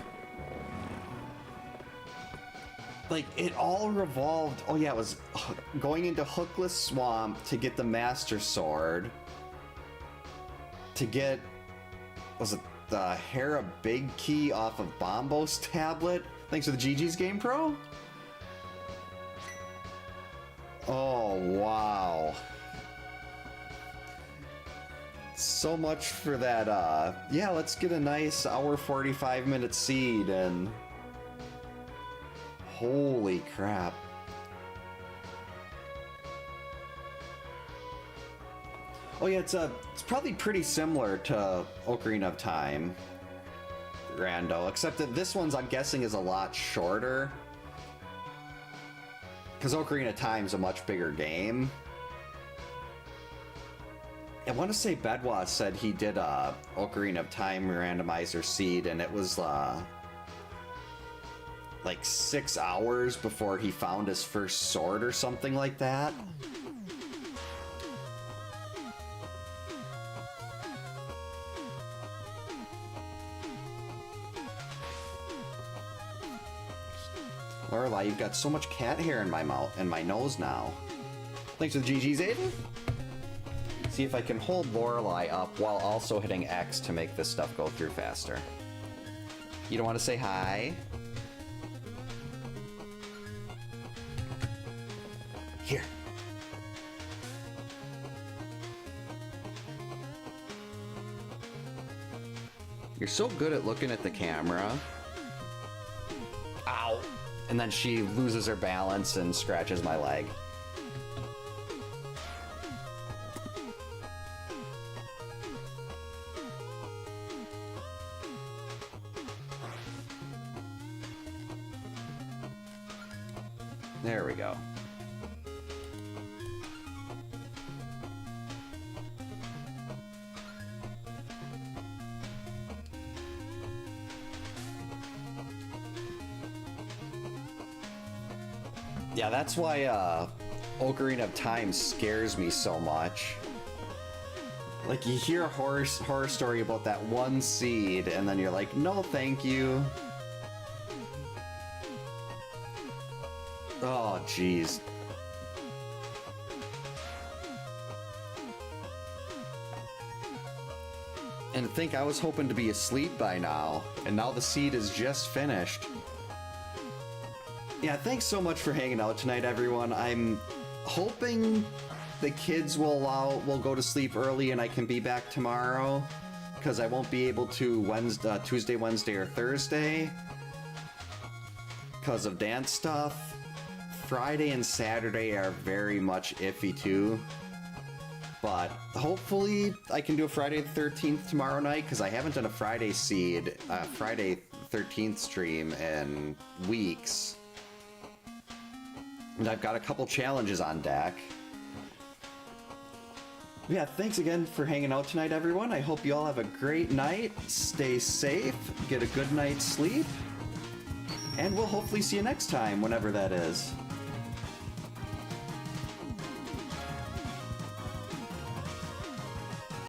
[SPEAKER 1] Like, it all revolved... Oh yeah, it was going into Hookless Swamp to get the Master Sword. To get... Was it the Hera Big Key off of Bombo's tablet? Thanks to the GG's Game Pro. Oh, wow. So much for that, yeah, let's get a nice hour 45-minute seed and... Holy crap. Oh yeah, it's probably pretty similar to Ocarina of Time, Rando, except that this one's, I'm guessing, is a lot shorter. Because Ocarina of Time's a much bigger game. I want to say Bedwa said he did a Ocarina of Time randomizer seed, and it was like 6 hours before he found his first sword or something like that. Lorelai, you've got so much cat hair in my mouth and my nose now. Thanks for the GG's, Aiden. see if I can hold Lorelei up while also hitting X to make this stuff go through faster. You don't want to say hi? Here. You're so good at looking at the camera. Ow! And then she loses her balance and scratches my leg. There we go. Yeah, that's why Ocarina of Time scares me so much. Like, you hear a horror story about that one seed, and then you're like, no thank you. Oh, jeez. And to think I was hoping to be asleep by now, and now the seed is just finished. Yeah, thanks so much for hanging out tonight, everyone. I'm hoping the kids will go to sleep early and I can be back tomorrow, because I won't be able to Tuesday, Wednesday, or Thursday because of dance stuff. Friday and Saturday are very much iffy too, but hopefully I can do a Friday the 13th tomorrow night, because I haven't done a Friday 13th stream in weeks. And I've got a couple challenges on deck. Yeah, thanks again for hanging out tonight, everyone. I hope you all have a great night. Stay safe, get a good night's sleep, and we'll hopefully see you next time, whenever that is.